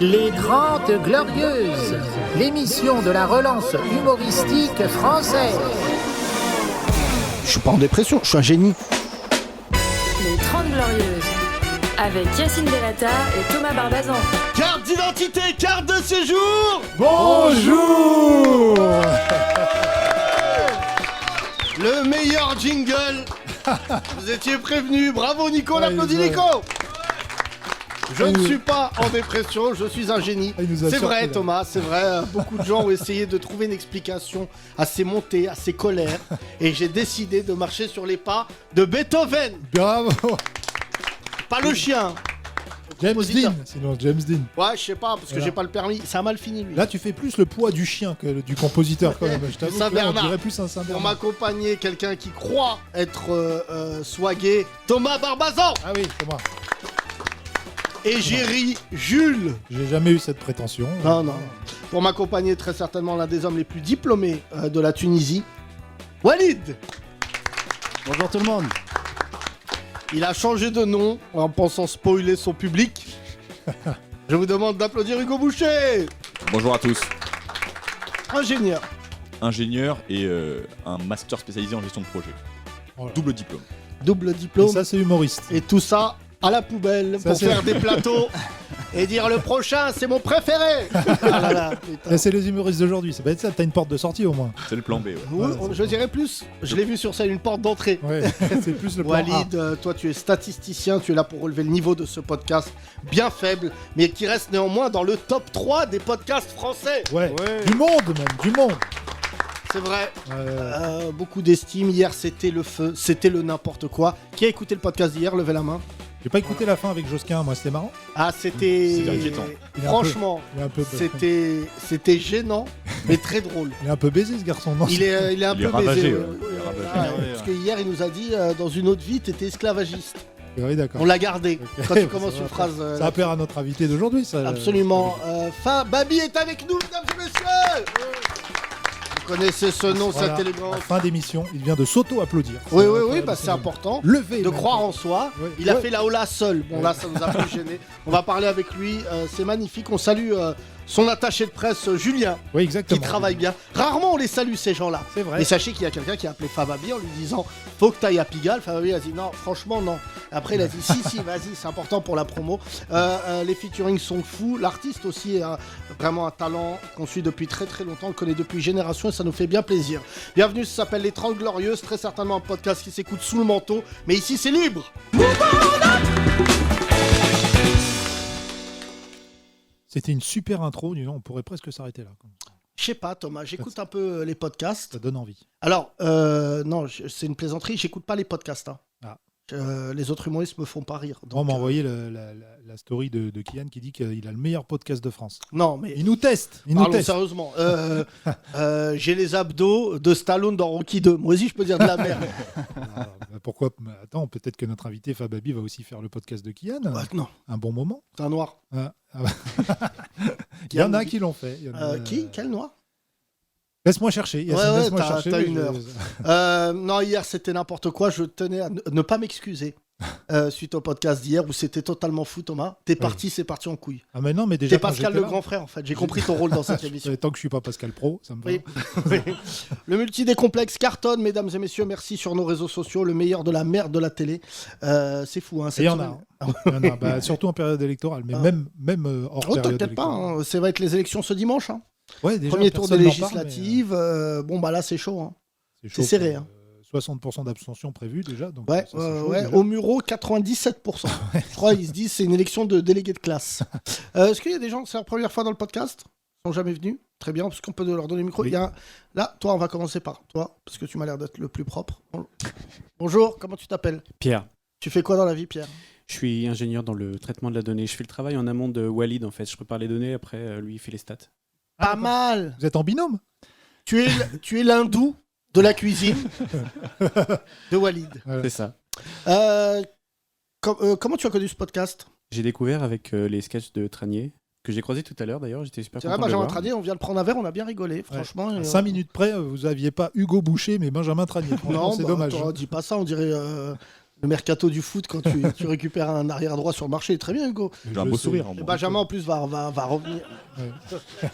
Les 30 Glorieuses, l'émission de la relance humoristique française. Je suis pas en dépression, je suis un génie. Les 30 Glorieuses, avec Yacine Delata et Thomas Barbazan. Carte d'identité, carte de séjour. Bonjour. Le meilleur jingle. Vous étiez prévenus, bravo Nico, on applaudit Nico. Je ne suis pas en dépression, je suis un génie. C'est vrai Thomas, c'est vrai. Beaucoup de gens ont essayé de trouver une explication à ces montées, à ces colères. Et j'ai décidé de marcher sur les pas de Beethoven. Bravo. Pas le chien. James Dean, sinon James Dean. Ouais, je sais pas, parce que j'ai pas le permis. Ça a mal fini lui. Là, tu fais plus le poids du chien que du compositeur quand même. Je t'avoue que là, on dirait plus un Saint-Bernard. Pour m'accompagner, quelqu'un qui croit être swagué, Thomas Barbazan. Ah oui, c'est moi. Et Géry Jules. J'ai jamais eu cette prétention. Non. Pour m'accompagner, très certainement l'un des hommes les plus diplômés de la Tunisie, Walid. Bonjour tout le monde. Il a changé de nom en pensant spoiler son public. Je vous demande d'applaudir Hugo Boucher. Bonjour à tous. Ingénieur. Ingénieur et un master spécialisé en gestion de projet. Voilà. Double diplôme. Double Et diplôme. ça, c'est humoriste. Et tout ça à la poubelle Ça, pour c'est- faire des plateaux et dire le prochain, c'est mon préféré. Ah là là, putain. Là, c'est les humoristes d'aujourd'hui. Ça va être ça. T'as une porte de sortie au moins. C'est le plan B. Ouais. Je dirais plus, je l'ai vu sur scène, une porte d'entrée. Ouais, c'est plus le plan A. Walid, toi tu es statisticien, tu es là pour relever le niveau de ce podcast bien faible, mais qui reste néanmoins dans le top 3 des podcasts français. Ouais. Du monde même, du monde. C'est vrai. Beaucoup d'estime. Hier c'était le feu, c'était le n'importe quoi. Qui a écouté le podcast d'hier? Levez la main. J'ai pas écouté la fin avec Josquin, moi c'était marrant. Ah, c'était. C'était inquiétant. Il est un Franchement, Il est un peu, c'était gênant, mais très drôle. il est un peu baisé ce garçon. Non, Il est un Il est peu ravagé, baisé. ouais. ouais. Il est ravagé. Ah, Ouais, parce que hier il nous a dit dans une autre vie t'étais esclavagiste. Oui, d'accord. On l'a gardé. Ok. Quand tu commences Ça une va phrase. Ça va plaire à notre invité d'aujourd'hui, ça. Absolument. Babi est avec nous, mesdames et messieurs. Vous connaissez ce nom, Voilà, cette à élégance. fin d'émission, il vient de s'auto-applaudir. Oui, bah c'est important. Levé. De même. croire en soi. Ouais. Il a Ouais. fait la Ola seul. Bon, là, ça nous a plus gêné. On va parler avec lui. C'est magnifique. On salue son attaché de presse, Julien, Oui, qui exactement. travaille bien. Rarement on les salue, ces gens-là. C'est vrai. Mais sachez qu'il y a quelqu'un qui a appelé Fababi en lui disant faut que t'ailles à Pigalle. Fababi a dit non, franchement, non. Après, il a dit si, vas-y, c'est important pour la promo. Les featurings sont fous. L'artiste aussi a vraiment un talent qu'on suit depuis très très longtemps, on le connaît depuis génération et ça nous fait bien plaisir. Bienvenue, ça s'appelle Les 30 Glorieuses, très certainement un podcast qui s'écoute sous le manteau, mais ici c'est libre. C'était une super intro, dis donc, on pourrait presque s'arrêter là. Je sais pas Thomas, j'écoute un peu les podcasts. Ça donne envie. Alors, non, c'est une plaisanterie, j'écoute pas les podcasts. Hein. Ah. Les autres humoristes me font pas rire. On donc, m'a envoyé la story de Kian qui dit qu'il a le meilleur podcast de France. Non, mais Il nous teste. Il nous parlons teste. sérieusement. J'ai les abdos de Stallone dans Rocky 2. Moi aussi, je peux dire de la merde. Ah, bah, pourquoi attends, peut-être que notre invité Fababi va aussi faire le podcast de Kian. Ouais, non, Un bon moment. c'est un noir. Il y en a qui l'ont fait. Il y en a- Qui? Quel noir? Laisse-moi chercher. Yacine, Ouais, laisse-moi t'as chercher. une mais heure. Non, hier c'était n'importe quoi. Je tenais à ne pas m'excuser suite au podcast d'hier où c'était totalement fou, Thomas. T'es parti, c'est parti en couille. Ah mais non, mais déjà T'es quand Pascal j'étais le là, grand frère en fait. J'ai compris ton rôle dans cette émission. tant que je suis pas Pascal Pro, ça me va. Oui. Oui. Le multi-décomplexe cartonne, mesdames et messieurs. Merci sur nos réseaux sociaux. Le meilleur de la merde de la télé. C'est fou, hein. Et cette il y en semaine. a. Il y en a. Bah, surtout en période électorale, mais Ah. même hors Oh, période t'inquiète pas, électorale. hein. Ça va être les élections ce dimanche. Hein. Ouais, déjà, Premier tour des personne n'en parle, législatives. Bon, bah là, c'est chaud. Hein. mais, c'est serré, hein. 60% d'abstention prévue déjà. Donc Ouais, ça, c'est chaud, ouais. déjà. Au Muro, 97%. Je crois qu'ils se disent c'est une élection de délégués de classe. Est-ce qu'il y a des gens, c'est la première fois dans le podcast, ils sont jamais venus? Très bien, parce qu'on peut leur donner le micro. Oui. Il y a là, toi, on va commencer par toi, parce que tu m'as l'air d'être le plus propre. Bonjour, comment tu t'appelles? Pierre, Tu fais quoi dans la vie, Pierre? je suis ingénieur dans le traitement de la donnée. Je fais le travail en amont de Walid en fait. Je prépare les données, après lui il fait les stats. Ah, Pas d'accord. mal. Vous êtes en binôme? Tu es l'hindou de la cuisine de Walid. Ouais. C'est ça. Comment tu as connu ce podcast? J'ai découvert avec les sketchs de Tranier, que j'ai croisé tout à l'heure d'ailleurs. J'étais super C'est vrai, content de le Benjamin voir. Tranier, on vient de prendre un verre, on a bien rigolé, franchement. À 5 minutes près, vous aviez pas Hugo Boucher, mais Benjamin Tranier. Franchement, Non, c'est bah, dommage. attends, dis pas ça, on dirait Le mercato du foot, quand tu récupères un arrière droit sur le marché, est très bien, Hugo. J'ai un beau sourire. Et Benjamin, en plus, va revenir. Ouais.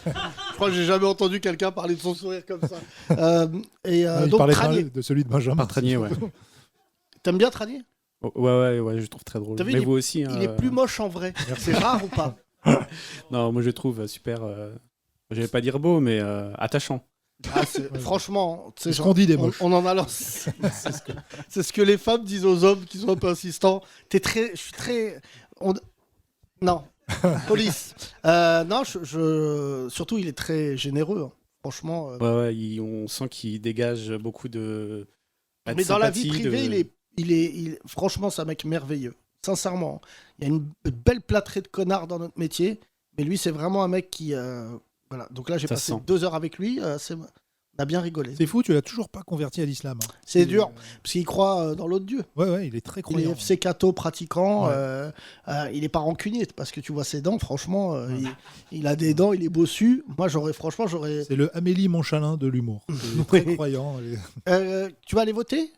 Je crois que j'ai jamais entendu quelqu'un parler de son sourire comme ça. Il Donc, parlait Tranier. de celui de Benjamin. Partranier, ouais. T'aimes bien Tranier? Oh, ouais, je trouve très drôle. T'as vu, Mais vous aussi. Il est plus moche en vrai. C'est rare ou pas? Non, moi je trouve super. Je vais pas dire beau, mais attachant. Franchement, tu sais, C'est ce qu'on dit des moches. on en a lancé. C'est ce que les femmes disent aux hommes qui sont un peu insistants. Je suis très. Non. Police. Non, surtout, il est très généreux. Hein. Franchement. On sent qu'il dégage beaucoup de. Mais dans la vie privée, franchement, c'est un mec merveilleux. Sincèrement. Il y a une belle plâtrée de connards dans notre métier. Mais lui, c'est vraiment un mec qui. Voilà. Donc là, j'ai Ça passé sent. 2 heures avec lui. On a bien rigolé. C'est fou, tu l'as toujours pas converti à l'islam. Hein. C'est dur, parce qu'il croit dans l'autre Dieu. Ouais, il est très Il croyant. est FC Cato pratiquant. Ouais. Il est pas rancunier, parce que tu vois ses dents, franchement, il a des dents, il est bossu. Moi, j'aurais. C'est le Amélie Montchalin de l'humour. Il est très croyant. Tu vas aller voter?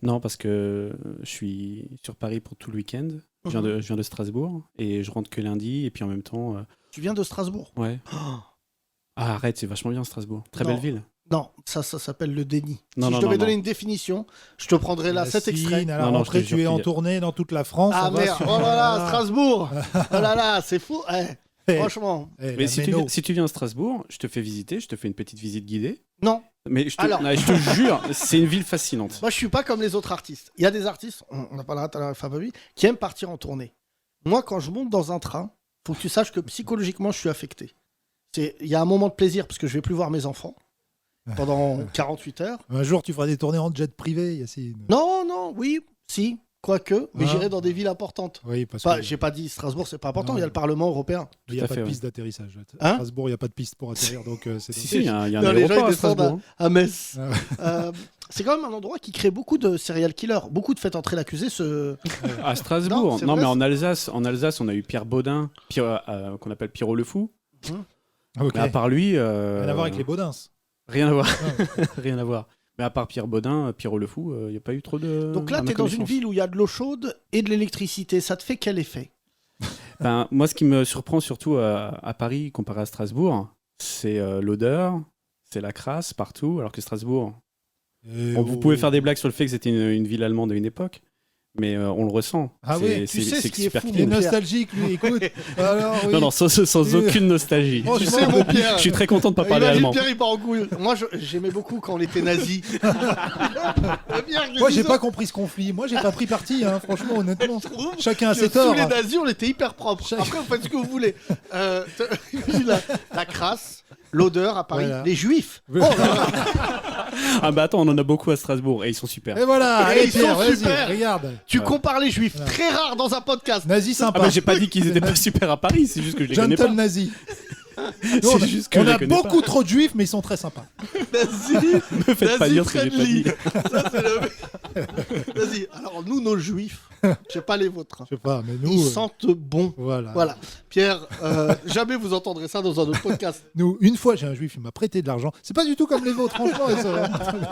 Non, parce que je suis sur Paris pour tout le week-end. Je viens de Strasbourg et je rentre que lundi. Et puis en même temps. Tu viens de Strasbourg? Ouais. Ah, arrête, c'est vachement bien Strasbourg. Très Non. belle ville. Non, ça s'appelle le déni. Non, Si non, je devais non, donner non. une définition, je te prendrais là cet extrait. À la Non, rentrée, je te jure tu es en qu'il y a- tournée dans toute la France. Ah on va merde, sur- oh là là, Strasbourg. Oh là là, c'est fou. Franchement. Eh, Mais la Méno. si tu viens à Strasbourg, je te fais visiter, je te fais une petite visite guidée. Non, Mais je te, Alors. non, je te jure, c'est une ville fascinante. moi je suis pas comme les autres artistes. Il y a des artistes, on en parlera tout à l'heure avec Fababi, qui aiment partir en tournée. Moi, quand je monte dans un train, faut que tu saches que psychologiquement, je suis affecté. Il y a un moment de plaisir parce que je vais plus voir mes enfants pendant 48 heures. Un jour, tu feras des tournées en jet privé, Yacine. Non, oui, si, quoique, mais Ah. j'irai dans des villes importantes. Oui, parce Enfin, que j'ai pas dit Strasbourg, c'est pas important, Non. il y a le Parlement européen. il n'y a Tout à pas fait, de ouais. piste d'atterrissage. Hein Strasbourg, il n'y a pas de piste pour atterrir, donc c'est Si, il y a un Non, les gens, aéroport ils à Strasbourg. descendent à Metz. Ah. C'est quand même un endroit qui crée beaucoup de serial killers. Beaucoup de faites entrer l'accusé. À Non, Strasbourg. c'est Non, vrai, mais en Alsace, on a eu Pierre Baudin, qu'on appelle Pierrot le Fou. Ah, ok. Mais à part lui. Rien à voir avec les Baudins. Rien à voir. Ah. Rien à voir. Mais à part Pierre Baudin, Pierrot le Fou, il n'y a pas eu trop de. Donc là, à ma tu es dans une connaissance. ville où il y a de l'eau chaude et de l'électricité. Ça te fait quel effet? Ben, moi, ce qui me surprend surtout à Paris, comparé à Strasbourg, c'est l'odeur, c'est la crasse partout, alors que Strasbourg. Vous pouvez faire des blagues sur le fait que c'était une ville allemande à une époque, mais on le ressent. Ah C'est- oui, tu sais ce qui est super fou, Il est clean. nostalgique, lui, écoute. Alors, oui. Non, sans aucune nostalgie. Oh, Tu sais, mon Pierre. Je suis très content de pas parler Imagine allemand. Pierre, il part en couille. Moi, j'aimais beaucoup quand on était nazis. Moi, j'ai pas compris ce conflit. Moi, j'ai pas pris parti, hein, franchement, honnêtement. Chacun a ses Sous torts. les nazis, on était hyper propres. Après, vous faites ce que vous voulez. Imagine la crasse, l'odeur à Paris, Voilà. les juifs. Oui. Oh là là. Ah bah attends, on en a beaucoup à Strasbourg et ils sont super. Et voilà, Et allez, ils Pierre, sont vas-y, super. regarde. Tu compares les juifs, très rare dans un podcast. Nazi Ah sympa. bah j'ai pas dit qu'ils étaient pas super à Paris, c'est juste que je les connais Gentle pas. nazi. C'est juste que on je les a connais beaucoup trop de juifs, mais ils sont très sympas. Nazi, Me faites pas nazi dire ce que j'ai pas friendly. dit. Ça, c'est le... Vas-y, alors nous, nos juifs, je sais pas les vôtres, hein. Je sais pas, mais nous. Ils sentent bon. Voilà. Voilà. Pierre, jamais vous entendrez ça dans un autre podcast. Nous, une fois, j'ai un juif, il m'a prêté de l'argent. C'est pas du tout comme les vôtres, franchement. ils sont vraiment très bien.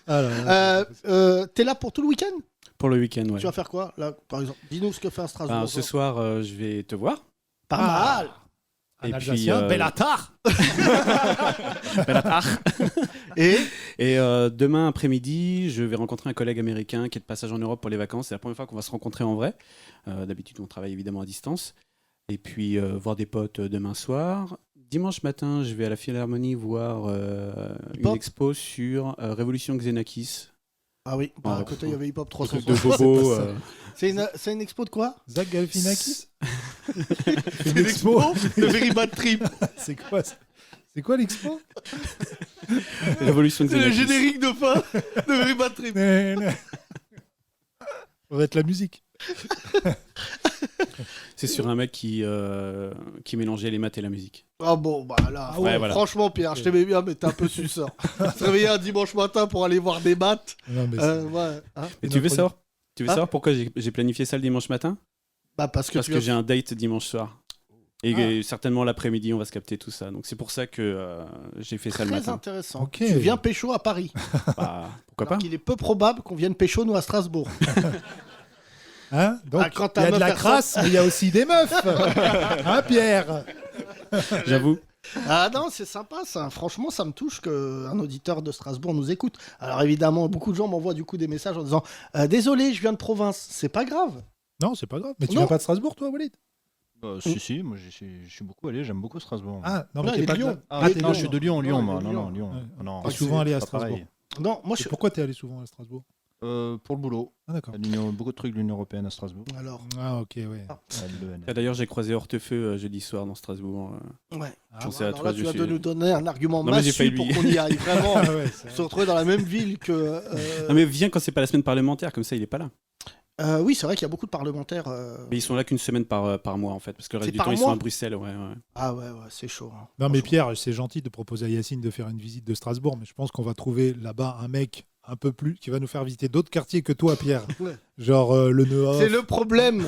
Ah là là. T'es là pour tout le week-end? Pour le week-end, ouais. Tu vas faire quoi, là, par exemple? Dis-nous ce que fait un Strasbourg. Ben, ce soir, je vais te voir. Pas Ah. mal. Un Et Alsacien, puis, Bellatar. Et Et demain après-midi, je vais rencontrer un collègue américain qui est de passage en Europe pour les vacances. C'est la première fois qu'on va se rencontrer en vrai. D'habitude, on travaille évidemment à distance. Et puis, voir des potes demain soir. Dimanche matin, je vais à la Philharmonie voir une Hip-hop expo sur Révolution Xenakis. ah oui, bah, Ah, à côté il y avait Hip Hop Truc 360. de bobo. C'est pas ça. C'est une expo de quoi? Zach Galifianakis. C'est une expo de Very Bad Trip. C'est quoi ça? C'est quoi l'expo? Révolution C'est le Xenakis. générique de fin de Very Bad Trip. Ça va être la musique. C'est sur un mec qui mélangeait les maths et la musique. Ah bon, bah là, ouais, voilà. franchement Pierre, je t'aimais bien, mais t'es un peu suceur. Se réveiller un dimanche matin pour aller voir des maths. Non, mais Ouais, hein. Et Et tu veux notre- savoir, Ah. pourquoi j'ai planifié ça le dimanche matin? Bah parce que Parce tu que as- j'ai un date dimanche soir. Et certainement l'après-midi, on va se capter tout ça. Donc c'est pour ça que j'ai fait ça le Très matin. intéressant. Ok. Tu viens pécho à Paris. Bah, pourquoi Alors pas. qu'il est peu probable qu'on vienne pécho nous à Strasbourg. Hein Donc, Ah, quand il ta y a de meuf la fait crasse, mais il y a aussi des meufs. Hein, Pierre? J'avoue. Ah non, c'est sympa ça. Franchement, ça me touche qu'un auditeur de Strasbourg nous écoute. Alors évidemment, beaucoup de gens m'envoient du coup des messages en disant désolé, je viens de province. C'est pas grave. Non, c'est pas grave. Mais tu Non. viens pas de Strasbourg, toi, Walid? Si, moi je suis beaucoup allé, j'aime beaucoup Strasbourg. Ah, non, Non, mais il t'es est pas de de Lyon. Ah, t'es non, de je suis de Lyon. Lyon, Non, moi. il est de Non, Lyon. Lyon. Non, T'es c'est souvent allé à pas Strasbourg. pareil. Non, moi Et je. pourquoi t'es allé souvent à Strasbourg? Pour le boulot. Ah, d'accord. Beaucoup de trucs de l'Union Européenne à Strasbourg. Alors, Ah, ok, ouais. À l'ENF. Ah, d'ailleurs, j'ai croisé Hortefeux jeudi soir dans Strasbourg. ouais. Ah, Pensez à Alors toi, là, je tu vas suis- de nous donner un argument Non, mais j'ai massue failli pour oublier. qu'on y aille vraiment. Ah, ouais, c'est Se vrai. retrouver dans la même ville que. Non mais viens quand c'est pas la semaine parlementaire, comme ça il est pas là. Oui, c'est vrai qu'il y a beaucoup de parlementaires. Mais ils sont là qu'une semaine par mois en fait, parce que le C'est reste du par temps ils mois sont à Bruxelles. Ouais. Ah ouais, c'est chaud. Hein. Non, mais Franchement. Pierre, c'est gentil de proposer à Yacine de faire une visite de Strasbourg, mais je pense qu'on va trouver là-bas un mec un peu plus qui va nous faire visiter d'autres quartiers que toi, Pierre. Ouais. Genre le Neuhoff. C'est le problème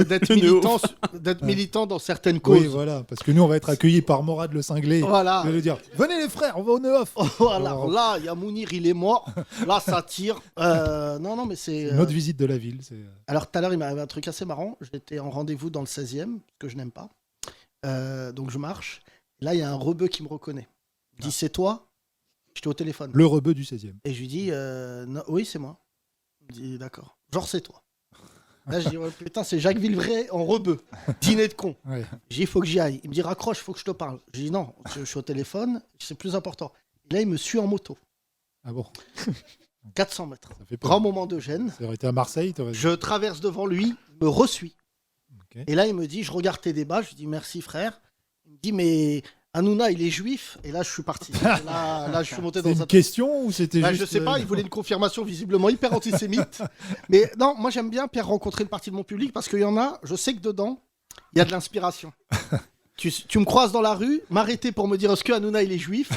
d'être militant dans certaines causes. Oui, voilà, parce que nous, on va être accueillis par Morad le cinglé. Voilà. Il va nous dire venez les frères, on va au Neuhoff. Voilà. Alors, Là, il y a Mounir, il est mort. Là, ça tire. Non, mais c'est. une autre visite de la ville. Alors, tout à l'heure, il m'est arrivé un truc assez marrant. J'étais en rendez-vous dans le 16e, que je n'aime pas. Donc, je marche. Là, il y a un rebeu qui me reconnaît. Il me dit c'est toi? J'étais au téléphone. Le rebeu du 16e. Et je lui dis non, oui, c'est moi. Il me dit d'accord. Genre, c'est toi. Là, je dis ouais, putain, c'est Jacques Villevray en rebeu. Dîner de con. Ouais. J'ai dit il faut que j'y aille. Il me dit raccroche, il faut que je te parle. Je dis non, je suis au téléphone, c'est plus important. Et là, il me suit en moto. Ah bon, 400 mètres. ça fait peur. Grand moment de gêne. Ça aurait été à Marseille, t'aurais dit. Je traverse devant lui, il me resuit. Ok. Et là, il me dit, je regarde tes débats, je lui dis merci frère. Il me dit, mais Hanouna, il est juif. Et là, je suis parti. Là, je suis monté C'était dans une un... question ou c'était Bah, juste... je sais pas, il voulait une confirmation visiblement hyper antisémite. Mais non, moi j'aime bien, Pierre, rencontrer une partie de mon public parce qu'il y en a, je sais que dedans, il y a de l'inspiration. Tu me croises dans la rue, m'arrêter pour me dire est-ce que Hanouna il est juif?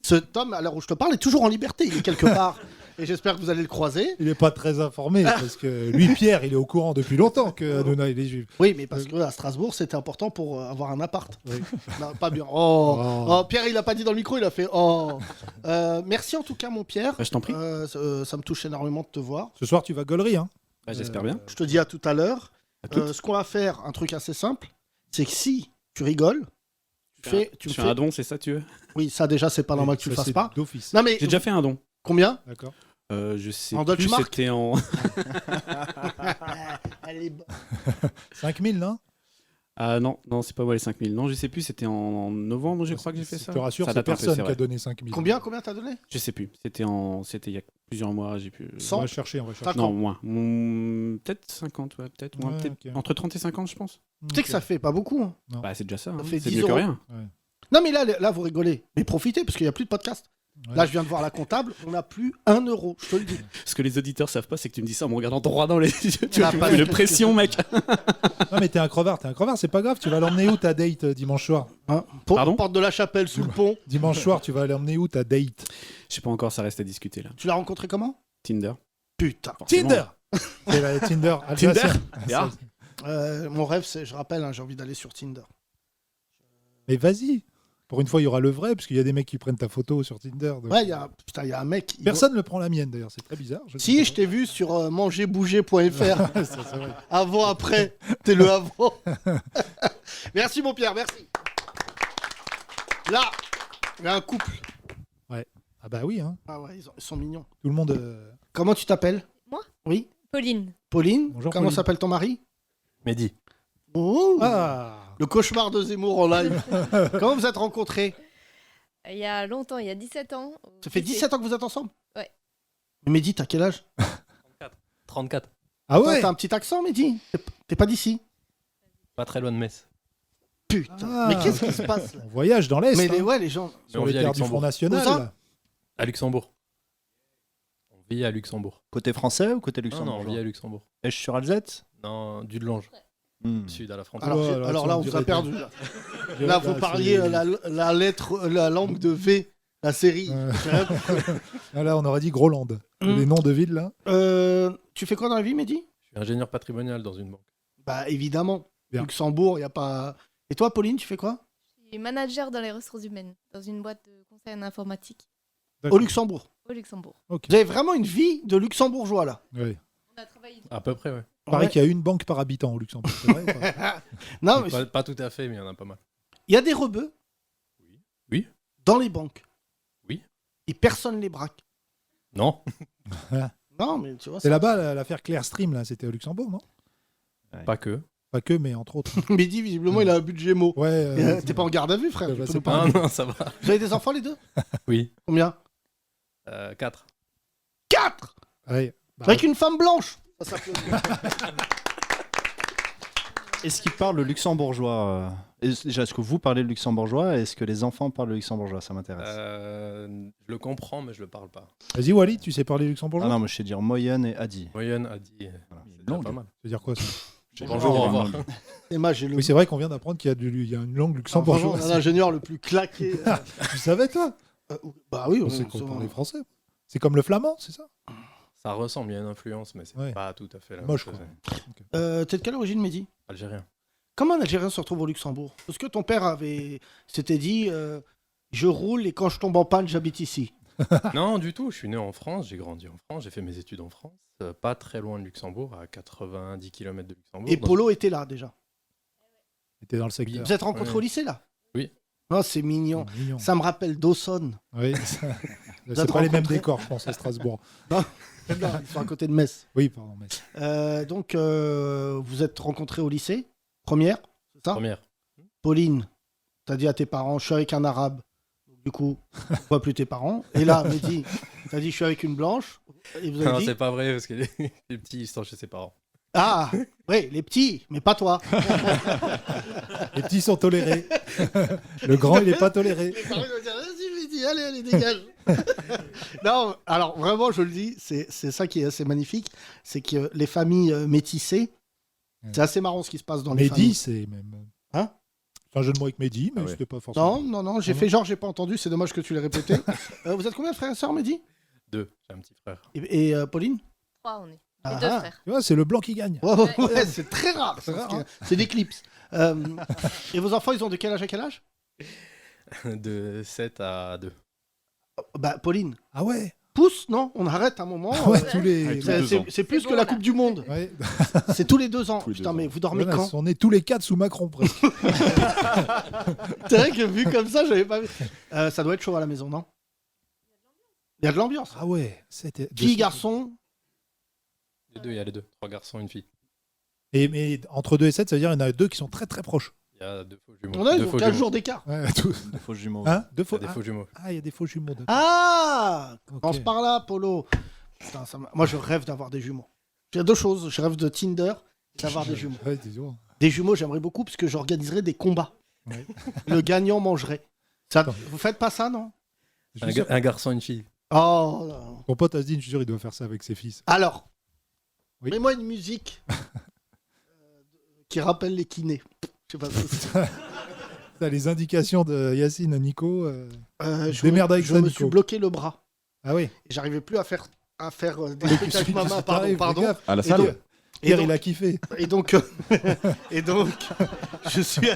Cet homme, à l'heure où je te parle, est toujours en liberté. Il est quelque part. Et j'espère que vous allez le croiser. Il n'est pas très informé, parce que lui, Pierre, il est au courant depuis longtemps que Hanouna, il est juif. Oui, mais parce qu'à Strasbourg, c'était important pour avoir un appart. Oui. Non, pas bien. Oh. Oh. Oh, Pierre, il a pas dit dans le micro, il a fait oh. Merci en tout cas, mon Pierre. Bah, je t'en prie. Ça me touche énormément de te voir. Ce soir, tu vas gaulerie, hein? Bah, j'espère bien. Je te dis à tout à l'heure. À toutes. Ce qu'on va faire, un truc assez simple, c'est que si tu rigoles, tu me Tu fais fais. un don, c'est ça tu veux? Oui, ça déjà, c'est pas normal que tu le Ça, fasses c'est pas. d'office. Non mais J'ai déjà fait un don. combien? D'accord. Je sais En plus, Deutschmark c'était en... Elle est bonne. 5000, non? Ah non, c'est pas moi les 5000. Non, je sais plus, c'était en novembre, je crois que j'ai fait ça. Je te rassure, Ça c'est date un peu, personne c'est qui a vrai. donné 5000. Combien t'as donné? Je sais plus, c'était il y a plusieurs mois, j'ai pu... 100. On va chercher, on va chercher. Non, moins. Peut-être 50, ouais, peut-être. Moins, Ouais, peut-être ok. entre 30 et 50, je pense. Tu sais que ça fait pas beaucoup. Hein. Non. Bah, c'est déjà ça. Ça hein. fait C'est 10 mieux que euros. rien. Non mais là, vous rigolez. Mais profitez parce qu'il n'y a plus de podcast. Ouais. Là, je viens de voir la comptable. On n'a plus 1 euro. Je te le dis. Ce que les auditeurs savent pas, c'est que tu me dis ça en me regardant droit dans les yeux. Tu Ah, vois, pas une du tout. pression, mec. Non, mais t'es un crevard, c'est pas grave. Tu vas l'emmener où ta date dimanche soir? Hein Pardon Porte de la Chapelle sous le pont. Dimanche soir, tu vas l'emmener où ta date? Je sais pas encore, ça reste à discuter là. Tu l'as rencontré comment? Tinder. Putain. Forcément. Tinder. C'est la Tinder. alsacien. Ah. Mon rêve, c'est, je rappelle, hein, j'ai envie d'aller sur Tinder. Mais vas-y. Pour une fois, il y aura le vrai, parce qu'il y a des mecs qui prennent ta photo sur Tinder. donc- Ouais, il y a un mec. Personne ne prend la mienne d'ailleurs, c'est très bizarre. Si, je t'ai vu sur mangerbouger.fr. Ça, c'est vrai. Avant, après. T'es le avant. Merci, mon Pierre, merci. Là, il y a un couple. Ah bah oui, hein. Ah ouais, ils sont mignons. Tout le monde. Comment tu t'appelles? Moi Oui. Pauline. Pauline. Bonjour, Comment Pauline. s'appelle ton mari? Mehdi. Oh, Ah. le cauchemar de Zemmour en live. Comment vous êtes rencontrés? Il y a longtemps, il y a 17 ans. Ça fait 17 ans que vous êtes ensemble? Ouais. Mais Mehdi, t'as quel âge? 34. Ah ouais. T'as un petit accent, Mehdi? T'es pas d'ici? Pas très loin de Metz. Putain. Ah. Mais qu'est-ce qui se passe là? On voyage dans l'Est. Mais hein, ouais, les gens. sur on les vit à terres du Luxembourg. Front National. Où ça là. À Luxembourg. On vit à Luxembourg. Côté français ou côté Non, luxembourgeois? non, on vit à Luxembourg. Est-ce sur Alzette? Non, du Delange. Sud, à la frontière. Alors, Ouais, alors là, là, on on vous a dirait perdu. Là, vous parliez la lettre, la langue de V, la série. Ah, là, on aurait dit Groland. Les noms de villes là. Tu fais quoi dans la vie, Mehdi? Je suis ingénieur patrimonial dans une banque. Bah évidemment. Bien. Luxembourg, il n'y a pas Et toi, Pauline, tu fais quoi? Je suis manager dans les ressources humaines, dans une boîte de conseil en informatique Au Luxembourg. au Luxembourg. Ok. Vous avez vraiment une vie de luxembourgeois, là. Ouais. On a travaillé. À peu près, ouais. Il paraît Ouais. qu'il y a une banque par habitant au Luxembourg, c'est vrai ou pas? Non, mais Pas tout à fait, mais il y en a pas mal. il y a des rebeux. Oui. Dans les banques. Oui. Et personne les braque. Non. Non, mais tu vois. C'est là-bas l'affaire Clearstream, là, c'était au Luxembourg, non? Pas que. Pas que, mais entre autres. Mehdi, visiblement, il a un but de Gémeaux. Ouais. T'es pas en garde à vue, frère. bah, tu peux c'est nous pas- parler. Non, ça va. Vous avez des enfants, les deux? Oui. Combien? 4. 4 Ouais. Bah, avec une femme blanche. Ça s'applaudit. Est-ce qu'ils parlent le luxembourgeois Déjà, est-ce que vous parlez le luxembourgeois? Est-ce que les enfants parlent le luxembourgeois? Ça m'intéresse. Je le comprends, mais je le parle pas. Vas-y, Wally, tu sais parler luxembourgeois? Ah non, moi je sais dire Moyen et Adi. Moyenne a dit. Voilà. C'est déjà pas mal. Ça veut dire quoi ça? Bonjour, au revoir. Emma, j'ai le. Oui, c'est vrai qu'on vient d'apprendre qu'il y a une langue Ah, luxembourgeoise. vraiment, on a l'ingénieur le plus claqué. Tu savais, toi? Bah oui, On sait qu'on parlait français. C'est comme le flamand, c'est ça? Ça ressemble, il y a une influence, mais c'est Ouais. pas tout à fait la Moche, même quoi. chose. T'es de quelle origine, Mehdi? Algérien. Comment un Algérien se retrouve au Luxembourg? Parce que ton père s'était dit je roule et quand je tombe en panne, j'habite ici. Non, du tout. Je suis né en France, j'ai grandi en France, j'ai fait mes études en France, pas très loin de Luxembourg, à 90 km de Luxembourg. Et dans- Polo était là déjà. Était dans le secteur. Vous êtes rencontrés Ouais. au lycée là? Oui. Oh, c'est mignon. Mignon. Ça me rappelle Dawson. Oui, Vous c'est êtes pas les mêmes rencontrés décors, je pense, à Strasbourg. Non, ils sont à côté de Metz. Oui, pardon. Mais... Donc, vous êtes rencontrés au lycée, première, c'est ça? Première. Pauline, t'as dit à tes parents, je suis avec un arabe. Du coup, tu vois plus tes parents. Et là, Mehdi, t'as dit, je suis avec une blanche. Et vous avez Non, dit, c'est pas vrai, parce que les petits, ils sont chez ses parents. ah, oui, les petits, mais pas toi. Les petits sont tolérés. Le grand, il est pas toléré. Les parents vont dire, vas-y, Mehdi, allez, dégage. Non, alors vraiment, je le dis, c'est ça qui est assez magnifique, c'est que les familles métissées, c'est assez marrant ce qui se passe dans les familles. Mehdi, c'est même. Hein? C'est un jeu de mots avec Mehdi, mais Ah ouais. c'était pas forcément. Non, j'ai fait genre, j'ai pas entendu, c'est dommage que tu l'aies répété. Vous êtes combien de frères et sœurs, Mehdi? 2, j'ai un petit frère. Et Pauline? 3, on est. Les Ah deux ah. frères. Tu vois, c'est le blanc qui gagne. Ouais, c'est très rare. C'est rare, hein. C'est l'éclipse. Et vos enfants, ils ont de quel âge à quel âge? De 7 à 2. Bah, Pauline. Ah ouais. Pousse, non? On arrête un moment. Ah ouais, tous les. Avec C'est- 2 ans. c'est plus C'est que bon, la là. Coupe du Monde. Ouais. C'est tous les 2 ans. Tous les Putain, 2 ans. mais vous dormez Voilà, quand? on est tous les 4 sous Macron presque. C'est vrai que vu comme ça, j'avais pas vu. Ça doit être chaud à la maison, non? Il y a de l'ambiance. Ah ouais. C'était. Fille, garçon. Les deux, il y a les deux. 3 garçons, une fille. Mais entre 2 et 7, ça veut dire qu'il y en a 2 qui sont très très proches. Il y a 2 faux jumeaux. On a Deux ils ont faux 15 jumeaux. jours d'écart. Ouais, tout- Des faux jumeaux. Hein? Deux Il y faux. a des faux jumeaux. Ah, il y a des faux jumeaux. d'accord. Ah! Ok. Pense par là, Polo. Putain, moi, je rêve d'avoir des jumeaux. J'ai 2 choses. Je rêve de Tinder et d'avoir des jumeaux. Ouais, disons. Des jumeaux, j'aimerais beaucoup parce que j'organiserais des combats. Ouais. Le gagnant mangerait. Ça, vous faites pas ça, non? Je suis sûr que Un garçon, une fille. Oh là. Ton pote Asdin, je suis sûr, il doit faire ça avec ses fils. Alors, Oui. mets-moi une musique qui rappelle les kinés. Je sais pas si c'est- T'as les indications de Yacine à Nico. je Démerde me, avec je ça, me Nico. suis bloqué le bras. Ah oui. Et j'arrivais plus à faire des trucs avec ma main. Pardon. À la Et salle donc- Pierre, donc- il a kiffé. Et donc, je suis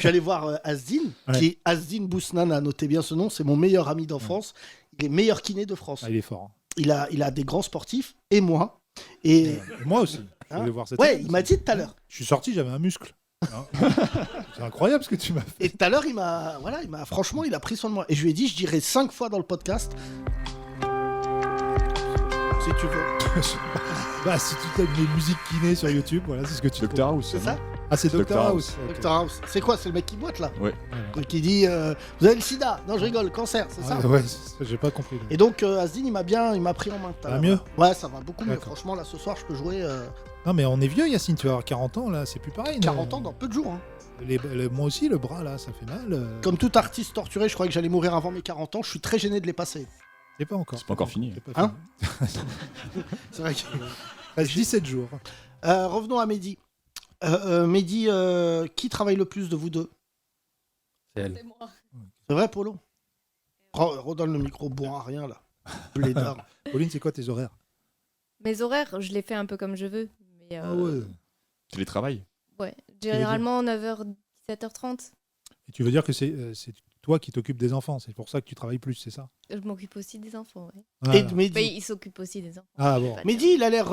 allé voir Asdin, Ouais. qui est Asdin Bousnana, notez bien ce nom, c'est mon meilleur ami d'enfance. Il est meilleur kiné de France. Ah, il est fort. Il a des grands sportifs, et moi. Et Et moi aussi. Je Hein voulais voir cette ouais, semaine il m'a aussi. dit tout à l'heure. Je suis sorti, j'avais un muscle. Hein. C'est incroyable ce que tu m'as fait. Et tout à l'heure, franchement, il a pris soin de moi. Et je lui ai dit, je dirai 5 fois dans le podcast. Si tu veux. Bah, si tu tapes mes musiques kiné sur YouTube, voilà, c'est ce que tu Dr House. C'est ça? Ah, c'est Dr Dr. House. Ok. Dr House. C'est quoi? C'est le mec qui boite là? Ouais. Qui dit vous avez le sida? Non, je rigole, cancer, c'est ça? Ah, ouais, j'ai pas compris. là. Et donc, Asdin, il m'a pris en main. tout à Ça va l'heure. mieux? Ouais, ça va beaucoup mieux. D'accord. Franchement, là, ce soir, je peux jouer Non, mais on est vieux, Yacine. Tu vas avoir 40 ans, là, c'est plus pareil. 40 ans dans peu de jours. Hein. Moi aussi, le bras, là, ça fait mal. Comme tout artiste torturé, je croyais que j'allais mourir avant mes 40 ans. Je suis très gêné de les passer. C'est pas encore. C'est pas encore fini. C'est pas Hein fini. C'est vrai que... Reste 17 jours. revenons à Mehdi. Mehdi, qui travaille le plus de vous deux? C'est elle. C'est moi. C'est vrai, Polo? Redonne le micro, bois rien, là. Blédard. Pauline, c'est quoi tes horaires? Mes horaires, je les fais un peu comme je veux. Mais Ah ouais. Télétravail. ouais. Généralement 9h, 17h30. Et tu veux dire que c'est toi qui t'occupes des enfants, c'est pour ça que tu travailles plus, c'est ça? Je m'occupe aussi des enfants, ouais. Voilà. Et de Mehdi. Mais il s'occupe aussi des enfants. Ah bon. Pas Mehdi, il a l'air.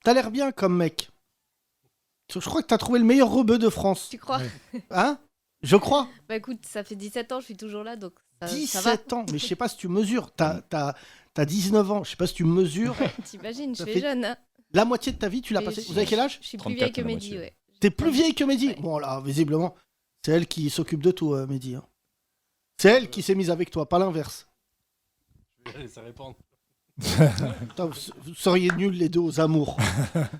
T'as l'air bien comme mec. Je crois que t'as trouvé le meilleur rebeu de France. Tu crois? Ouais. Hein? Je crois. Bah écoute, ça fait 17 ans, je suis toujours là, donc ça va. 17 ans. Mais je sais pas si tu mesures. T'as 19 ans. Je sais pas si tu mesures. T'imagines, je Ça fais fait- jeune. Hein. La moitié de ta vie, tu l'as Et passé. je- Vous avez quel âge? Je suis plus 34 vieille que la Mehdi, moitié. ouais. T'es plus vieille que Mehdi? Ouais. Bon, là, visiblement, c'est elle qui s'occupe de tout, Mehdi. Hein. C'est elle qui s'est mise avec toi, pas l'inverse. Je vais laisser répondre. Putain, vous seriez nuls les deux aux amours.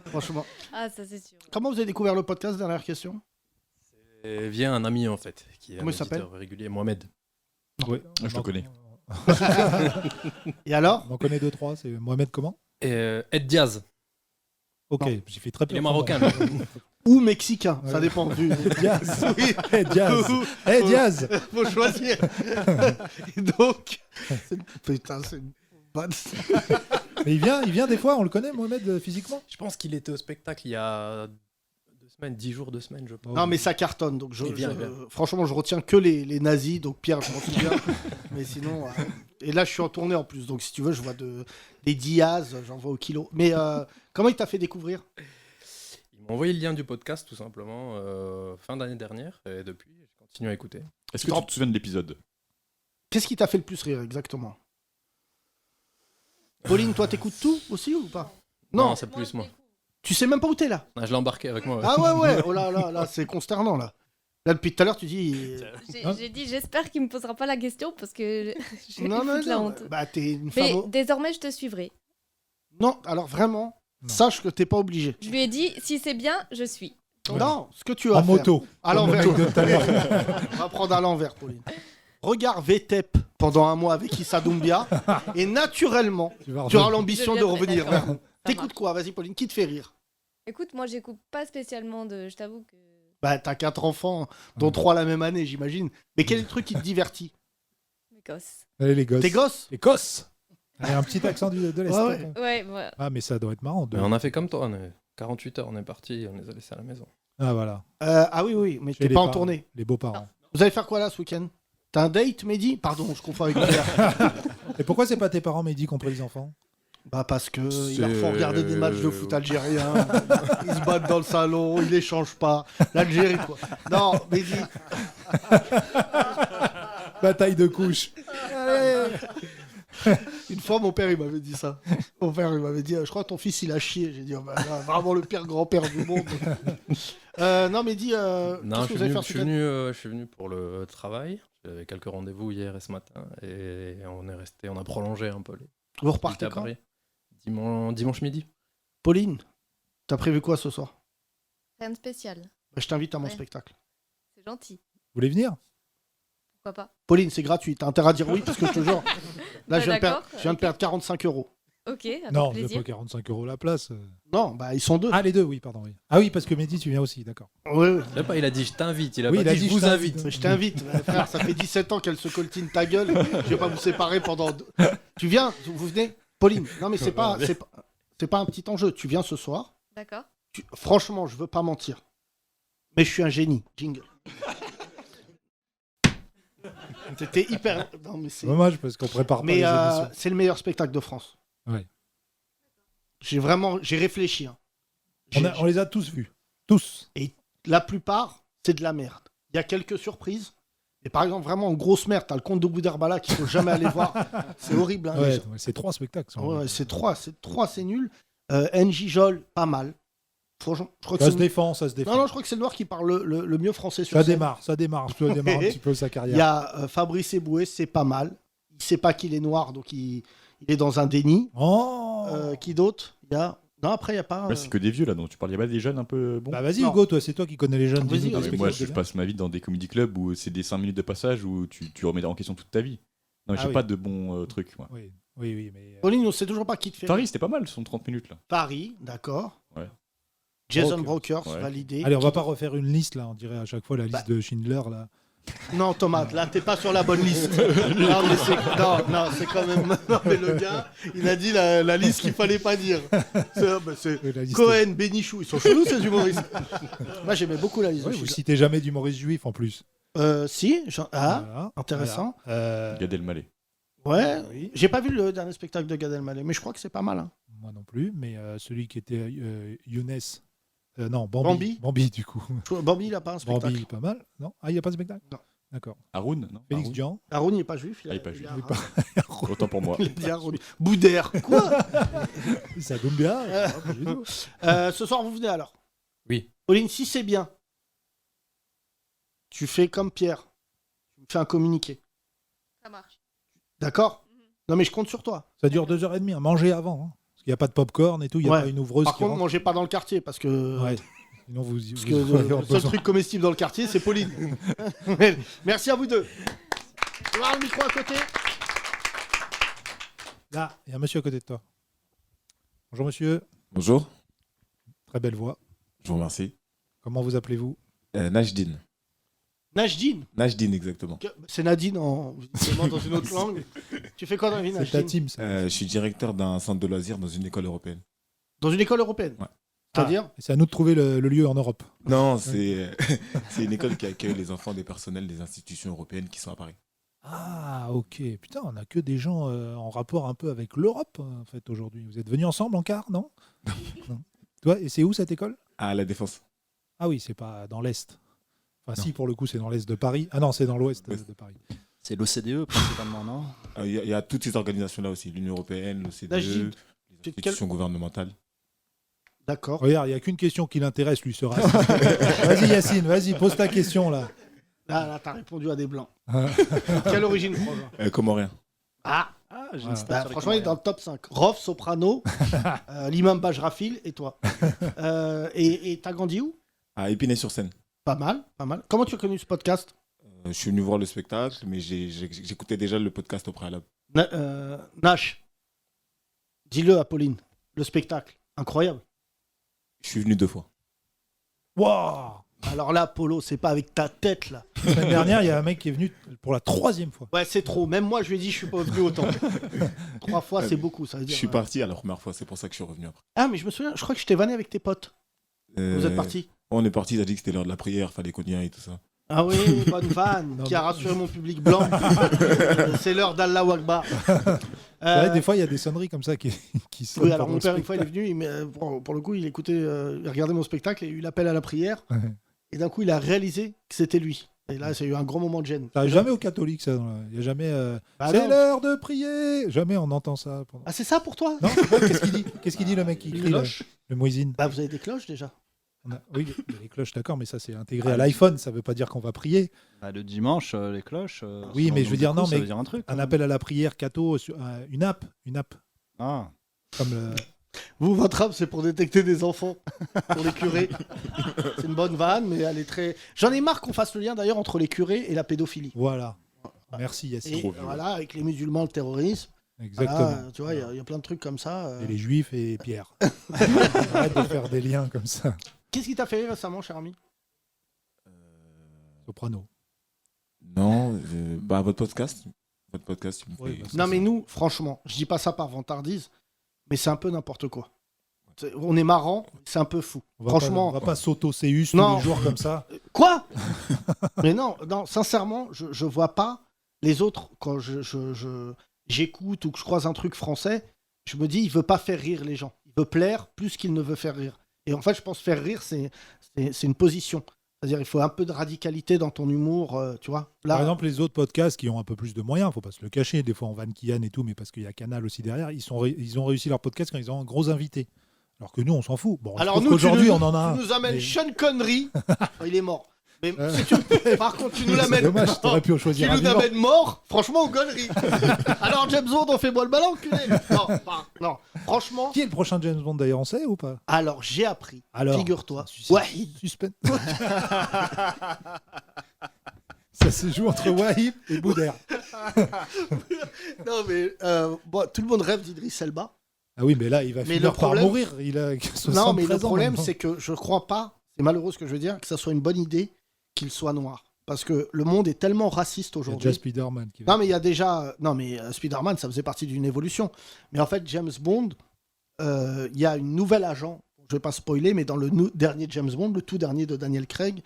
Franchement. Ah, ça c'est sûr. Comment vous avez découvert le podcast? Dernière question. Et vient un ami en fait, qui est Comment un il s'appelle? auditeur régulier, Mohamed. Oui. Je le connais. Et alors? On en connaît 2-3, c'est Mohamed comment? Et Ed Diaz, Ok, Non. j'ai fait très peur. il est pour moi. marocain. Ou mexicain, ça Ouais. dépend du. Diaz. Oui. Hey, Diaz. Hey, Diaz. Faut choisir. Et donc, putain, c'est une bonne. Mais il vient des fois, on le connaît, Mohamed, physiquement? Je pense qu'il était au spectacle il y a 10 jours, 2 semaines, je pense. Non, mais ça cartonne. Donc Il vient, il vient. franchement, je retiens que les nazis. Donc, Pierre, je m'en souviens. Mais sinon. Et là, je suis en tournée en plus. Donc, si tu veux, je vois des Diaz. J'en vois au kilo. Mais comment il t'a fait découvrir? Ils m'ont envoyé le lien du podcast tout simplement fin d'année dernière et depuis, je continue à écouter. Est-ce que tu te souviens de l'épisode? Qu'est-ce qui t'a fait le plus rire exactement? Pauline, toi, t'écoutes tout aussi ou pas? Non, c'est plus moi. tu sais même pas où t'es là. Ah, je l'ai embarqué avec moi. ouais. Ah ouais, oh là là, là, c'est consternant là. Là, depuis tout à l'heure, tu dis. J'ai dit, j'espère qu'il me posera pas la question parce que je vais Non, lui non, foutre la non. honte. Bah, t'es une Mais femme. désormais, je te suivrai. Non, alors vraiment, Non. sache que t'es pas obligé. Je lui ai dit, si c'est bien, je suis. Ouais. Non, ce que tu vas En faire. moto. À Comme le l'envers. mec de tout à l'heure. On va prendre à l'envers, Pauline. Regarde VTEP pendant un mois avec Issa Doumbia et naturellement, Tu vas tu auras revenir. l'ambition Je de viendrai, revenir d'accord. vers nous. Ça T'écoutes marche. quoi? Vas-y, Pauline, qui te fait rire? Écoute, moi, j'écoute pas spécialement de. Je t'avoue que. Bah, t'as 4 enfants, dont 3 la même année, j'imagine. Mais quel est le truc qui te divertit? Mes gosses. Allez, les gosses. Tes gosses? Écosse. Allez, un petit accent de l'Est. Ouais, ouais. Ouais, voilà. Ah, mais ça doit être marrant. Mais on a fait comme toi, on est 48 heures, on est parti, on les a laissés à la maison. Ah, voilà. Ah oui, oui, mais Chez t'es les pas en parents, tournée. Les beaux-parents. Vous allez faire quoi là ce week-end? T'as un date, Mehdi? Pardon, je confonds avec Pierre. Et pourquoi c'est pas tes parents, Mehdi, qui ont pris les enfants? Bah parce que C'est- il leur faut regarder des matchs de foot algériens. Ils se battent dans le salon, ils échangent pas. L'Algérie quoi. Non, Mehdi. Bataille de couches. Une fois, mon père, il m'avait dit ça. Mon père, il m'avait dit, je crois que ton fils, il a chié. J'ai dit, oh, bah, là, vraiment le pire grand-père du monde. Non, Mehdi, Non, qu'est-ce que vous allez faire ce week-end? je suis venu pour le travail. J'avais quelques rendez-vous hier et ce matin et on a prolongé un peu les Vous visites repartez à quand? Paris. Dimanche midi. Pauline, t'as prévu quoi ce soir? Rien de spécial. Bah, je t'invite à mon Ouais. spectacle. C'est gentil. Vous voulez venir? Pourquoi pas? Pauline, c'est gratuit. T'as intérêt à dire oui parce que je te jure. Là, Ouais, je viens de perdre, d'accord, je viens de ok. perdre 45 euros. Ok, avec Non, je plaisir. pas 45 € la place. Non, bah ils sont deux. Ah, les deux, oui, pardon. Oui. Ah oui, parce que Mehdi, tu viens aussi, d'accord. Oui, oui. Là, il a dit je t'invite, il a Oui, pas il a dit dit je vous je invite. t'invite. Je t'invite, frère, ça fait 17 ans qu'elle se coltine ta gueule. Je vais pas vous séparer pendant. Tu viens, vous venez, Pauline. Non mais c'est pas un petit enjeu. Tu viens ce soir. D'accord. Franchement, je veux pas mentir, mais je suis un génie. Jingle. C'était hyper. Non mais c'est. Dommage parce qu'on prépare pas Mais les émissions. c'est le meilleur spectacle de France. Ouais. J'ai réfléchi. Hein. On les a tous vus. Tous. La plupart, c'est de la merde. Il y a quelques surprises. Et par exemple, vraiment en grosse merde, t'as le Comte de Boudherbala qu'il faut jamais aller voir. C'est horrible. Hein, les Ouais, gens. c'est 3 spectacles. ça. Ouais, c'est 3, c'est nul. NJ Jol, pas mal. Franchement, je crois que Ça c'est se défend, ça se défend. Non, je crois que c'est le noir qui parle le mieux français sur Ça scène. démarre un petit peu sa Il y carrière. a Fabrice Eboué, c'est pas mal. Il sait pas qu'il est noir, donc il est dans un déni. Oh Qui d'autre? Il y a... Non, après, il n'y a pas... Là, c'est que des vieux là dont tu parles. Il y a pas des jeunes un peu bons. Bah vas-y Non. Hugo, toi, c'est toi qui connais les jeunes. Vas-y, dis-nous des vas-y. Mais moi, spectacles je bien. passe ma vie dans des comédie clubs où c'est des 5 minutes de passage où tu remets en question toute ta vie. Non, mais Ah j'ai oui. pas de bons trucs, moi. Oui, oui, mais. Pauline, on sait toujours pas qui te fait. Paris, c'était pas mal, son 30 minutes là. Paris, d'accord. Ouais. Jason Brokers. Brokers, Ouais. validé. Allez, on va pas refaire une liste là, on dirait à chaque fois la liste Bah. de Schindler là. Non, Thomas, là, t'es pas sur la bonne liste. Non, c'est quand même. Non, mais le gars, il a dit la liste qu'il fallait pas dire. C'est La liste Cohen, Bénichou, ils sont chelous, ces humoristes. Moi, j'aimais beaucoup la liste. Ouais, vous citez jamais d'humoriste juif en plus. Si, Voilà. intéressant. Voilà. Gad Elmaleh. Ouais, Oui. j'ai pas vu le dernier spectacle de Gad Elmaleh, mais je crois que c'est pas mal. Hein. Moi non plus, mais celui qui était Younes. Non, Bambi. Bambi. Bambi, du coup. Bambi, il a pas un spectacle. Bambi, pas mal. Non, il n'y a pas de spectacle. Non. D'accord. Haroun, non Félix Haroun. Jean. Haroun, il est pas juif. Ah, il est pas juif. a- Il est pas- Autant pour moi. Il dit Haroun. Boudère. Quoi Ça tombe bien. Ah, pas du tout. Ce soir, vous venez alors? Oui. Pauline, si c'est bien, tu fais comme Pierre. Tu me fais un communiqué. Ça marche. D'accord? Non, mais je compte sur toi. Ça dure 2h30 à manger avant. Hein. Parce qu'il n'y a pas de popcorn et tout. Il n'y a Ouais. pas une ouvreuse Par qui contre, rentre. mangez pas dans le quartier parce que. Ouais. Sinon, vous Parce vous que allez avoir le seul besoin. truc comestible dans le quartier, c'est Pauline. Merci à vous deux. Tu vas le micro à côté? Là, il y a un monsieur à côté de toi. Bonjour monsieur. Bonjour, Très belle voix. je vous remercie. Comment vous appelez-vous? Najdine. Najdine. Najdine, exactement. C'est Nadine visiblement dans une autre langue. Tu fais quoi dans la vie, C'est ta Najdine? team, ça. Je suis directeur d'un centre de loisirs dans une école européenne. Dans une école européenne. Ouais. C'est-à-dire? Et c'est à nous de trouver le lieu en Europe. Non, c'est une école qui accueille les enfants des personnels des institutions européennes qui sont à Paris. Ah, ok. Putain, on a que des gens en rapport un peu avec l'Europe, en fait, aujourd'hui. Vous êtes venus ensemble en car, non? Non. Toi, et c'est où cette école? À La Défense. Ah oui, c'est pas dans l'Est. Enfin, Non. si, pour le coup, c'est dans l'Est de Paris. Ah non, c'est dans l'Ouest Ouest. de Paris. C'est l'OCDE principalement, non? Il y a toutes ces organisations-là aussi, l'Union européenne, l'OCDE, Najdine, les institutions gouvernementales. D'accord. Regarde, il n'y a qu'une question qui l'intéresse, lui, sera. Vas-y, Yacine, vas-y, pose ta question, là. Là, t'as répondu à des blancs. Quelle origine, franchement? Comorien. Ah, Ah, j'ai Voilà. une stat sur les franchement, il est dans Comoriens. le top 5. Rof, Soprano, l'imam Bajrafil et toi. Et t'as grandi où? À Épinay-sur-Seine. Pas mal, pas mal. Comment tu as connu ce podcast? Je suis venu voir le spectacle, mais j'écoutais déjà le podcast au préalable. Nash, dis-le à Pauline. Le spectacle, incroyable. Je suis venu 2 fois. Waouh! Alors là, Polo, c'est pas avec ta tête, là. La semaine dernière, il y a un mec qui est venu pour la 3e fois. Ouais, c'est trop. Même moi, je lui ai dit, je suis pas venu autant. 3 fois, c'est beaucoup, ça veut Je dire. suis parti à la première fois, c'est pour ça que je suis revenu après. Ah, mais je me souviens, je crois que je t'ai vanné avec tes potes. Vous êtes partis. On est parti, il a dit que c'était l'heure de la prière, fallait qu'on y aille et tout ça. Ah oui, bonne vanne, Non, qui a mais- rassuré mon public blanc. C'est l'heure d'Allah Akbar. C'est vrai, des fois, il y a des sonneries comme ça qui sonnent Oui, alors pendant mon le père, une fois, il est spectacle. venu, pour le coup, il écoutait, il regardait mon spectacle et il a eu l'appel à la prière. Ouais. Et d'un coup, il a réalisé que c'était lui. Et là, ça a eu un grand moment de gêne. Ça arrive jamais aux catholiques, ça. Il n'y a jamais. Bah c'est non. l'heure de prier. Jamais on entend ça. pendant- Ah, c'est ça pour toi? Non, c'est pas- qu'est-ce qu'il dit? Qu'est-ce qu'il dit le mec qui Une crie, cloche? le muezzin? Bah, vous avez des cloches déjà. Oui, il y a les cloches, d'accord, mais ça c'est intégré à l'iPhone. Ça veut pas dire qu'on va prier. Bah, le dimanche, les cloches. Oui, selon mais le je veux nombre dire, de non, coups, ça mais veut dire un truc. Un appel à la prière catho, une app, Ah, comme le. Vous, votre app, c'est pour détecter des enfants, pour les curés. C'est une bonne vanne, mais elle est très. J'en ai marre qu'on fasse le lien d'ailleurs entre les curés et la pédophilie. Voilà. Merci Yacine. Et voilà, avec les musulmans, le terrorisme. Exactement. Voilà, tu vois, il y a plein de trucs comme ça. Et les juifs et Pierre. Arrête de faire des liens comme ça. Qu'est-ce qui t'a fait rire récemment, cher ami? Soprano. Non, bah votre podcast. Votre podcast, il me Oui, fait- bah, Non, mais nous, franchement, je dis pas ça par vantardise, mais c'est un peu n'importe quoi. On est marrant, c'est un peu fou. On va Franchement. pas, on va pas s'auto-séus tous Non. les jours comme ça. Quoi? Mais non, sincèrement, je vois pas les autres quand j'écoute ou que je croise un truc français, je me dis, il veut pas faire rire les gens. Il veut plaire plus qu'il ne veut faire rire. Et en fait, je pense faire rire, c'est une position. C'est-à-dire, il faut un peu de radicalité dans ton humour, tu vois. Là, Par exemple, les autres podcasts qui ont un peu plus de moyens, faut pas se le cacher, des fois on vanne Kian et tout, mais parce qu'il y a Canal aussi derrière, ils ont réussi leur podcast quand ils ont un gros invité. Alors que nous, on s'en fout. Bon, je alors trouve nous, qu'aujourd'hui, on en a un. tu nous amènes mais- Sean Connery. Oh, il est mort. Mais si tu- par contre, tu nous C'est l'amènes. dommage, t'aurais pu en Tu choisir un nous vivant. amènes mort, franchement, aux conneries. Alors, James Bond, on fait boire le ballon, enculé. Non, franchement. Qui est le prochain James Bond d'ailleurs, on sait ou pas? Alors, j'ai appris. Alors, Figure-toi. c'est un Wahid. suspense. Ça se joue entre Wahid et Boudère. Non, mais bon, tout le monde rêve d'Idriss Elba. Ah oui, mais là, il va Mais finir le problème- par mourir. Il a 73 Non, mais le ans problème, maintenant. c'est que je crois pas, c'est malheureux ce que je veux dire, que ça soit une bonne idée qu'il soit noir. parce que le monde est tellement raciste Il y a aujourd'hui. déjà Spider-Man qui va. Non, mais il y a déjà. Non, mais Spider-Man, ça faisait partie d'une évolution. Mais en fait, James Bond, il y a une nouvelle agent. Je vais pas spoiler, mais dans le dernier James Bond, le tout dernier de Daniel Craig,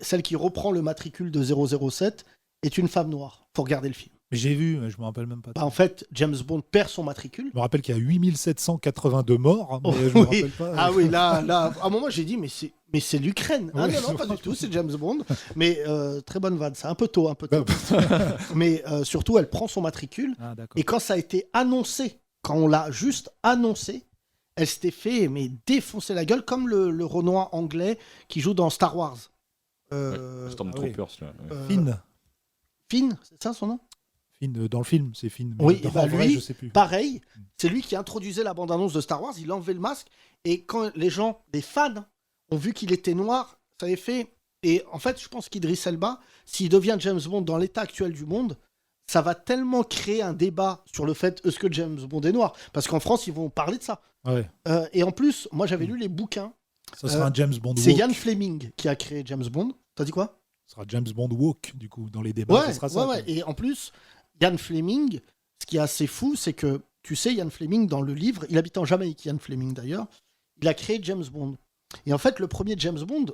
celle qui reprend le matricule de 007 est une femme noire. Faut regarder le film. Mais j'ai vu, mais je me rappelle même pas. Bah, en fait, James Bond perd son matricule. Je me rappelle qu'il y a 8782 morts, mais Oh, je me oui. rappelle pas. Ah oui, là, à un moment, j'ai dit, mais c'est l'Ukraine. Ah Oui, non, non, pas du tout, c'est James Bond. Mais très bonne vanne, c'est un peu tôt, un peu Bah, tôt. Mais surtout, elle prend son matricule. Ah, d'accord. Et quand ça a été annoncé, quand on l'a juste annoncé, elle s'était fait défoncer la gueule, comme le Renoir anglais qui joue dans Star Wars. Stormtroopers, là. Ouais. Finn. Finn, c'est ça son nom? Finn, dans le film, c'est Finn. mais Oui, dans- et bah en vrai, lui, je sais plus. pareil, c'est lui qui introduisait la bande-annonce de Star Wars, il a enlevé le masque, et quand les gens, les fans, ont vu qu'il était noir, ça avait fait... Et en fait, je pense qu'Idris Elba, s'il devient James Bond dans l'état actuel du monde, ça va tellement créer un débat sur le fait, est-ce que James Bond est noir? Parce qu'en France, ils vont parler de ça. Ouais. Et en plus, moi j'avais lu les bouquins. Ça sera un James Bond C'est woke. Ian Fleming qui a créé James Bond. T'as dit quoi? Ce sera James Bond woke, du coup, dans les débats. Ça sera ça, quoi. Et en plus, Ian Fleming, ce qui est assez fou, c'est que, tu sais, Ian Fleming, dans le livre, il habite en Jamaïque, Ian Fleming d'ailleurs, il a créé James Bond. Et en fait, le premier James Bond,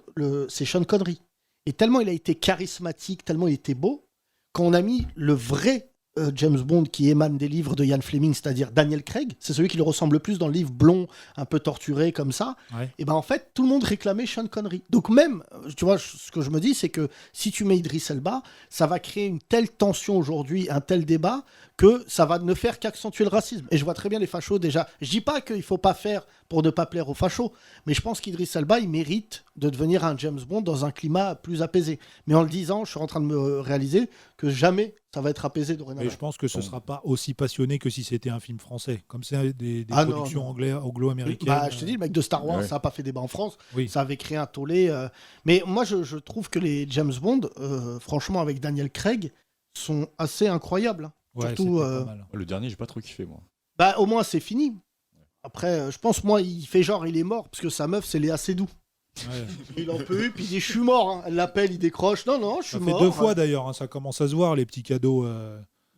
c'est Sean Connery. Et tellement il a été charismatique, tellement il était beau, quand on a mis le vrai James Bond qui émane des livres de Ian Fleming, c'est-à-dire Daniel Craig, c'est celui qui le ressemble le plus dans le livre blond, un peu torturé comme ça, Ouais. et ben en fait, tout le monde réclamait Sean Connery. Donc même, tu vois, ce que je me dis, c'est que si tu mets Idris Elba, ça va créer une telle tension aujourd'hui, un tel débat, que ça va ne faire qu'accentuer le racisme. Et je vois très bien les fachos déjà. Je dis pas qu'il faut pas faire pour ne pas plaire aux fachos, mais je pense qu'Idris Elba, il mérite de devenir un James Bond dans un climat plus apaisé. Mais en le disant, je suis en train de me réaliser que jamais ça va être apaisé dorénavant. Mais je pense que ce sera pas aussi passionné que si c'était un film français. Comme c'est des Ah non, productions non. anglo-américaines. Bah, je te dis, le mec de Star Wars, Ouais. ça n'a pas fait débat en France. Oui. Ça avait créé un tollé. Mais moi, je trouve que les James Bond, franchement, avec Daniel Craig, sont assez incroyables. hein. Ouais, Surtout, c'était pas mal. Le dernier, j'ai pas trop kiffé, moi. bah, au moins, c'est fini. Après, je pense, moi, il fait genre, il est mort, parce que sa meuf, c'est Léa Seydoux. Ouais. Il en peut plus, puis il dit, je suis mort. hein. Elle l'appelle, il décroche. Non, non, je suis Ça fait mort. 2 fois d'ailleurs, hein, ça commence à se voir, les petits cadeaux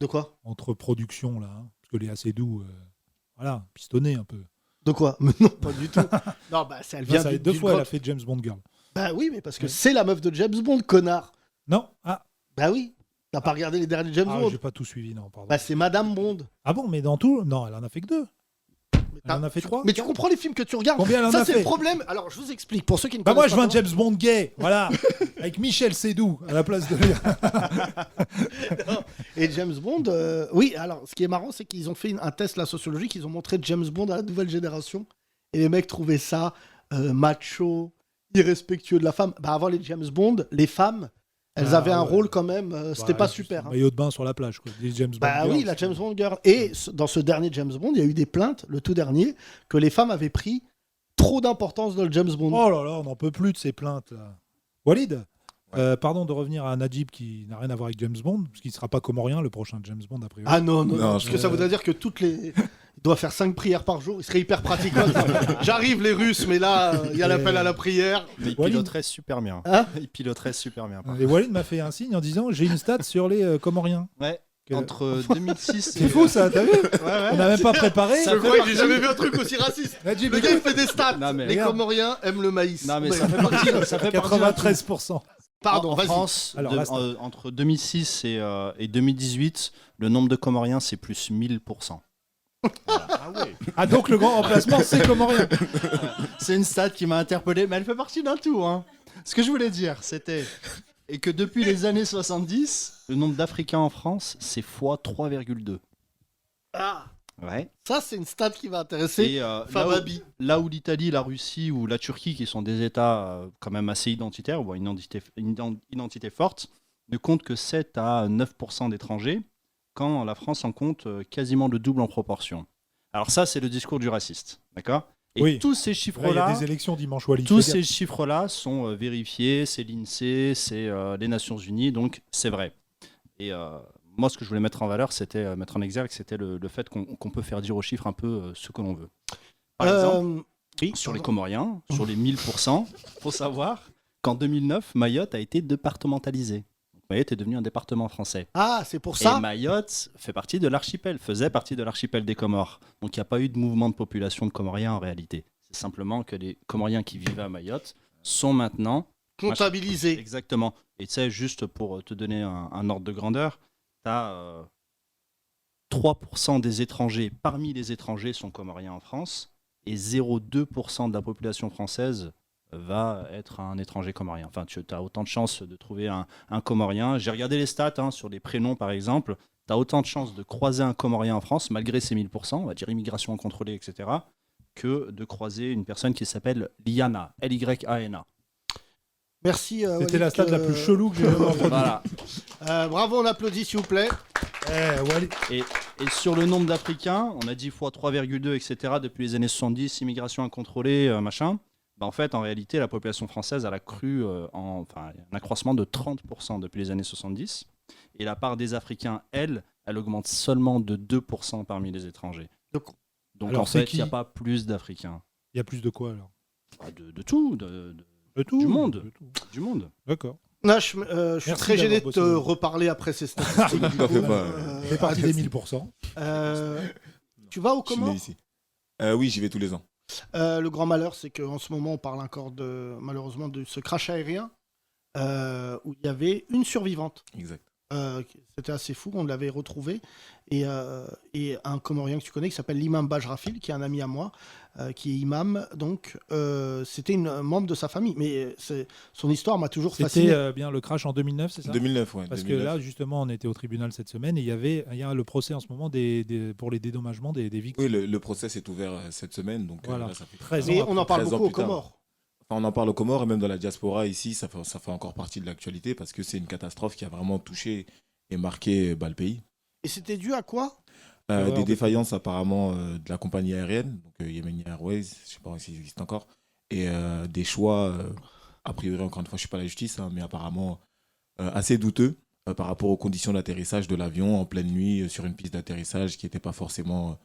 De quoi? entre productions, là. hein. Parce que les assez doux, voilà, pistonné un peu. De quoi? Mais non, pas du tout. Non, bah, elle Là, vient ça fait du- 2 d'une fois, elle a grotte. fait James Bond Girl. Bah oui, mais parce que c'est la meuf de James Bond, connard. Non, ah, Bah oui. T'as pas regardé les derniers James ah Bond? j'ai pas tout suivi, non, pardon. Bah, c'est Madame Bond. Ah bon, mais dans tout Non, elle en a fait que 2. Elle en a fait 3. Mais tu comprends les films que tu regardes? Combien elle en Ça, a c'est fait le problème. Alors, je vous explique. Pour ceux qui ne Bah moi, connaissent je veux un pas James Bond gay, voilà, avec Michel Seydoux à la place de... Et James Bond, oui, alors ce qui est marrant, c'est qu'ils ont fait un test la sociologique, ils ont montré James Bond à la nouvelle génération, et les mecs trouvaient ça macho, irrespectueux de la femme. Bah avant les James Bond, les femmes, elles Ah, avaient un ouais. rôle quand même, c'était Ouais, pas juste super. un hein. Maillot de bain sur la plage, quoi. Des James Bond Bah girls, oui, la James Bond girl. Et dans ce dernier James Bond, il y a eu des plaintes, le tout dernier, que les femmes avaient pris trop d'importance dans le James Bond. Oh là là, on n'en peut plus de ces plaintes. Là. Walid, pardon de revenir à Najib qui n'a rien à voir avec James Bond, parce qu'il ne sera pas comorien le prochain James Bond a priori. Ah non, non, Non, non, parce que ça voudrait dire que toutes les... Il doit faire 5 prières par jour, il serait hyper pratique. J'arrive les Russes, mais là, il y a l'appel à la prière. Mais il Walid. piloterait super bien. Hein Il piloterait super bien. Et Walid m'a fait un signe en disant j'ai une stat sur les Comoriens. Ouais. Que- Entre 2006 C'est fou ça, t'as vu On n'a même pas préparé. Ça Je fait crois que j'ai partie- jamais vu un truc aussi raciste. Najib, Le gars, il fait des stats. Non, mais Les regarde. Comoriens aiment le maïs. Non, mais Ouais. ça fait partie, ça fait partie d'un truc. 93%. Pardon, en vas-y. France, Alors, là, c'est- entre 2006 et 2018, le nombre de Comoriens, c'est plus 1000%. Ah donc le grand remplacement c'est Comorien. C'est une stat qui m'a interpellé, mais elle fait partie d'un tout. Hein. Ce que je voulais dire, c'était et que depuis les années 70, le nombre d'Africains en France, c'est x 3,2. Ah, Ouais. ça, c'est une stat qui va intéresser Et Fababi. là où l'Italie, la Russie ou la Turquie, qui sont des États quand même assez identitaires, ou une identité forte, ne comptent que 7 à 9% d'étrangers, quand la France en compte quasiment le double en proportion. Alors ça, c'est le discours du raciste, d'accord? Et Oui. tous ces Là, il y a chiffres-là, des élections dimanche Walid. tous Fais ces chiffres-là sont vérifiés, c'est l'INSEE, c'est les Nations Unies, donc c'est vrai. Et moi, ce que je voulais mettre en valeur, c'était mettre en exergue, c'était le fait qu'on peut faire dire aux chiffres un peu ce que l'on veut. Par exemple, sur les Comoriens, sur les 1000%, faut savoir qu'en 2009, Mayotte a été départementalisée. Mayotte est devenu un département français. Ah, c'est pour ça. Et Mayotte faisait partie de l'archipel des Comores. Donc il n'y a pas eu de mouvement de population de Comoriens en réalité. C'est simplement que les Comoriens qui vivaient à Mayotte sont maintenant comptabilisés. Exactement. Et tu sais, juste pour te donner un ordre de grandeur, tu as 3% des étrangers, parmi les étrangers, sont Comoriens en France, et 0,2% de la population française va être un étranger comorien. Enfin, tu as autant de chances de trouver un Comorien. J'ai regardé les stats sur les prénoms, par exemple. Tu as autant de chances de croiser un Comorien en France, malgré ces 1000%, on va dire immigration contrôlée, etc., que de croiser une personne qui s'appelle Liana, L-Y-A-N-A. Merci. C'était la stat la plus chelou que j'ai jamais entendue. Voilà. Bravo, on applaudit, s'il vous plaît. Et sur le nombre d'Africains, on a dit fois 3,2, etc. depuis les années 70, immigration incontrôlée, machin. En fait, en réalité, la population française a cru un accroissement de 30% depuis les années 70. Et la part des Africains, elle augmente seulement de 2% parmi les étrangers. Donc alors, en fait, il n'y a pas plus d'Africains. Il y a plus de quoi alors? De tout, tout, du monde. de tout. Du monde. D'accord. Non, je suis très gêné de te reparler après ces statistiques. C'est parti des 1000%. Tu vas au Je suis Comores né ici. Oui, j'y vais tous les ans. Le grand malheur, c'est qu'en ce moment, on parle encore malheureusement de ce crash aérien où il y avait une survivante. Exact. C'était assez fou, on l'avait retrouvé. Et un Comorien que tu connais qui s'appelle l'imam Bajrafil, qui est un ami à moi, qui est imam. Donc, c'était une membre de sa famille. Mais son histoire m'a toujours fasciné. C'était bien le crash en 2009, c'est ça? 2009, oui. Parce que là, justement, on était au tribunal cette semaine et il y a le procès en ce moment pour les dédommagements des victimes. Oui, le procès s'est ouvert cette semaine. Donc, voilà. là, ça fait 13 Mais ans on en parle 13 ans beaucoup aux plus tard. Comores. Enfin, on en parle aux Comores et même dans la diaspora ici, ça fait encore partie de l'actualité parce que c'est une catastrophe qui a vraiment touché et marqué le pays. Et c'était dû à quoi? Des défaillances apparemment de la compagnie aérienne, donc Yemeni Airways, je ne sais pas s'il existe encore, et des choix, a priori encore une fois je ne suis pas la justice, mais apparemment assez douteux par rapport aux conditions d'atterrissage de l'avion en pleine nuit sur une piste d'atterrissage qui n'était pas forcément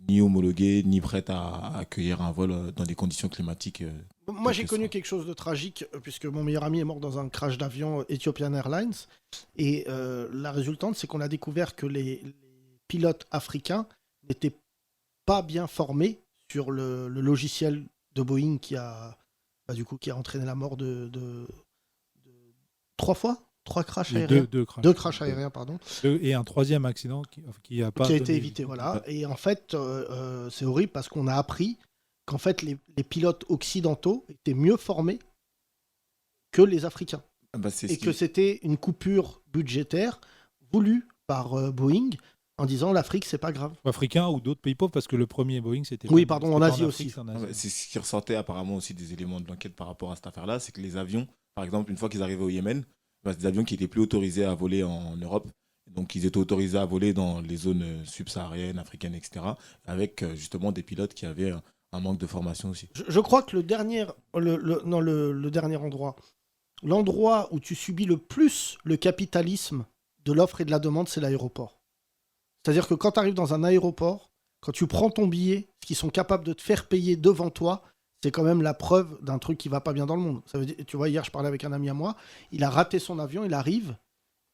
ni homologuée, ni prête à accueillir un vol dans des conditions climatiques. Moi, j'ai connu quelque chose de tragique, puisque mon meilleur ami est mort dans un crash d'avion Ethiopian Airlines. Et la résultante, c'est qu'on a découvert que les pilotes africains n'étaient pas bien formés sur le logiciel de Boeing qui a entraîné la mort de 3 crashs aériens. Deux crashs aériens, pardon. Et un troisième accident qui a été évité, voilà. Et en fait, c'est horrible parce qu'on a appris qu'en fait, les pilotes occidentaux étaient mieux formés que les Africains. Que c'était une coupure budgétaire voulue par Boeing en disant l'Afrique, c'est pas grave. Africains ou d'autres pays pauvres, parce que le premier Boeing, c'était... Oui, pardon, en Asie aussi. C'est ce qui ressortait apparemment aussi des éléments de l'enquête par rapport à cette affaire-là, c'est que les avions, par exemple, une fois qu'ils arrivaient au Yémen, c'est des avions qui n'étaient plus autorisés à voler en Europe. Donc, ils étaient autorisés à voler dans les zones subsahariennes, africaines, etc., avec justement des pilotes qui avaient un manque de formation aussi. Je crois que le dernier endroit, l'endroit où tu subis le plus le capitalisme de l'offre et de la demande, c'est l'aéroport. C'est-à-dire que quand tu arrives dans un aéroport, quand tu prends ton billet, ce qu'ils sont capables de te faire payer devant toi, c'est quand même la preuve d'un truc qui va pas bien dans le monde. Ça veut dire, tu vois, hier, je parlais avec un ami à moi, il a raté son avion, il arrive,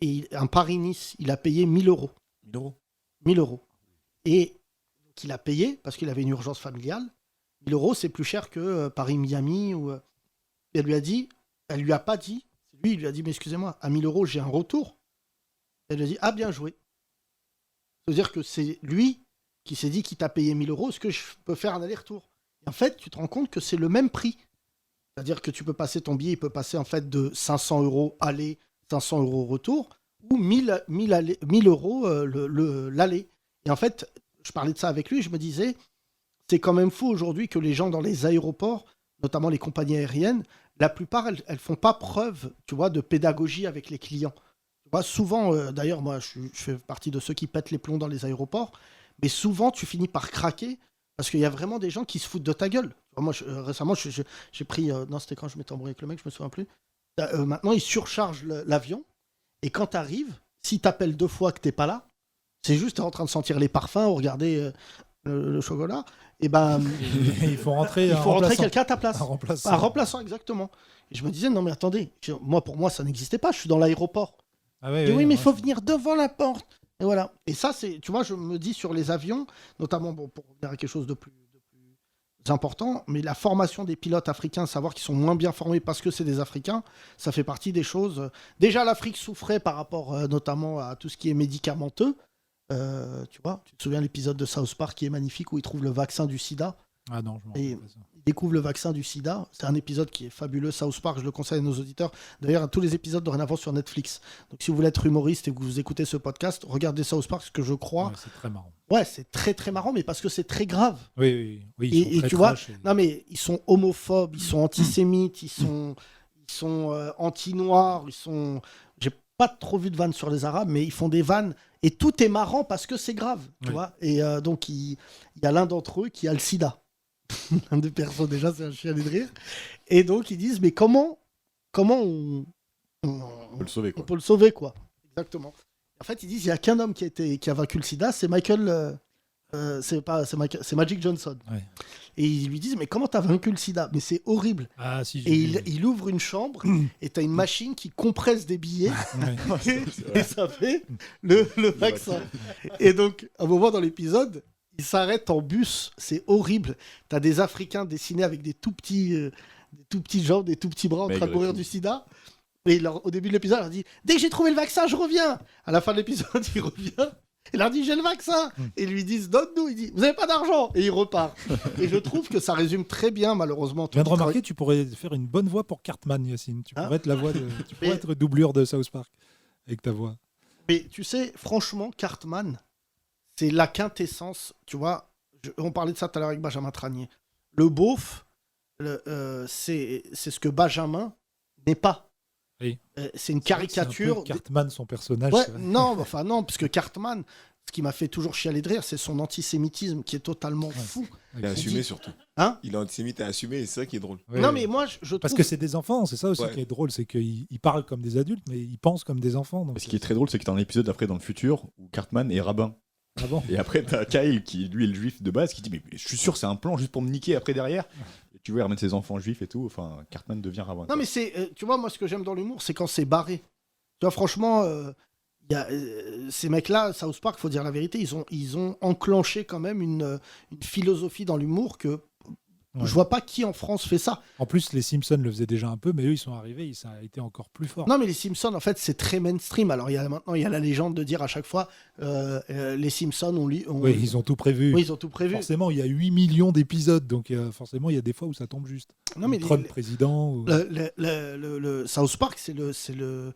et un Paris-Nice, il a payé 1 000 euros. 1 000 euros. Et qu'il a payé, parce qu'il avait une urgence familiale, 1 000 euros, c'est plus cher que Paris-Miami. Elle lui a pas dit, lui, il lui a dit, mais excusez-moi, à 1 000 euros, j'ai un retour. Elle lui a dit, ah, bien joué. C'est-à-dire que c'est lui qui s'est dit qu'il t'a payé 1 000 euros, est-ce que je peux faire un aller-retour? Et en fait, tu te rends compte que c'est le même prix. C'est-à-dire que tu peux passer ton billet, il peut passer en fait de 500 euros aller, 500 euros retour, ou 1 000 euros l'aller. Et en fait, je parlais de ça avec lui, je me disais, c'est quand même fou aujourd'hui que les gens dans les aéroports, notamment les compagnies aériennes, la plupart, elles font pas preuve, tu vois, de pédagogie avec les clients. Tu vois, souvent, d'ailleurs, moi, je fais partie de ceux qui pètent les plombs dans les aéroports, mais souvent, tu finis par craquer parce qu'il y a vraiment des gens qui se foutent de ta gueule. Moi, récemment, j'ai pris... non, c'était quand je m'étais embrouillé avec le mec, je me souviens plus. Maintenant, ils surchargent l'avion, et quand tu arrives, si tu appelles 2 fois que tu n'es pas là, c'est juste en train de sentir les parfums ou regarder le chocolat, et ben... il faut rentrer quelqu'un à ta place. Un remplaçant, exactement. Et je me disais, non mais attendez, pour moi, ça n'existait pas, je suis dans l'aéroport. Ah ouais, Et oui, ouais, mais il ouais. faut venir devant la porte. Et voilà. Et ça, c'est, tu vois, je me dis sur les avions, notamment bon, pour revenir à quelque chose de plus important, mais la formation des pilotes africains, savoir qu'ils sont moins bien formés parce que c'est des Africains, ça fait partie des choses. Déjà, l'Afrique souffrait par rapport notamment à tout ce qui est médicamenteux. Tu vois, tu te souviens de l'épisode de South Park qui est magnifique où ils trouvent le vaccin du sida. Ah non, je m'en Et rappelle pas ça. ils découvrent le vaccin du sida. C'est un épisode qui est fabuleux. South Park, je le conseille à nos auditeurs. D'ailleurs, tous les épisodes dorénavant sur Netflix. Donc, si vous voulez être humoriste et que vous écoutez ce podcast, regardez South Park, parce que je crois. Ouais, c'est très marrant. Ouais, c'est très très marrant, mais parce que c'est très grave. Oui, ils sont Et très tu vois, trash et- non mais ils sont homophobes, ils sont antisémites, ils sont anti-noirs, ils sont. J'ai pas trop vu de vannes sur les Arabes, mais ils font des vannes et tout est marrant parce que c'est grave, tu Oui. vois. Et donc il y a l'un d'entre eux qui a le SIDA. L'un des persos déjà, c'est un chien de rire. Et donc ils disent mais comment on On peut le sauver, on quoi. peut le sauver quoi. Exactement. En fait ils disent il y a qu'un homme qui a vaincu le SIDA, c'est Michael. C'est Magic Johnson. Ouais. Et ils lui disent mais comment t'as vaincu le sida? Mais c'est horrible. Ah si, j'ai Et vu. il ouvre une chambre et t'as une machine qui compresse des billets Ouais. et ça fait le vaccin. Et donc à un moment dans l'épisode, il s'arrête en bus, c'est horrible. T'as des Africains dessinés avec des tout petits jambes, des tout petits bras en train de Maigre et mourir tout. du sida. Et au début de l'épisode, il leur dit dès que j'ai trouvé le vaccin, je reviens. À la fin de l'épisode, il revient. Il leur dit j'ai le vaccin. Et ils lui disent donne-nous. Il dit vous n'avez pas d'argent. Et il repart. Et je trouve que ça résume très bien, malheureusement. Je viens de remarquer, tu pourrais faire une bonne voix pour Cartman, Yacine. Tu Hein pourrais être la voix de... tu pourrais Mais- être doublure de South Park avec ta voix. Mais tu sais, franchement, Cartman, c'est la quintessence. Tu vois, on parlait de ça tout à l'heure avec Benjamin Tranier. Le beauf, c'est ce que Benjamin n'est pas. Oui. C'est une C'est un caricature. peu Cartman, son personnage. Ouais, c'est vrai. non, enfin non, parce que Cartman, ce qui m'a fait toujours chialer de rire, c'est son antisémitisme qui est totalement fou. Il est assumé surtout. Hein? Il est antisémite et assumé, et c'est ça qui est drôle. Ouais, non, ouais. mais moi, je Parce trouve. que c'est des enfants, c'est ça aussi Ouais. qui est drôle, c'est qu'ils parlent comme des adultes, mais ils pensent comme des enfants. Donc Ce qui est très drôle, c'est que t'as un épisode après dans le futur où Cartman est rabbin. Ah bon. Et après, t'as Kyle qui, lui, est le juif de base, qui dit mais je suis sûr, c'est un plan juste pour me niquer après derrière. Et tu vois, il ramène ses enfants juifs et tout. Enfin, Cartman devient rabbin. Non, quoi. mais c'est. Tu vois, moi, ce que j'aime dans l'humour, c'est quand c'est barré. Tu vois, franchement, y a, ces mecs-là, South Park, faut dire la vérité, ils ont enclenché quand même une philosophie dans l'humour que Ouais. je vois pas qui en France fait ça. En plus, les Simpsons le faisaient déjà un peu, mais eux, ils sont arrivés, ça a été encore plus fort. Non, mais les Simpsons, en fait, c'est très mainstream. Alors, maintenant, il y a la légende de dire à chaque fois, les Simpsons, Oui, ils ont tout prévu. Oui, ils ont tout prévu. Forcément, il y a 8 millions d'épisodes, donc forcément, il y a des fois où ça tombe juste. Non, mais Trump président. Ou... le South Park, c'est le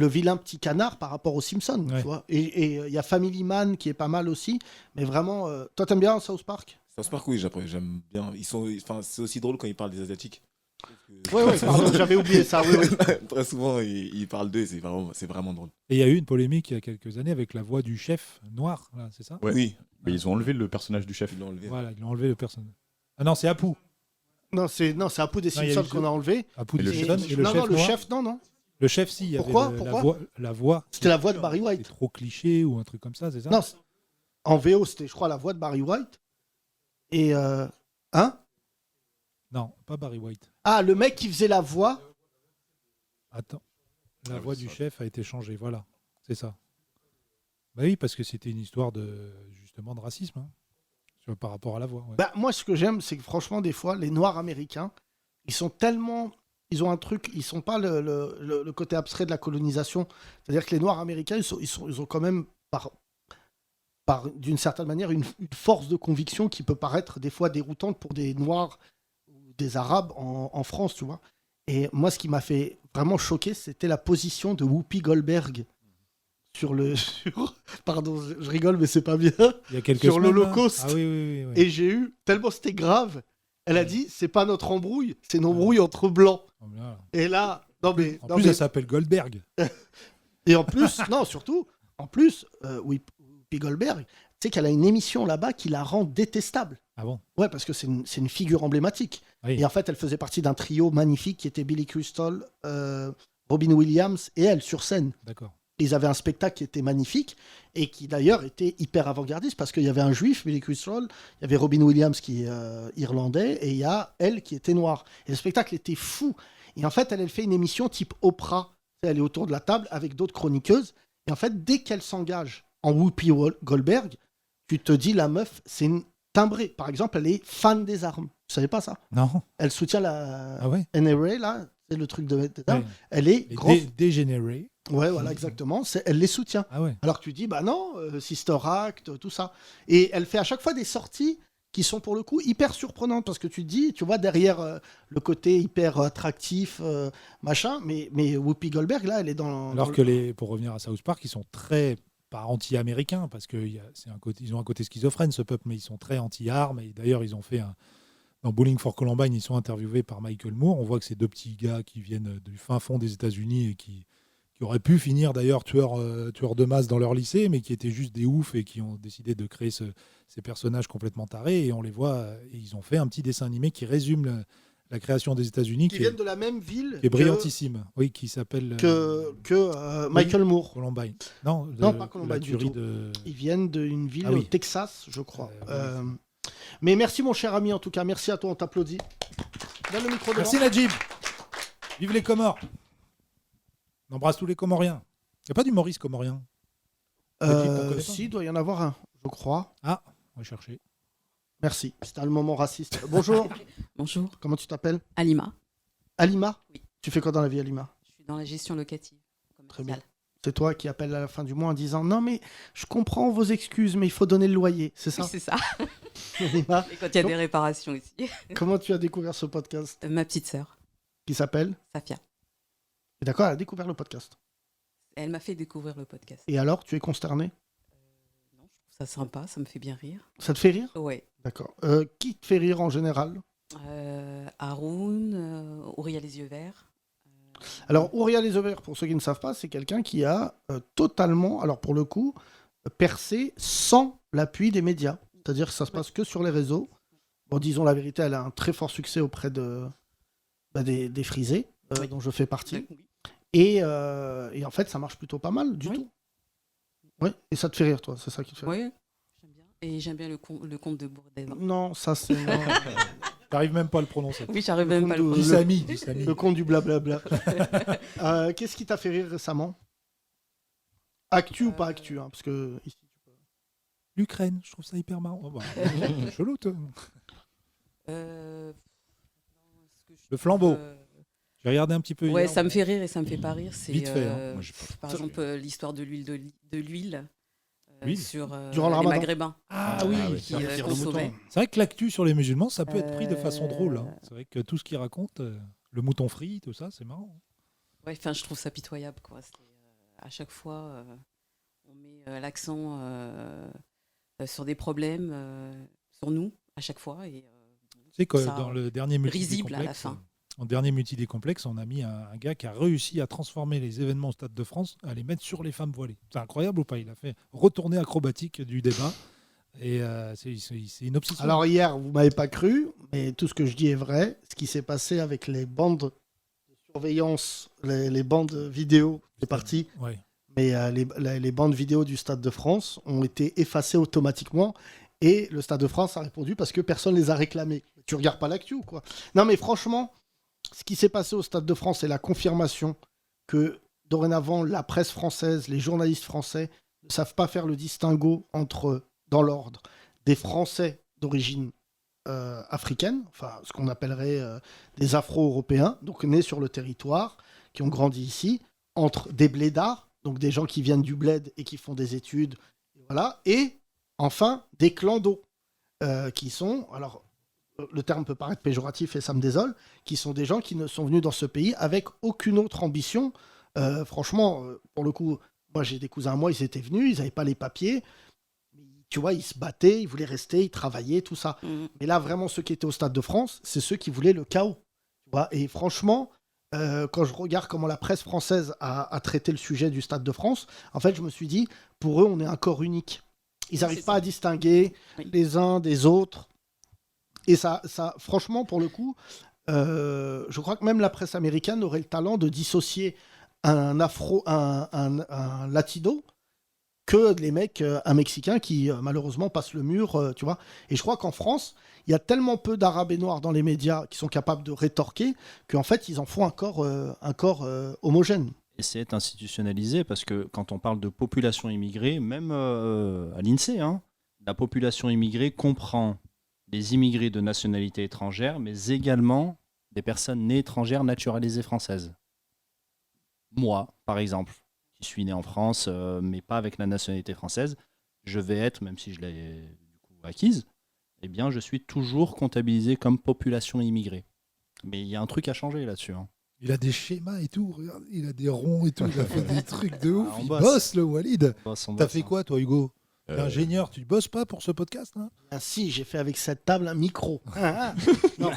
vilain petit canard par rapport aux Simpsons. Ouais. Tu vois. Et il y a Family Man qui est pas mal aussi. Mais vraiment, toi, t'aimes bien South Park? South Park, oui, j'aime bien. C'est aussi drôle quand ils parlent des Asiatiques. Oui, pardon, j'avais oublié ça. Oui, oui. Très souvent, ils parlent d'eux et c'est vraiment drôle. Et il y a eu une polémique il y a quelques années avec la voix du chef noir, là, c'est ça? Ouais. Oui, Mais ils ont enlevé le personnage du chef. ils l'ont enlevé. Voilà, ils ont enlevé le personnage. Ah non, c'est Apu. Non, c'est Apu des Non, il y a Simpsons eu qu'on a enlevé. Apu Et des le Simpsons chef- et le non, chef non, le noir. chef, non. Le chef, si, il y avait Pourquoi la voix. C'était la voix de Barry C'est White. trop cliché ou un truc comme ça, c'est ça? Non, en VO, c'était, je crois, la voix de Barry White. Et. Hein? Non, pas Barry White. Ah, le mec qui faisait la voix. Attends. La Ah, voix oui, du ça. chef a été changée, voilà. C'est ça. Bah oui, parce que c'était une histoire justement de racisme, hein, par rapport à la voix. Ouais. Bah, moi, ce que j'aime, c'est que franchement, des fois, les Noirs américains, ils sont tellement. Ils ont un truc, ils sont pas le côté abstrait de la colonisation. C'est-à-dire que les Noirs américains, ils ont quand même, d'une certaine manière, une force de conviction qui peut paraître des fois déroutante pour des Noirs ou des Arabes en France, tu vois. Et moi, ce qui m'a fait vraiment choquer, c'était la position de Whoopi Goldberg pardon, je rigole, mais c'est pas bien. Il y a quelques sur semaines, là. l'Holocauste. Ah oui, oui, oui. Et j'ai eu, tellement c'était grave, elle a dit, c'est pas notre embrouille, c'est une embrouille entre blancs. Voilà. Et là, non mais... En non, plus, mais- elle s'appelle Goldberg. Et en plus, non, surtout, en plus, Whoopi Goldberg, tu sais qu'elle a une émission là-bas qui la rend détestable. Ah bon? Ouais, parce que c'est une figure emblématique. Oui. Et en fait, elle faisait partie d'un trio magnifique qui était Billy Crystal, Robin Williams et elle sur scène. D'accord. Ils avaient un spectacle qui était magnifique et qui d'ailleurs était hyper avant-gardiste parce qu'il y avait un juif, Billy Crystal, il y avait Robin Williams qui est irlandais et il y a elle qui était noire. Et le spectacle était fou. Et en fait, elle fait une émission type Oprah. Elle est autour de la table avec d'autres chroniqueuses. Et en fait, dès qu'elle s'engage en Whoopi Goldberg, tu te dis, la meuf, c'est une timbrée. Par exemple, elle est fan des armes. Tu savais pas ça? Non. Elle soutient la Ah ouais. NRA, là, c'est le truc des armes. Ouais. Elle est Les grande. dégénérés. Ouais, voilà, exactement. Elle les soutient. Ah ouais. Alors que tu dis, bah non, Sister Act, tout ça. Et elle fait à chaque fois des sorties qui sont pour le coup hyper surprenantes parce que tu te dis, tu vois, derrière le côté hyper attractif, machin, mais Whoopi Goldberg, là, elle est dans. Alors que pour revenir à South Park, ils sont très pas anti-américains parce qu'ils ont un côté schizophrène, ce peuple, mais ils sont très anti-armes. Et d'ailleurs, ils ont fait dans Bowling for Columbine, ils sont interviewés par Michael Moore. On voit que c'est deux petits gars qui viennent du fin fond des États-Unis et qui auraient pu finir d'ailleurs tueurs de masse dans leur lycée, mais qui étaient juste des oufs et qui ont décidé de créer ces personnages complètement tarés. Et on les voit, et ils ont fait un petit dessin animé qui résume la création des États-Unis, qui viennent de la même ville. Qui est brillantissime, oui, qui s'appelle Michael Moore. Columbine. Non, pas Columbine du tout. Ils viennent d'une ville Ah oui. au Texas, je crois. Mais merci mon cher ami, en tout cas, merci à toi, on t'applaudit. Donne le micro devant. Merci Najib. Vive les Comores. On embrasse tous les Comoriens. Il n'y a pas d'humoriste comorien? Si, il doit y en avoir un, je crois. Ah, on va chercher. Merci, c'était le moment raciste. Bonjour. Bonjour. Comment tu t'appelles? Alima. Alima? Oui. Tu fais quoi dans la vie, Alima? Je suis dans la gestion locative. Très bien. C'est toi qui appelles à la fin du mois en disant non mais je comprends vos excuses mais il faut donner le loyer, c'est ça? Oui, c'est ça. Alima, Et quand il y a des réparations ici. comment tu as découvert ce podcast? Ma petite sœur, Qui s'appelle? Safia. D'accord, elle a découvert le podcast. Elle m'a fait découvrir le podcast. Et alors, tu es consterné? Non, je trouve ça sympa, ça me fait bien rire. Ça te fait rire? Ouais. D'accord. Qui te fait rire en général? Haroun, Auréa les yeux verts. Alors, Auréa les yeux verts, pour ceux qui ne savent pas, c'est quelqu'un qui a totalement, alors pour le coup, percé sans l'appui des médias. C'est-à-dire que ça se passe que sur les réseaux. Bon, disons la vérité, elle a un très fort succès auprès des frisés, dont je fais partie. Oui. Et en fait, ça marche plutôt pas mal du tout. Ouais. Et ça te fait rire, toi, c'est ça qui te fait rire? Oui, j'aime bien. Et j'aime bien le conte de Bourdelle. Non, ça c'est... T'arrives même pas à le prononcer. Oui, j'arrive même pas à le Du prononcer. Samy. Le compte du blablabla. Qu'est-ce qui t'a fait rire récemment? Actu ou pas actu, hein, parce que ici, L'Ukraine, je trouve ça hyper marrant. Oh, bah, chelou, toi. Le flambeau. J'ai regardé un petit peu. Ouais, hier, ça me fait rire et ça me fait pas rire. C'est Vite fait, hein. Moi, j'ai pas- par exemple l'histoire de l'huile L'huile sur Durant le les Ramadan. Maghrébins. Ah oui, qui consommaient. c'est vrai que l'actu sur les musulmans, ça peut être pris de façon drôle. Hein. C'est vrai que tout ce qu'ils racontent, le mouton frit, tout ça, c'est marrant. Ouais, enfin, je trouve ça pitoyable, quoi. À chaque fois, on met l'accent sur des problèmes, sur nous, à chaque fois. Et, Tu sais que ça dans le dernier risible à la multi-complexe, fin. en dernier multi-complexe, on a mis un gars qui a réussi à transformer les événements au Stade de France, à les mettre sur les femmes voilées. C'est incroyable ou pas? Il a fait retourner acrobatique du débat. Et c'est une obsession. Alors hier, vous m'avez pas cru, mais tout ce que je dis est vrai. Ce qui s'est passé avec les bandes de surveillance, les bandes vidéo, c'est parti. Ouais. Mais les bandes vidéo du Stade de France ont été effacées automatiquement. Et le Stade de France a répondu parce que personne les a réclamées. Tu regardes pas l'actu ou quoi? Non mais franchement, ce qui s'est passé au Stade de France est la confirmation que dorénavant la presse française, les journalistes français ne savent pas faire le distinguo entre, dans l'ordre, des Français d'origine africaine, enfin ce qu'on appellerait des Afro-Européens, donc nés sur le territoire, qui ont grandi ici, entre des blédards, donc des gens qui viennent du bled et qui font des études, voilà, et enfin des clandos, qui sont, alors le terme peut paraître péjoratif et ça me désole, qui sont des gens qui ne sont venus dans ce pays avec aucune autre ambition. Franchement, pour le coup, moi j'ai des cousins à moi, ils étaient venus, ils n'avaient pas les papiers, tu vois, ils se battaient, ils voulaient rester, ils travaillaient, tout ça. Mais là, vraiment, ceux qui étaient au Stade de France, c'est ceux qui voulaient le chaos. Tu vois. Et franchement, quand je regarde comment la presse française a traité le sujet du Stade de France, en fait, je me suis dit, pour eux, on est un corps unique. Ils n'arrivent pas à distinguer les uns des autres. Et ça, franchement, pour le coup, je crois que même la presse américaine aurait le talent de dissocier un latino que les mecs, un Mexicain qui malheureusement passe le mur, tu vois. Et je crois qu'en France, il y a tellement peu d'Arabes et Noirs dans les médias qui sont capables de rétorquer qu'en fait, ils en font un corps homogène. et c'est institutionnalisé parce que quand on parle de population immigrée, même à l'INSEE, hein, la population immigrée comprend les immigrés de nationalité étrangère, mais également des personnes nées étrangères naturalisées françaises. Moi, par exemple, qui suis né en France, mais pas avec la nationalité française, je vais être, même si je l'ai du coup acquise, eh bien, je suis toujours comptabilisé comme population immigrée. Mais il y a un truc à changer là-dessus. Hein. Il a des schémas et tout, regarde, il a des ronds et tout, il a fait des trucs de ouf. on Il bosse. bosse, le Walid. On T'as bosse, fait hein. quoi, toi, Hugo? T'es ingénieur, tu bosses pas pour ce podcast hein? Ah, si, j'ai fait avec cette table un micro. Non.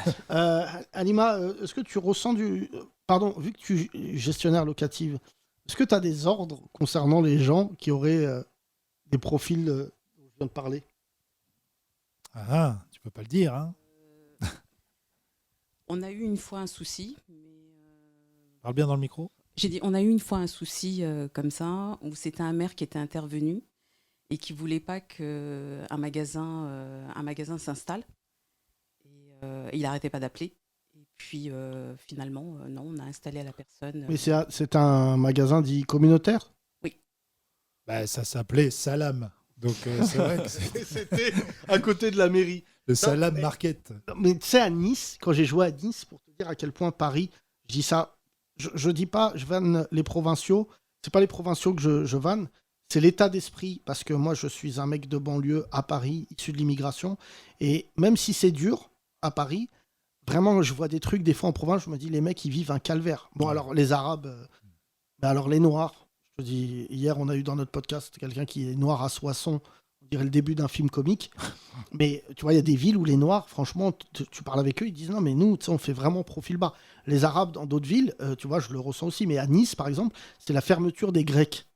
Alima, est-ce que tu ressens du... Pardon, vu que tu es gestionnaire locative, est-ce que tu as des ordres concernant les gens qui auraient des profils dont je viens de parler? Ah, tu peux pas le dire. Hein? On a eu une fois un souci. Parle bien dans le micro. J'ai dit, on a eu une fois un souci comme ça, où c'était un maire qui était intervenu et qui voulait pas qu'un magasin s'installe. Et il n'arrêtait pas d'appeler. Et puis finalement, non, on a installé à la personne. Mais c'est un magasin dit communautaire? Oui. Bah, ça s'appelait Salam. Donc c'est vrai que c'était à côté de la mairie. Le Salam Market. Mais tu sais, à Nice, quand j'ai joué à Nice, pour te dire à quel point Paris, je dis ça, je dis pas, je vanne les provinciaux, c'est pas les provinciaux que je vanne, c'est l'état d'esprit, parce que moi je suis un mec de banlieue à Paris, issu de l'immigration, et même si c'est dur à Paris, vraiment je vois des trucs des fois en province, je me dis les mecs ils vivent un calvaire. Bon alors les Arabes, mais alors les Noirs, je te dis, hier on a eu dans notre podcast quelqu'un qui est noir à Soissons, on dirait le début d'un film comique, mais tu vois il y a des villes où les Noirs, franchement, tu parles avec eux, ils disent non mais nous on fait vraiment profil bas. Les Arabes dans d'autres villes, tu vois je le ressens aussi, mais à Nice par exemple, c'est la fermeture des Grecs.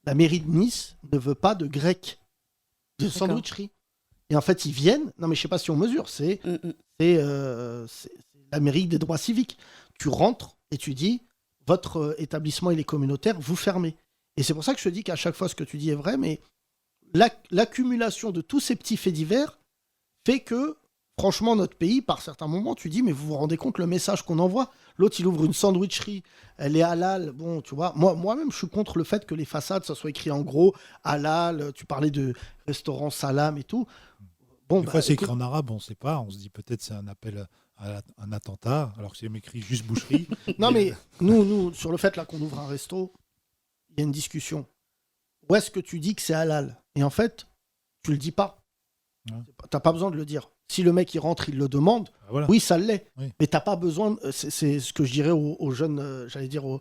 La mairie de Nice ne veut pas de Grecs, de sandwicherie. Et en fait, ils viennent. Non, mais je sais pas si on mesure. C'est la mairie des droits civiques. Tu rentres et tu dis votre établissement il est communautaire, vous fermez. Et c'est pour ça que je te dis qu'à chaque fois ce que tu dis est vrai, mais l'accumulation de tous ces petits faits divers fait que, franchement, notre pays, par certains moments, tu dis mais vous vous rendez compte le message qu'on envoie? L'autre, il ouvre une sandwicherie, elle est halal. Bon, tu vois, moi-même, je suis contre le fait que les façades, ça soit écrit en gros halal. Tu parlais de restaurant Salam et tout. Bon, des fois, c'est écrit en arabe, on ne sait pas. On se dit peut-être c'est un appel à un attentat, alors que c'est écrit juste boucherie. Non, mais nous, sur le fait là qu'on ouvre un resto, il y a une discussion. Où est-ce que tu dis que c'est halal? Et en fait, tu le dis pas. Ouais. T'as pas besoin de le dire. Si le mec il rentre, il le demande, voilà. Oui, ça l'est. Oui. Mais t'as pas besoin. C'est ce que je dirais aux jeunes, j'allais dire aux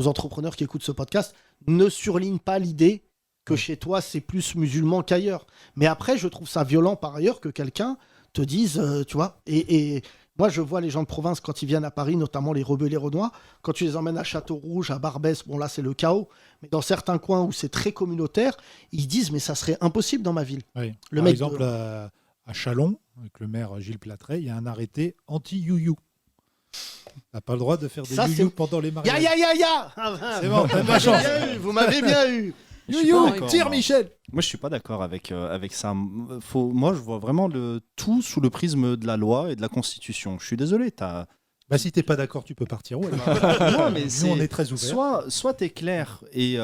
entrepreneurs qui écoutent ce podcast. Ne surligne pas l'idée que chez toi c'est plus musulman qu'ailleurs. Mais après, je trouve ça violent par ailleurs que quelqu'un te dise, tu vois. Et moi, je vois les gens de province quand ils viennent à Paris, notamment les rebellés renois, quand tu les emmènes à Château-Rouge, à Barbès, bon là c'est le chaos. Mais dans certains coins où c'est très communautaire, ils disent mais ça serait impossible dans ma ville. Oui. Le Par mec exemple, à Châlons, avec le maire Gilles Platret, il y a un arrêté anti-you-you. T'as pas le droit de faire des you-you pendant les mariages. Ya C'est bon, t'as de la chance. Vous m'avez bien eu. You-you, tire Michel. Moi, je suis pas d'accord avec ça. Moi, je vois vraiment tout sous le prisme de la loi et de la Constitution. Je suis désolé, Bah, si t'es pas d'accord, tu peux partir. Ouais. Non, mais nous, on est très ouverts. Soit tu es clair et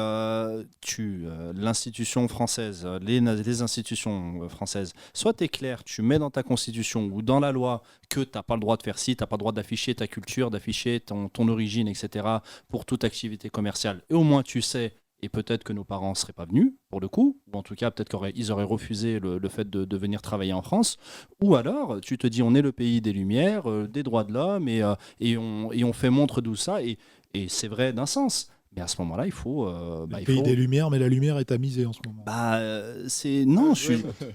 l'institution française, les institutions françaises, soit tu es clair, tu mets dans ta constitution ou dans la loi que tu n'as pas le droit de faire ci, tu n'as pas le droit d'afficher ta culture, d'afficher ton origine, etc. pour toute activité commerciale. Et au moins tu sais, et peut-être que nos parents ne seraient pas venus, pour le coup, ou en tout cas peut-être qu'ils auraient refusé le fait de venir travailler en France, ou alors tu te dis on est le pays des Lumières, des droits de l'homme, et on fait montre de ça, et c'est vrai d'un sens. Mais à ce moment-là, il faut... le pays des Lumières, mais la lumière est tamisée en ce moment. Non,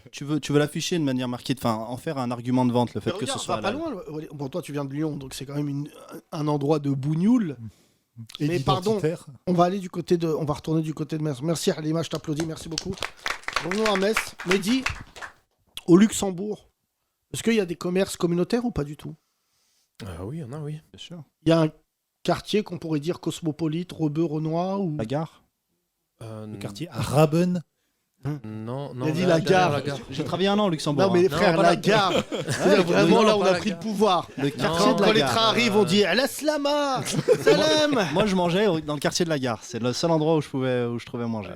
tu veux l'afficher de manière marquée, en faire un argument de vente, le fait que ce soit... Pas loin. Bon, toi, tu viens de Lyon, donc c'est quand même un endroit de bougnoul. Mais pardon, on va retourner du côté de Metz. Merci Halima, je t'applaudis, merci beaucoup. Revenons à Metz. Mehdi, au Luxembourg, est-ce qu'il y a des commerces communautaires ou pas du tout? Oui, il y en a, oui. Bien sûr. Il y a un quartier qu'on pourrait dire cosmopolite, rebeu, renois ou... La gare Le quartier Raben. Non, Il a dit la gare. J'ai travaillé 1 an au Luxembourg. Non, mais hein. frère, pas la la- gare. Ouais, Vraiment, non, là, on pas a la pris le gare. pouvoir. Le quartier de Quand la les gare. trains arrivent, on dit laisse la main. Salam. Moi, je mangeais dans le quartier de la gare. C'est le seul endroit où je trouvais à manger.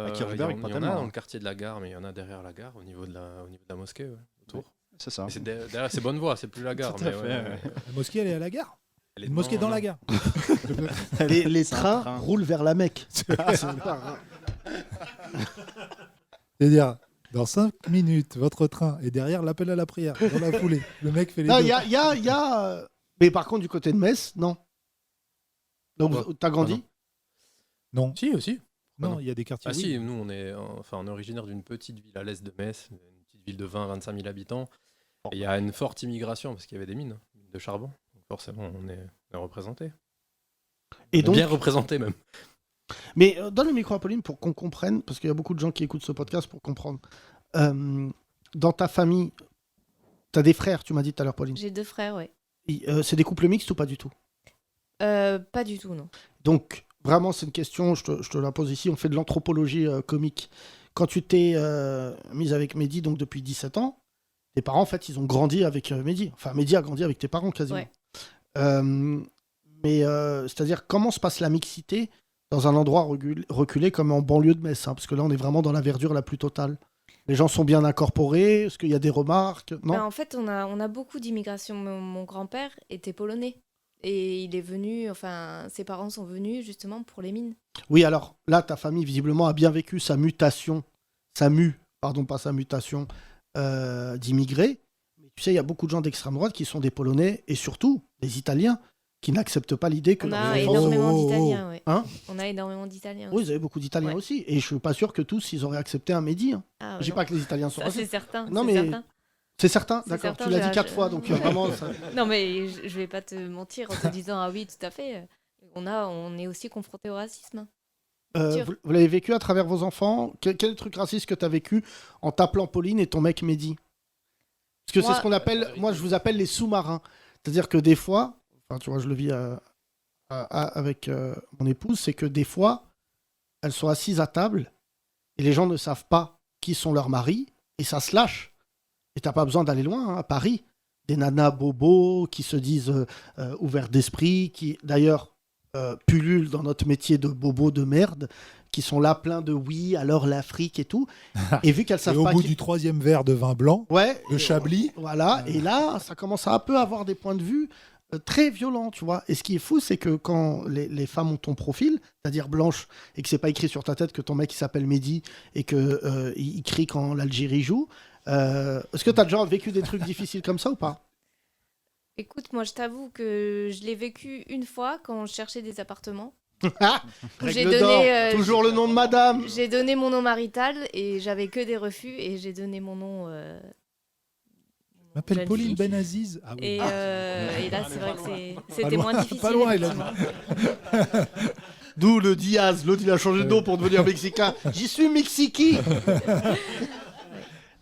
Il Kirchberg, y pas en tellement, a hein. dans le quartier de la gare, mais il y en a derrière la gare, au niveau de la mosquée, ouais, autour. C'est ça. Mais derrière, c'est Bonnevoie, c'est plus la gare. Tout à mais fait, ouais, ouais. ouais. La mosquée, elle est à la gare. Elle est Une mosquée dans la gare. Les C'est un trains train. roulent vers la Mecque. C'est-à-dire, dans 5 minutes, votre train est derrière l'appel à la prière, dans la foulée. Le mec fait les Non, deux. il y a. Mais par contre, du côté de Metz, non. Donc, Ouais. t'as grandi Non. Si, aussi. Non, il y a des quartiers. Ah oui. si, nous on est originaire d'une petite ville à l'est de Metz, une petite ville de 20-25 000 habitants. Et il y a une forte immigration parce qu'il y avait des mines de charbon. Donc forcément, on est représenté. Et donc, Bien représenté même. mais donne le micro à Pauline pour qu'on comprenne, parce qu'il y a beaucoup de gens qui écoutent ce podcast pour comprendre. Dans ta famille, t'as des frères, tu m'as dit tout à l'heure, Pauline. J'ai 2 frères, ouais. C'est des couples mixtes ou pas du tout? Pas du tout, non. Donc, vraiment, c'est une question, je te la pose ici, on fait de l'anthropologie comique. Quand tu t'es mise avec Mehdi, donc depuis 17 ans, tes parents, en fait, ils ont grandi avec Mehdi. Enfin, Mehdi a grandi avec tes parents, quasiment. Ouais. Mais c'est-à-dire, comment se passe la mixité dans un endroit reculé comme en banlieue de Metz, hein, parce que là, on est vraiment dans la verdure la plus totale. Les gens sont bien incorporés. Est-ce qu'il y a des remarques? Non. En fait, on a beaucoup d'immigration. Mon grand-père était polonais. Et il est venu, enfin, ses parents sont venus justement pour les mines. Oui, alors là, ta famille, visiblement, a bien vécu sa mutation, pas sa mutation d'immigrés. Mais tu sais, il y a beaucoup de gens d'extrême droite qui sont des Polonais et surtout des Italiens qui n'acceptent pas l'idée que On leurs a enfants- énormément d'Italiens, ouais. Hein? On a énormément d'Italiens. Oui, vous avez beaucoup d'Italiens aussi. Et je suis pas sûr que tous, ils auraient accepté un Mehdi. Hein. Ah, Je dis non. pas que les Italiens sont Ça, racistes. c'est certain. Non, c'est mais certain. c'est certain, C'est d'accord. certain, Tu l'as dit j'ai- 4 fois, donc vraiment. ça- Non, mais je vais pas te mentir en te disant ah oui, tout à fait. On est aussi confronté au racisme. Sûr. Vous l'avez vécu à travers vos enfants? Quel truc raciste que tu as vécu en t'appelant Pauline et ton mec Mehdi? Parce que Moi- c'est ce qu'on appelle, moi je vous appelle les sous-marins. C'est-à-dire que des fois, enfin, tu vois, je le vis avec mon épouse, c'est que des fois, elles sont assises à table et les gens ne savent pas qui sont leurs maris et ça se lâche. Et t'as pas besoin d'aller loin, hein, à Paris. Des nanas bobos qui se disent ouverts d'esprit, qui d'ailleurs pullulent dans notre métier de bobo de merde, qui sont là pleins de oui, alors l'Afrique et tout. Et vu qu'elles savent Et au pas bout qui- du 3e verre de vin blanc, Ouais, de Chablis. Voilà, et là, ça commence à un peu avoir des points de vue très violents, tu vois. Et ce qui est fou, c'est que quand les femmes ont ton profil, c'est-à-dire blanche, et que c'est pas écrit sur ta tête que ton mec il s'appelle Mehdi et que il crie quand l'Algérie joue. Est-ce que tu as déjà vécu des trucs difficiles comme ça ou pas? Écoute, moi je t'avoue que je l'ai vécu une fois quand je cherchais des appartements. J'ai Règle d'or, donné, toujours le nom de madame. J'ai donné mon nom marital et j'avais que des refus et j'ai donné mon nom. Je m'appelle jeune Pauline fille. Benaziz. Ah oui. Et là, c'est vrai que c'était loin, moins difficile. pas loin, il a effectivement. D'où le Diaz, l'autre il a changé de nom pour devenir mexicain. J'y suis Mexiqui.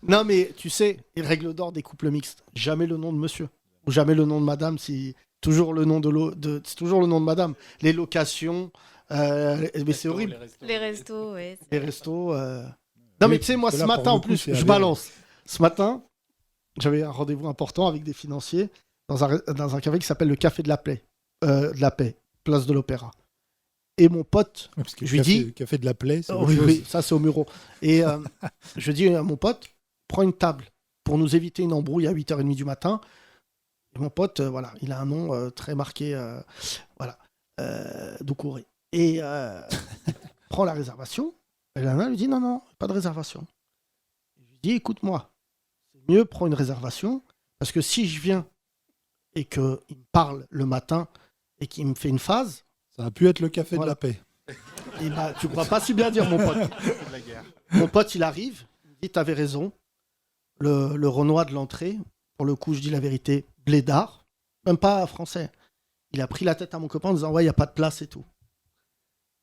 Non mais tu sais, les règles d'or des couples mixtes, jamais le nom de monsieur ou jamais le nom de madame, c'est toujours le nom c'est toujours le nom de madame. Les locations, mais c'est horrible. Les restos, ouais. Les restos. Non mais tu sais, moi parce ce que là, matin pour en le coup, plus, c'est je avéré. balance. Ce matin, j'avais un rendez-vous important avec des financiers dans un café qui s'appelle le Café de la Paix, place de l'Opéra. Et mon pote, Parce que je lui dis, Café de la Plaie, c'est oh, autre oui, chose. oui, ça c'est au Muro. Et je dis à mon pote, prends une table pour nous éviter une embrouille à 8h30 du matin. Et mon pote, voilà, il a un nom très marqué, voilà, Doucouré. Et prend la réservation. Et la nana lui dit non, non, pas de réservation. Je lui dis écoute-moi, c'est mieux prends une réservation parce que si je viens et qu'il me parle le matin et qu'il me fait une phase. Ça a pu être le Café Voilà. de la Paix. Et bah, tu crois pas si bien dire, mon pote. Mon pote, il arrive, il me dit t'avais raison. Le Renoir de l'entrée, pour le coup, je dis la vérité, blédard, même pas français. Il a pris la tête à mon copain en disant ouais, il n'y a pas de place et tout.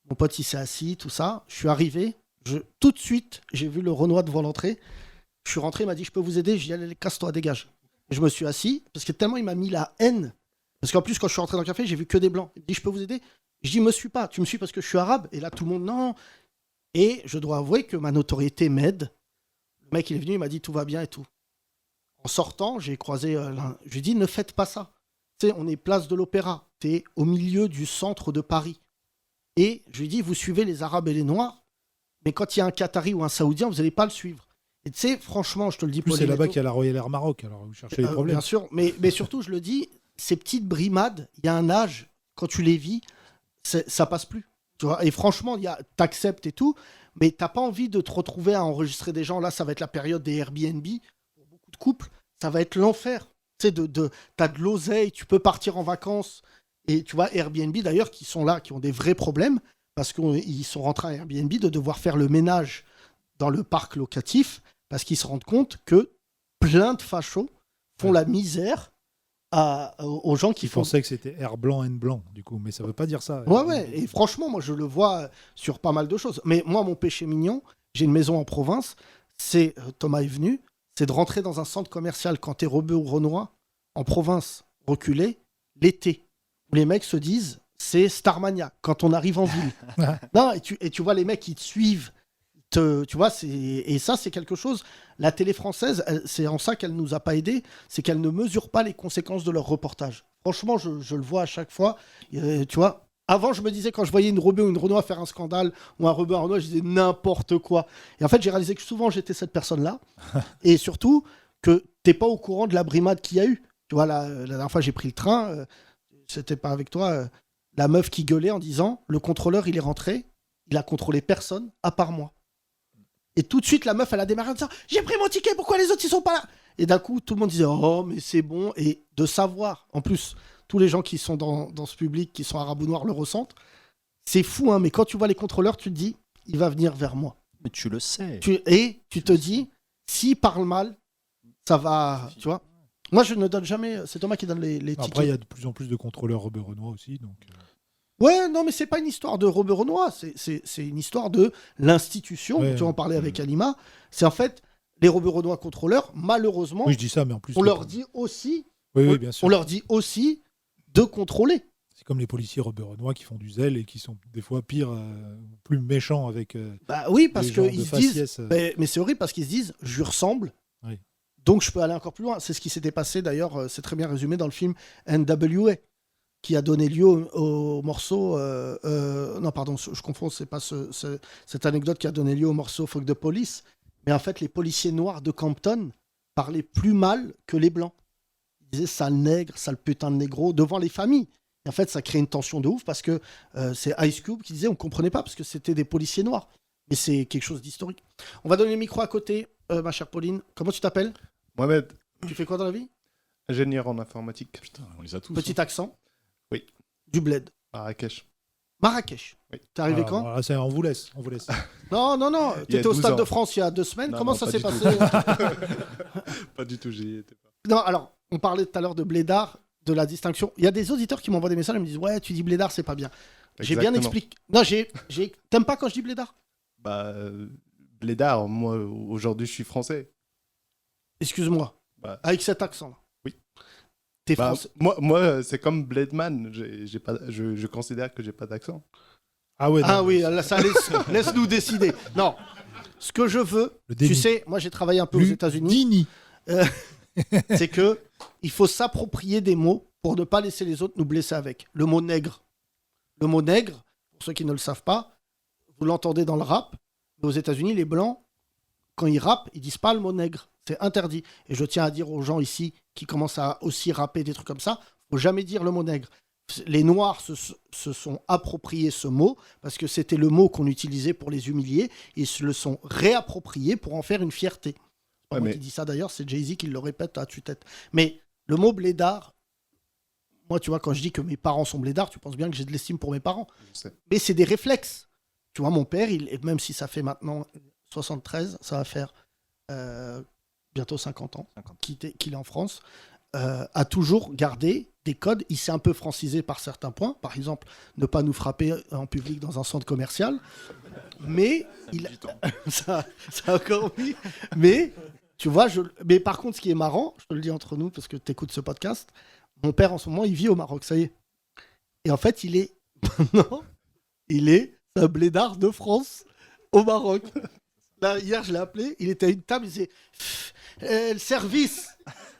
Mon pote, il s'est assis, tout ça. Je suis arrivé, tout de suite, j'ai vu le Renoir devant l'entrée. Je suis rentré, il m'a dit je peux vous aider. J'ai dit allez, casse-toi, dégage. Et je me suis assis parce que tellement il m'a mis la haine. Parce qu'en plus, quand je suis rentré dans le café, j'ai vu que des blancs. Il me dit je peux vous aider. Je dis me suis pas. Tu me suis parce que je suis arabe. Et là, tout le monde non. Et je dois avouer que ma notoriété m'aide. Le mec, il est venu, il m'a dit tout va bien et tout. En sortant, j'ai croisé je lui ai dit ne faites pas ça. Tu sais, on est place de l'Opéra. Tu es au milieu du centre de Paris. Et je lui ai dit vous suivez les Arabes et les Noirs, mais quand il y a un Qatari ou un Saoudien, vous n'allez pas le suivre. Et tu sais, franchement, je te le dis. En plus, c'est là-bas qu'il y a la Royal Air Maroc, alors vous cherchez les problèmes. Bien sûr, mais surtout, je le dis, ces petites brimades, il y a un âge, quand tu les vis, ça passe plus. Tu vois, et franchement, t'acceptes et tout, mais t'as pas envie de te retrouver à enregistrer des gens. Là, ça va être la période des Airbnb. Pour beaucoup de couples, ça va être l'enfer. Tu sais, t'as de l'oseille, tu peux partir en vacances. Et tu vois, Airbnb d'ailleurs, qui sont là, qui ont des vrais problèmes, parce qu'ils sont rentrés à Airbnb de devoir faire le ménage dans le parc locatif, parce qu'ils se rendent compte que plein de fachos font la misère aux gens qui font... pensaient que c'était Air blanc, N blanc, du coup, mais ça veut pas dire ça. Ouais, et franchement, moi, je le vois sur pas mal de choses. Mais moi, mon péché mignon, j'ai une maison en province, Thomas est venu, c'est de rentrer dans un centre commercial quand t'es rebeu ou renois, en province, reculé, l'été, où les mecs se disent, c'est Starmania, quand on arrive en ville. Non, et tu vois les mecs qui te suivent, tu vois, et ça, c'est quelque chose. La télé française, c'est en ça qu'elle nous a pas aidés, c'est qu'elle ne mesure pas les conséquences de leurs reportages. Franchement, je le vois à chaque fois. Tu vois, avant, je me disais, quand je voyais une rebeu ou une renois faire un scandale, ou un rebeu un renois, je disais n'importe quoi. Et en fait, j'ai réalisé que souvent, j'étais cette personne-là. Et surtout, que t'es pas au courant de la brimade qu'il y a eu. Tu vois, la dernière fois, j'ai pris le train, c'était pas avec toi, la meuf qui gueulait en disant, le contrôleur, il est rentré, il a contrôlé personne, à part moi. Et tout de suite, la meuf, elle a démarré en disant « J'ai pris mon ticket, pourquoi les autres, ils sont pas là ?» Et d'un coup, tout le monde disait « Oh, mais c'est bon. » Et de savoir, en plus, tous les gens qui sont dans ce public, qui sont arabes ou noirs, le ressentent. C'est fou, hein, mais quand tu vois les contrôleurs, tu te dis « Il va venir vers moi. » Mais tu le sais. Et tu te dis « S'il parle mal, ça va... » Tu vois. Moi, je ne donne jamais... C'est Thomas qui donne les tickets. Après, il y a de plus en plus de contrôleurs rebeux renois aussi, donc... Ouais, non, mais c'est pas une histoire de rebeu renois, c'est une histoire de l'institution. Ouais, tu en parlais avec Alima. C'est en fait les rebeu renois contrôleurs, malheureusement. Oui, je dis ça, mais en plus. On leur dit aussi. Oui, bien sûr. On leur dit aussi de contrôler. C'est comme les policiers rebeux renois qui font du zèle et qui sont des fois pires, plus méchants avec. Bah oui, parce qu'ils se disent. faciès, Mais c'est horrible parce qu'ils se disent, je lui ressemble. Oui. Donc je peux aller encore plus loin. C'est ce qui s'était passé d'ailleurs. C'est très bien résumé dans le film NWA, qui a donné lieu au morceau... non, pardon, je confonds, c'est pas cette anecdote qui a donné lieu au morceau Fuck the Police, mais en fait, les policiers noirs de Compton parlaient plus mal que les blancs. Ils disaient « sale nègre, sale putain de négro » devant les familles. Et en fait, ça crée une tension de ouf parce que c'est Ice Cube qui disait on comprenait pas parce que c'était des policiers noirs. Mais c'est quelque chose d'historique. On va donner le micro à côté, ma chère Pauline. Comment tu t'appelles ? Mohamed. Tu fais quoi dans la vie ? Ingénieur en informatique. Putain, on les a tous. Petit accent ? Oui. Du bled. Marrakech. Marrakech. Oui. T'es arrivé Alors, quand ? voilà, on vous laisse. Non. Il y a T'étais au 12 Stade ans. de France il y a 2 semaines. Non, Comment non, ça pas s'est du passé tout. Pas du tout, j'y étais pas. Non, alors, on parlait tout à l'heure de blédard, de la distinction. Il y a des auditeurs qui m'envoient des messages et me disent « Ouais, tu dis blédard, c'est pas bien. » J'ai bien Exactement. expliqué. Non, t'aimes pas quand je dis blédard ? Bah, blédard, moi, aujourd'hui, je suis français. Excuse-moi. Bah, Avec cet accent-là. Oui. T'es bah, français. moi c'est comme Bledman. Je considère que j'ai pas d'accent. Ah ouais. Ah oui, là, ça laisse-nous décider. Non. Ce que je veux, tu sais, moi j'ai travaillé un peu aux États-Unis. C'est que il faut s'approprier des mots pour ne pas laisser les autres nous blesser avec. Le mot nègre. Le mot nègre, pour ceux qui ne le savent pas, vous l'entendez dans le rap, mais aux États-Unis, les blancs, quand ils rappent, ils disent pas le mot nègre. C'est interdit. Et je tiens à dire aux gens ici qui commencent à aussi rapper des trucs comme ça, faut jamais dire le mot nègre. Les Noirs se sont appropriés ce mot parce que c'était le mot qu'on utilisait pour les humilier. Ils se le sont réappropriés pour en faire une fierté. C'est pas moi qui dis ça d'ailleurs, c'est Jay-Z qui le répète à tue-tête. Mais le mot blédard, moi, tu vois, quand je dis que mes parents sont blédards, tu penses bien que j'ai de l'estime pour mes parents. Mais c'est des réflexes. Tu vois, mon père, même si ça fait maintenant 73, ça va faire bientôt 50 ans qu'il est en France, a toujours gardé des codes. Il s'est un peu francisé par certains points. Par exemple, ne pas nous frapper en public dans un centre commercial. Mais ça a encore mis. Mais tu vois, mais par contre, ce qui est marrant, je te le dis entre nous parce que tu écoutes ce podcast, mon père en ce moment, il vit au Maroc, ça y est. Et en fait, il est un blédard de France. au Maroc. Là, hier, je l'ai appelé, il était à une table, il disait le service,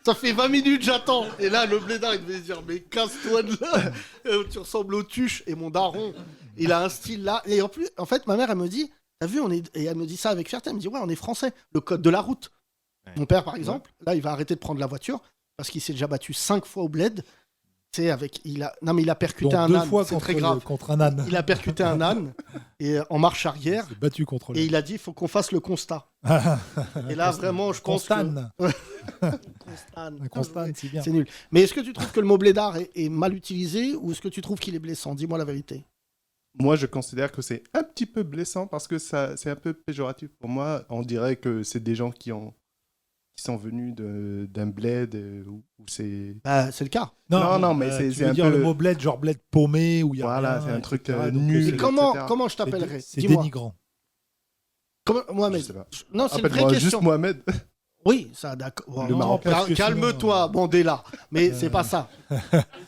ça fait 20 minutes, j'attends. Et là, le blédard, il devait se dire mais casse-toi de là, tu ressembles au tuche. Et mon daron, il a un style là. Et en plus, en fait, ma mère, elle me dit, t'as vu, et elle me dit ça avec fierté, elle me dit, ouais, on est français, le code de la route. Ouais. Mon père, par exemple, là, il va arrêter de prendre la voiture parce qu'il s'est déjà battu 5 fois au bled. Il a percuté un âne, c'est très grave. Contre un âne. Il a percuté un âne et en marche arrière. Il s'est battu contre et il a dit il faut qu'on fasse le constat. Et là vraiment je pense Constan, c'est bien. C'est nul. Mais est-ce que tu trouves que le mot blédard est mal utilisé ou est-ce que tu trouves qu'il est blessant? Dis-moi la vérité. Moi, je considère que c'est un petit peu blessant parce que c'est un peu péjoratif pour moi. On dirait que c'est des gens qui sont venus d'un bled où c'est... c'est le cas. Non, mais c'est un dire peu... le mot bled, genre bled paumé, où il y a Voilà, rien, c'est un truc etc. nul. Et comment je t'appellerais? C'est dénigrant. Mohamed. Non, c'est une vraie question. Juste Mohamed. Oui, ça, d'accord. Non, calme-toi, Mandela. Mais c'est pas ça.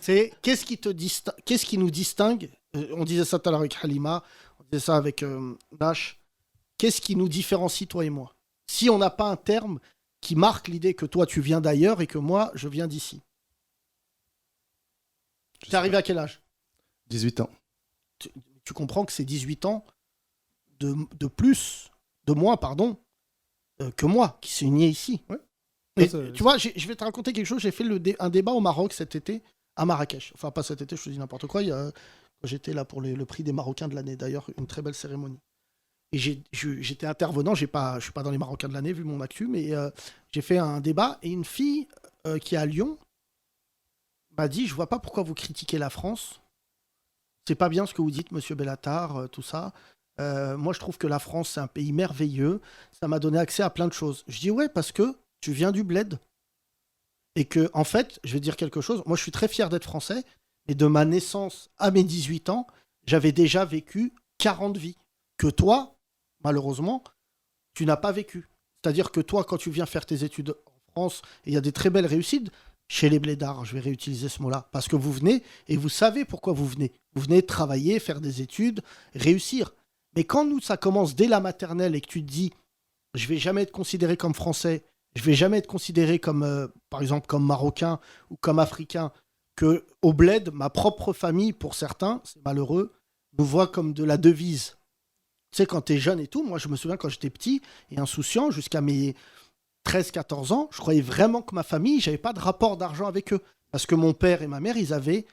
C'est qu'est-ce qui nous distingue? On disait ça tout à l'heure avec Halima, on disait ça avec Nash. Qu'est-ce qui nous différencie, toi et moi? Si on n'a pas un terme qui marque l'idée que toi, tu viens d'ailleurs et que moi, je viens d'ici. T'es arrivé à quel âge? 18 ans. Tu comprends que c'est 18 ans de moins, que moi, qui suis né ici. Ouais. Et, tu vois, je vais te raconter quelque chose. J'ai fait un débat au Maroc cet été, à Marrakech. Enfin, pas cet été, je te dis n'importe quoi. J'étais là pour le prix des Marocains de l'année, d'ailleurs, une très belle cérémonie. Et j'étais intervenant, je suis pas dans les Marocains de l'année, vu mon actu, mais j'ai fait un débat. Et une fille qui est à Lyon m'a dit, je vois pas pourquoi vous critiquez la France. C'est pas bien ce que vous dites, monsieur Bellatar, tout ça. Moi, je trouve que la France, c'est un pays merveilleux. Ça m'a donné accès à plein de choses. Je dis, ouais, parce que tu viens du bled. Et que, en fait, je vais dire quelque chose. Moi, je suis très fier d'être français. Et de ma naissance à mes 18 ans, j'avais déjà vécu 40 vies. Que toi, malheureusement, tu n'as pas vécu. C'est-à-dire que toi, quand tu viens faire tes études en France, et il y a des très belles réussites, chez les blédards, je vais réutiliser ce mot-là, parce que vous venez, et vous savez pourquoi vous venez. Vous venez travailler, faire des études, réussir. Mais quand nous, ça commence dès la maternelle et que tu te dis, je vais jamais être considéré comme français, je vais jamais être considéré comme, par exemple, comme marocain ou comme africain, que au bled, ma propre famille, pour certains, c'est malheureux, nous voit comme de la devise. Tu sais, quand t'es jeune et tout, moi je me souviens quand j'étais petit et insouciant, jusqu'à mes 13-14 ans, je croyais vraiment que ma famille, j'avais pas de rapport d'argent avec eux. Parce que mon père et ma mère, ils avaient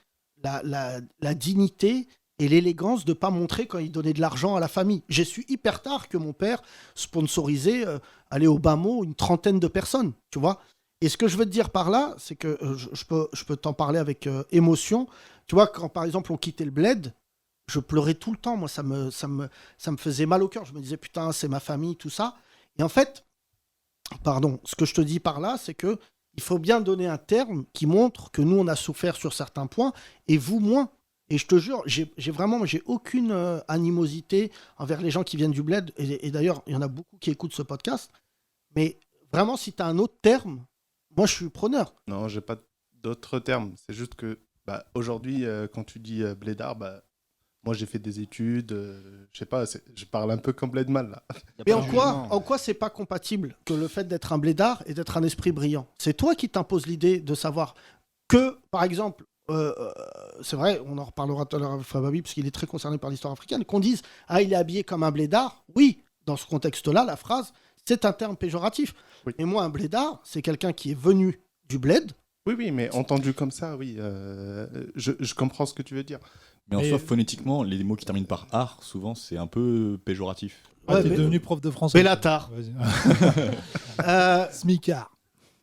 la dignité et l'élégance de pas montrer quand ils donnaient de l'argent à la famille. J'ai su hyper tard que mon père sponsorisait, aller au bas mot, une trentaine de personnes, tu vois. Et ce que je veux te dire par là, c'est que je peux t'en parler avec émotion. Tu vois, quand par exemple on quittait le bled, je pleurais tout le temps. Moi, ça me faisait mal au cœur. Je me disais, putain, c'est ma famille, tout ça. Et en fait, ce que je te dis par là, c'est que il faut bien donner un terme qui montre que nous, on a souffert sur certains points et vous moins. Et je te jure, j'ai aucune animosité envers les gens qui viennent du bled. Et d'ailleurs, il y en a beaucoup qui écoutent ce podcast. Mais vraiment, si tu as un autre terme, moi, je suis preneur. Non, j'ai pas d'autres termes. C'est juste que aujourd'hui, quand tu dis blédard, moi, j'ai fait des études. Je sais pas, je parle un peu comme Bledman, là. Mais en quoi c'est pas compatible que le fait d'être un blédard et d'être un esprit brillant? C'est toi qui t'imposes l'idée de savoir que, par exemple, c'est vrai, on en reparlera tout à l'heure avec Fababi, parce qu'il est très concerné par l'histoire africaine, qu'on dise « Ah, il est habillé comme un blédard ». Oui, dans ce contexte-là, la phrase, c'est un terme péjoratif. Oui. Et moi, un blédard, c'est quelqu'un qui est venu du bled. Oui, mais entendu comme ça, oui, je comprends ce que tu veux dire. Mais en soi, phonétiquement, les mots qui terminent par art, souvent, c'est un peu péjoratif. Ouais, t'es devenu prof de français. Bellatar. Smicard.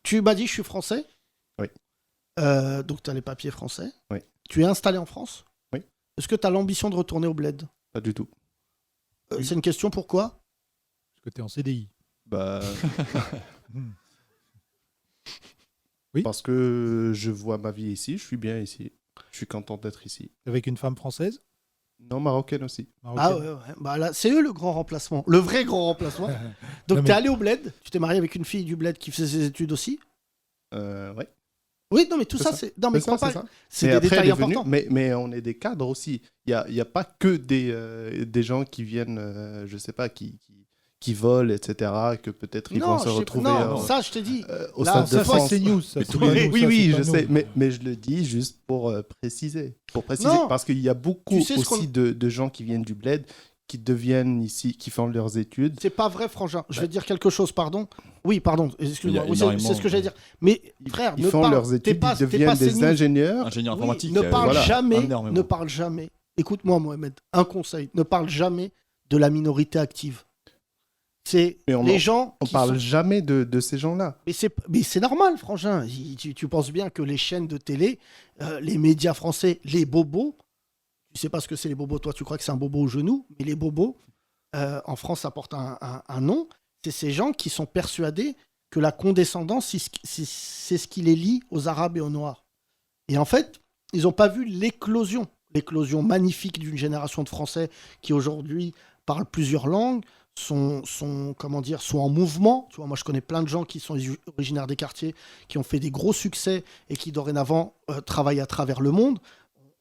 Tu m'as dit, je suis français. Oui. Donc, tu as les papiers français. Oui. Tu es installé en France. Oui. Est-ce que tu as l'ambition de retourner au bled? Pas du tout. Oui. C'est une question, pourquoi? Parce que tu es en CDI. Oui. Parce que je vois ma vie ici, je suis bien ici. Je suis content d'être ici. Avec une femme française? Non, marocaine aussi. Ah ouais. Bah là, c'est eux le grand remplacement. Le vrai grand remplacement. Donc, t'es allé au bled. Tu t'es marié avec une fille du bled qui faisait ses études aussi? Ouais. Oui, non, mais tout ça, c'est. Non, mais C'est ça, prends c'est pas- ça. c'est Et des après, détails elle est venue, importants. mais on est des cadres aussi. Il y a pas que des gens qui viennent, je sais pas, qui volent, etc., que peut-être ils vont se retrouver ça, je te dis. au Là, Stade ça, de France. c'est news, ça, Mais c'est oui, pas nous, oui, ça, oui, c'est je pas sais, nous. mais je le dis juste pour préciser. Non. Parce qu'il y a beaucoup Tu sais ce aussi de gens qui viennent du bled, qui deviennent ici, qui font leurs études. C'est pas vrai, Frangin. Je vais dire quelque chose, pardon. Oui, pardon, excuse-moi. Il y a Oui, c'est ce que j'allais dire. Mais frère, Ils ne font parle- leurs t'es études, pas- ils t'es deviennent pas des CNews. ingénieurs. Ingénieur informatique. Ne parle voilà, jamais, énormément. ne parle jamais. Écoute-moi, Mohamed, un conseil. Ne parle jamais de la minorité active. C'est Mais les gens. On qui parle sont- jamais de ces gens-là. Mais c'est normal, Frangin. Tu penses bien que les chaînes de télé, les médias français, les bobos, tu sais pas ce que c'est les bobos, toi tu crois que c'est un bobo au genou, mais les bobos, en France ça porte un nom, c'est ces gens qui sont persuadés que la condescendance, c'est ce qui les lie aux Arabes et aux Noirs. Et en fait, ils n'ont pas vu l'éclosion magnifique d'une génération de Français qui aujourd'hui parlent plusieurs langues, sont en mouvement. Tu vois, moi, je connais plein de gens qui sont originaires des quartiers, qui ont fait des gros succès et qui, dorénavant, travaillent à travers le monde,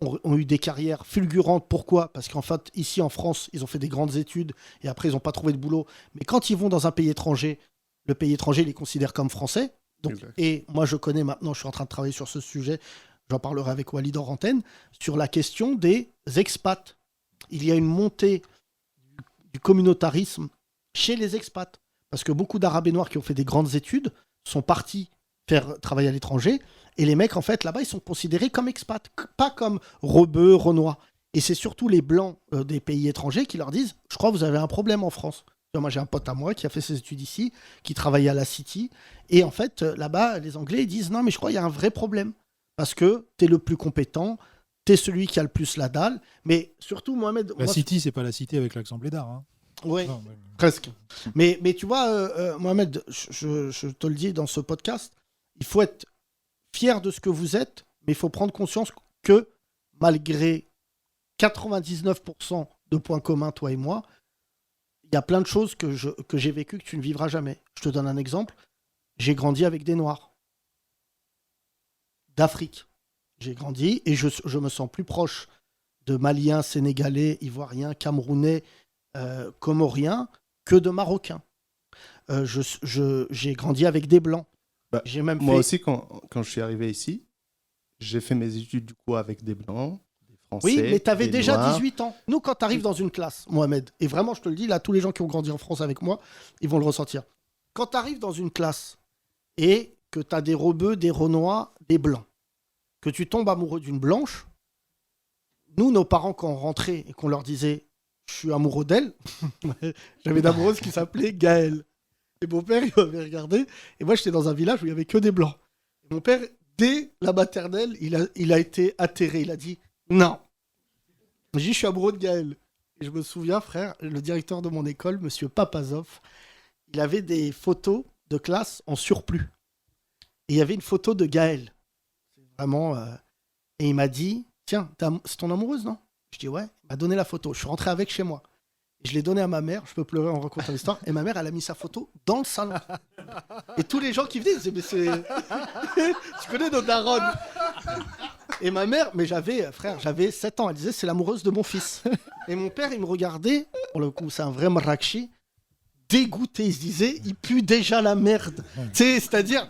ont eu des carrières fulgurantes. Pourquoi ? Parce qu'en fait, ici, en France, ils ont fait des grandes études et après, ils n'ont pas trouvé de boulot. Mais quand ils vont dans un pays étranger, le pays étranger les considère comme français. Donc, et moi, je connais maintenant, je suis en train de travailler sur ce sujet, j'en parlerai avec Walid en antenne, sur la question des expats. Il y a une montée du communautarisme chez les expats. Parce que beaucoup d'Arabes et Noirs qui ont fait des grandes études sont partis faire travailler à l'étranger. Et les mecs, en fait, là-bas, ils sont considérés comme expats, pas comme rebeux, renois. Et c'est surtout les Blancs des pays étrangers qui leur disent « Je crois que vous avez un problème en France ». Moi, j'ai un pote à moi qui a fait ses études ici, qui travaillait à la City. Et en fait, là-bas, les Anglais, ils disent « Non, mais je crois qu'il y a un vrai problème. Parce que t'es le plus compétent, t'es celui qui a le plus la dalle. » Mais surtout, Mohamed... La City, c'est pas la Cité avec l'accent blédard. Hein. Oui, Non, presque. Mais tu vois, Mohamed, je te le dis dans ce podcast, il faut être fier de ce que vous êtes, mais il faut prendre conscience que malgré 99% de points communs, toi et moi, il y a plein de choses que j'ai vécues que tu ne vivras jamais. Je te donne un exemple. J'ai grandi avec des Noirs d'Afrique. J'ai grandi et je me sens plus proche de Maliens, Sénégalais, Ivoiriens, Camerounais, Comoriens que de Marocains. J'ai grandi avec des Blancs. J'ai même Moi fait... aussi, quand je suis arrivé ici, j'ai fait mes études du coup avec des Blancs, des Français. Oui, mais tu avais des déjà Noirs. 18 ans. Nous, quand tu arrives dans une classe, Mohamed, et vraiment, je te le dis, là, tous les gens qui ont grandi en France avec moi, ils vont le ressentir. Quand tu arrives dans une classe et que tu as des rebeux, des renois, des blancs, que tu tombes amoureux d'une blanche, nous, nos parents, quand on rentrait et qu'on leur disait « je suis amoureux d'elle », j'avais une amoureuse qui s'appelait Gaëlle. Et mon père, il m'avait regardé, et moi, j'étais dans un village où il n'y avait que des blancs. Et mon père, dès la maternelle, il a été atterré. Il a dit « non ». J'ai dit « je suis amoureux de Gaëlle ». Et je me souviens, frère, le directeur de mon école, monsieur Papazov, il avait des photos de classe en surplus. Et il y avait une photo de Gaëlle. Vraiment. Et il m'a dit « tiens, c'est ton amoureuse, non ?» Je dis « ouais ». Il m'a donné la photo. Je suis rentré avec chez moi. Et je l'ai donné à ma mère. Je peux pleurer en racontant l'histoire. Et ma mère, elle a mis sa photo dans le salon. Et tous les gens qui venaient, ils disaient « mais c'est... tu connais nos darons ?» Et ma mère, mais j'avais 7 ans. Elle disait « c'est l'amoureuse de mon fils ». Et mon père, il me regardait. Pour le coup, c'est un vrai Marrakchi. Dégoûté, il se disait, il pue déjà la merde. C'est-à-dire,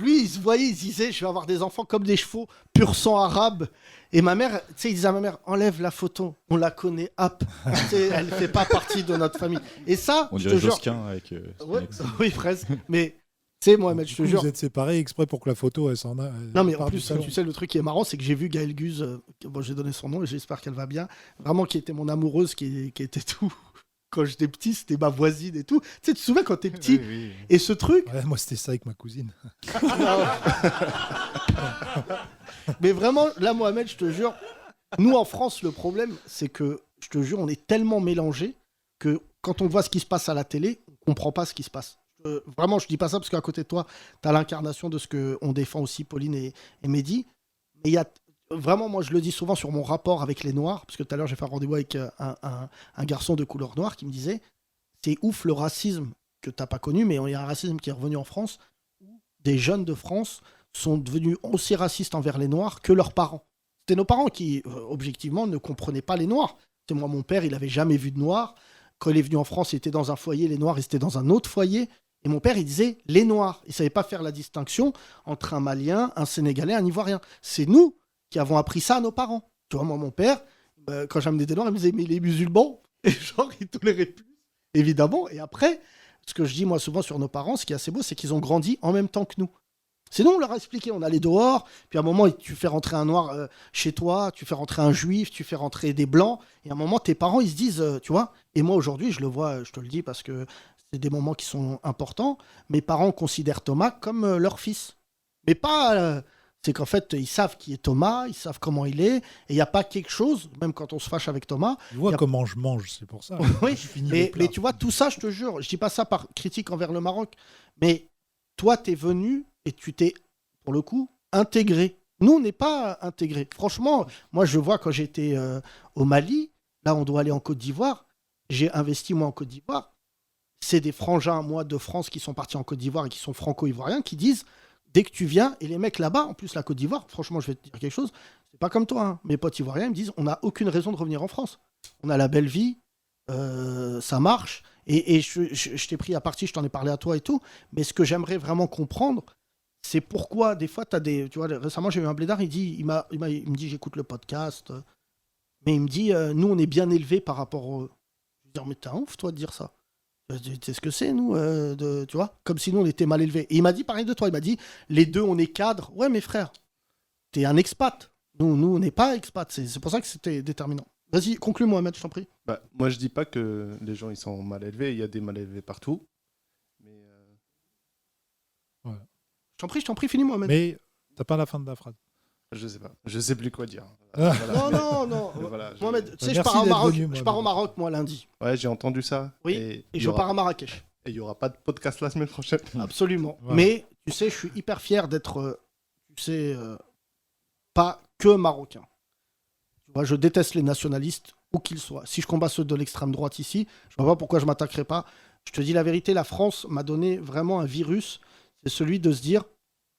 lui, il se voyait, il se disait, je vais avoir des enfants comme des chevaux, pur sang arabe. Et ma mère, il disait à ma mère, enlève la photo, on la connaît, hop. Elle ne fait pas partie de notre famille. Et ça, on je dirait te jure. Josquin avec. Ouais, oui, presque. Mais, tu sais, Mohamed, je te jure. Vous êtes séparés exprès pour que la photo, elle s'en a. Non, mais en plus, tu sais, le truc qui est marrant, c'est que j'ai vu Gaëlle Guz, bon, j'ai donné son nom et j'espère qu'elle va bien, vraiment qui était mon amoureuse, qui était tout. Quand j'étais petit, c'était ma voisine et tout. Tu sais, tu te souviens quand t'es petit oui. Et ce truc... Ouais, moi, c'était ça avec ma cousine. Mais vraiment, là, Mohamed, je te jure, nous, en France, le problème, c'est que, je te jure, on est tellement mélangés que quand on voit ce qui se passe à la télé, on comprend pas ce qui se passe. Vraiment, je dis pas ça parce qu'à côté de toi, t'as l'incarnation de ce qu'on défend aussi, Pauline et Mehdi. Mais il y a... Vraiment, moi, je le dis souvent sur mon rapport avec les Noirs, parce que tout à l'heure, j'ai fait un rendez-vous avec un garçon de couleur noire qui me disait c'est ouf le racisme que t'as pas connu, mais il y a un racisme qui est revenu en France, où des jeunes de France sont devenus aussi racistes envers les Noirs que leurs parents. C'était nos parents qui, objectivement, ne comprenaient pas les Noirs. C'est moi, mon père, il n'avait jamais vu de Noirs. Quand il est venu en France, il était dans un foyer, les Noirs, ils étaient dans un autre foyer. Et mon père, il disait les Noirs. Il ne savait pas faire la distinction entre un Malien, un Sénégalais, un Ivoirien. C'est nous qui avons appris ça à nos parents. Tu vois, moi, mon père, quand j'amenais des Noirs, il me disait mais les musulmans. Et genre, il tolérait plus, évidemment. Et après, ce que je dis moi souvent sur nos parents, ce qui est assez beau, c'est qu'ils ont grandi en même temps que nous. Sinon, on leur a expliqué, on allait dehors, puis à un moment, tu fais rentrer un Noir chez toi, tu fais rentrer un Juif, tu fais rentrer des Blancs, et à un moment, tes parents, ils se disent, tu vois, et moi aujourd'hui, je le vois, je te le dis parce que c'est des moments qui sont importants, mes parents considèrent Thomas comme leur fils. Mais pas... c'est qu'en fait, ils savent qui est Thomas, ils savent comment il est, et il n'y a pas quelque chose, même quand on se fâche avec Thomas... Tu vois comment je mange, c'est pour ça. Oui, mais tu vois, tout ça, je te jure, je dis pas ça par critique envers le Maroc, mais toi, t'es venu et tu t'es, pour le coup, intégré. Nous, on n'est pas intégrés. Franchement, moi, je vois quand j'étais au Mali, là, on doit aller en Côte d'Ivoire, j'ai investi, moi, en Côte d'Ivoire. C'est des frangins, moi, de France qui sont partis en Côte d'Ivoire et qui sont franco-ivoiriens, qui disent, dès que tu viens, et les mecs là-bas, en plus, la Côte d'Ivoire, franchement, je vais te dire quelque chose, c'est pas comme toi, hein. Mes potes ivoiriens, ils me disent, on n'a aucune raison de revenir en France. On a la belle vie, ça marche, et je t'ai pris à partie, je t'en ai parlé à toi et tout, mais ce que j'aimerais vraiment comprendre, c'est pourquoi des fois, tu vois, récemment j'ai eu un blédard, il me dit j'écoute le podcast, mais il me dit nous on est bien élevés par rapport au... Je veux dire mais t'es un ouf toi de dire ça. Tu sais ce que c'est nous, tu vois, comme si nous on était mal élevés. Et il m'a dit pareil de toi, il m'a dit les deux on est cadres. Ouais mes frères, t'es un expat. Nous on n'est pas expat, c'est pour ça que c'était déterminant. Vas-y, conclue Mohamed, je t'en prie. Bah, moi je dis pas que les gens ils sont mal élevés, il y a des mal élevés partout. Je t'en prie, finis Mohamed. Mais t'as pas la fin de la phrase. Je sais pas, je sais plus quoi dire. Non. Voilà, Mohamed, tu sais, je pars au Maroc. Je pars au Maroc moi lundi. Ouais, j'ai entendu ça. Oui. Et je pars à Marrakech. Et il y aura pas de podcast la semaine prochaine. Absolument. Ouais. Mais tu sais, je suis hyper fier d'être, pas que marocain. Tu vois, je déteste les nationalistes où qu'ils soient. Si je combats ceux de l'extrême droite ici, je vois pas pourquoi je m'attaquerai pas. Je te dis la vérité, la France m'a donné vraiment un virus. C'est celui de se dire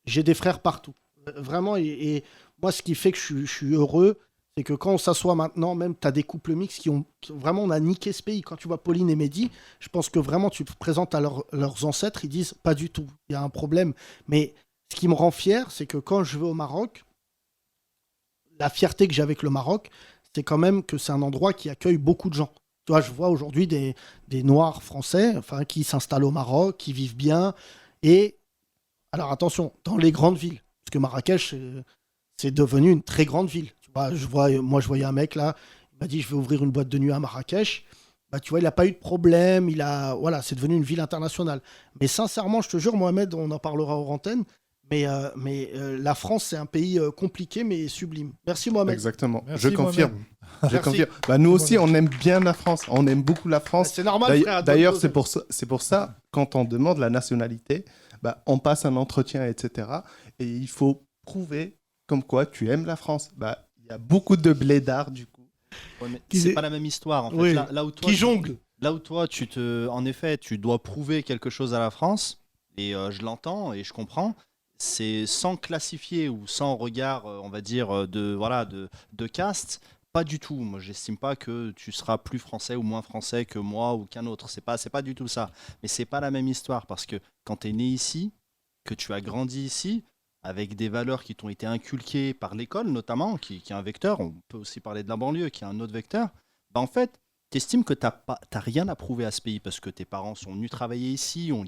j'ai des frères partout. Vraiment, et moi, ce qui fait que je suis heureux, c'est que quand on s'assoit maintenant, même tu as des couples mixtes qui vraiment, on a niqué ce pays. Quand tu vois Pauline et Mehdi, je pense que vraiment, tu te présentes à leurs ancêtres, ils disent pas du tout, il y a un problème. Mais ce qui me rend fier, c'est que quand je vais au Maroc, la fierté que j'ai avec le Maroc, c'est quand même que c'est un endroit qui accueille beaucoup de gens. Tu vois, je vois aujourd'hui des Noirs français qui s'installent au Maroc, qui vivent bien. Et alors attention, dans les grandes villes, parce que Marrakech, c'est devenu une très grande ville. Tu vois, moi, je voyais un mec là, il m'a dit je vais ouvrir une boîte de nuit à Marrakech. Bah, tu vois, il n'a pas eu de problème, voilà, c'est devenu une ville internationale. Mais sincèrement, je te jure, Mohamed, on en parlera hors antenne, mais la France, c'est un pays compliqué, mais sublime. Merci, Mohamed. Exactement, Merci, je confirme. Mohamed. Je confirme. Bah, nous aussi, on aime bien la France, on aime beaucoup la France. C'est normal, frère. D'ailleurs, c'est pour ça, quand on demande la nationalité, bah, on passe un entretien, etc. Et il faut prouver comme quoi tu aimes la France. Bah, il y a beaucoup de blédards, du coup. Ouais, c'est pas la même histoire, en fait. Oui. Là où toi, Qui jongle. Là où toi, en effet, tu dois prouver quelque chose à la France, et je l'entends et je comprends, c'est sans classifier ou sans regard, on va dire, de caste. Pas du tout. Moi, j'estime pas que tu seras plus français ou moins français que moi ou qu'un autre. C'est pas du tout ça. Mais c'est pas la même histoire parce que quand tu es né ici, que tu as grandi ici, avec des valeurs qui t'ont été inculquées par l'école notamment, qui est un vecteur, on peut aussi parler de la banlieue, qui est un autre vecteur, bah en fait, tu estimes que tu n'as rien à prouver à ce pays parce que tes parents sont venus travailler ici, ont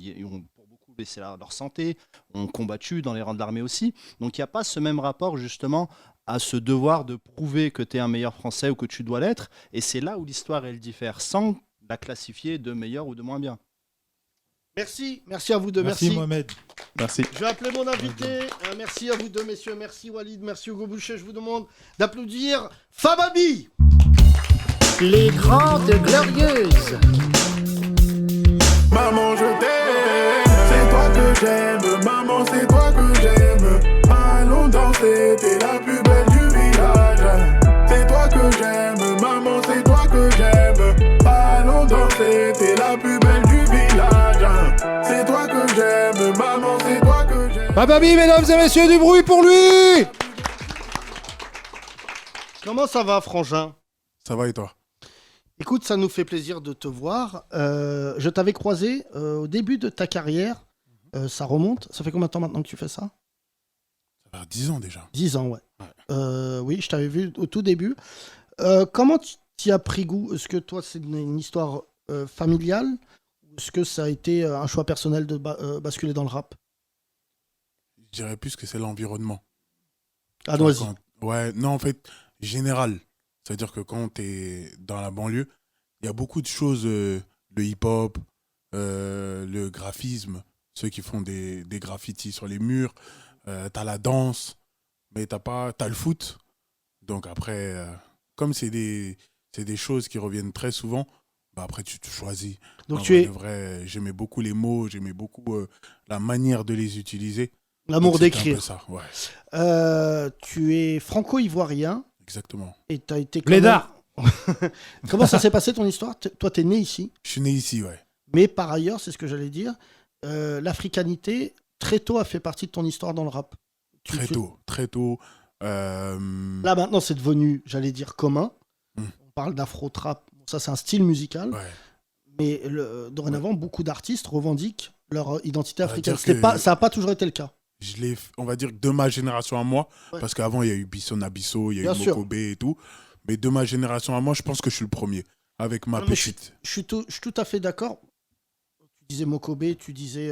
pour beaucoup laissé leur santé, ont combattu dans les rangs de l'armée aussi. Donc il n'y a pas ce même rapport justement à ce devoir de prouver que tu es un meilleur Français ou que tu dois l'être. Et c'est là où l'histoire, elle diffère, sans la classifier de meilleur ou de moins bien. Merci à vous deux. Merci Mohamed. Merci. Je vais appeler mon invité. Merci à vous deux, messieurs. Merci Walid, merci Hugo Boucher. Je vous demande d'applaudir Fababi. Les Grandes Glorieuses. Maman, je t'aime. C'est toi que j'aime. Maman, c'est toi que j'aime. Allons danser, t'es la plus belle du village. C'est toi que j'aime. Maman, c'est toi que j'aime. Allons danser, t'es la plus belle du village. C'est toi que j'aime. Maman, c'est toi que j'aime. Fababi, mesdames et messieurs, du bruit pour lui. Comment ça va, Frangin? Ça va et toi? Écoute, ça nous fait plaisir de te voir. Je t'avais croisé au début de ta carrière. Ça remonte. Ça fait combien de temps maintenant que tu fais ça? Ça fait 10 ans déjà. 10 ans, ouais. Oui, je t'avais vu au tout début. Comment tu y as pris goût? Est-ce que toi, c'est une histoire familiale? Ou est-ce que ça a été un choix personnel de basculer dans le rap? Je dirais plus que c'est l'environnement. Ah, vas-y. Ouais, non, en fait, général. C'est-à-dire que quand tu es dans la banlieue, il y a beaucoup de choses, le hip-hop, le graphisme, ceux qui font des graffitis sur les murs, t'as la danse, mais t'as le foot. Donc après, comme c'est des choses qui reviennent très souvent, bah après tu te choisis. Donc j'aimais beaucoup les mots, j'aimais beaucoup la manière de les utiliser. L'amour d'écrire. C'est un peu ça, ouais. Tu es franco-ivoirien. Exactement. Et tu as été. Blédard. Comment ça s'est passé ton histoire? Toi, tu es né ici. Je suis né ici, ouais. Mais par ailleurs, c'est ce que j'allais dire, l'africanité, très tôt, a fait partie de ton histoire dans le rap. Très tôt. Là, maintenant, c'est devenu, j'allais dire, commun. On parle d'afro-trap. Ça, c'est un style musical. Ouais. Mais dorénavant, beaucoup d'artistes revendiquent leur identité africaine. que- Ça n'a pas toujours été le cas. On va dire que de ma génération à moi, parce qu'avant il y a eu Bisson Abisso, il y a Bien eu sûr. Mokobé et tout, mais de ma génération à moi, je pense que je suis le premier, avec ma Non, mais petite. je suis tout à fait d'accord. Tu disais Mokobé, tu disais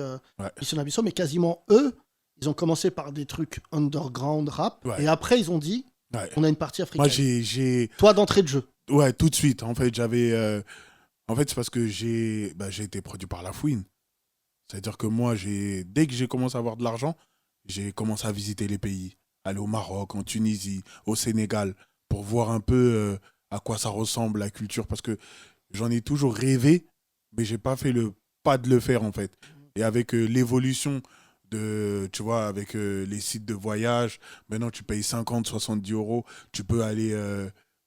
Bisson Abisso, mais quasiment eux, ils ont commencé par des trucs underground rap, et après ils ont dit, on a une partie africaine. Moi, Toi, d'entrée de jeu. Ouais, tout de suite. En fait, c'est parce que j'ai été produit par La Fouine. C'est-à-dire que moi, dès que j'ai commencé à avoir de l'argent, j'ai commencé à visiter les pays. Aller au Maroc, en Tunisie, au Sénégal, pour voir un peu à quoi ça ressemble, la culture. Parce que j'en ai toujours rêvé, mais j'ai pas fait le pas de le faire, en fait. Et avec l'évolution tu vois, avec les sites de voyage, maintenant tu payes 50, 70 €, tu peux aller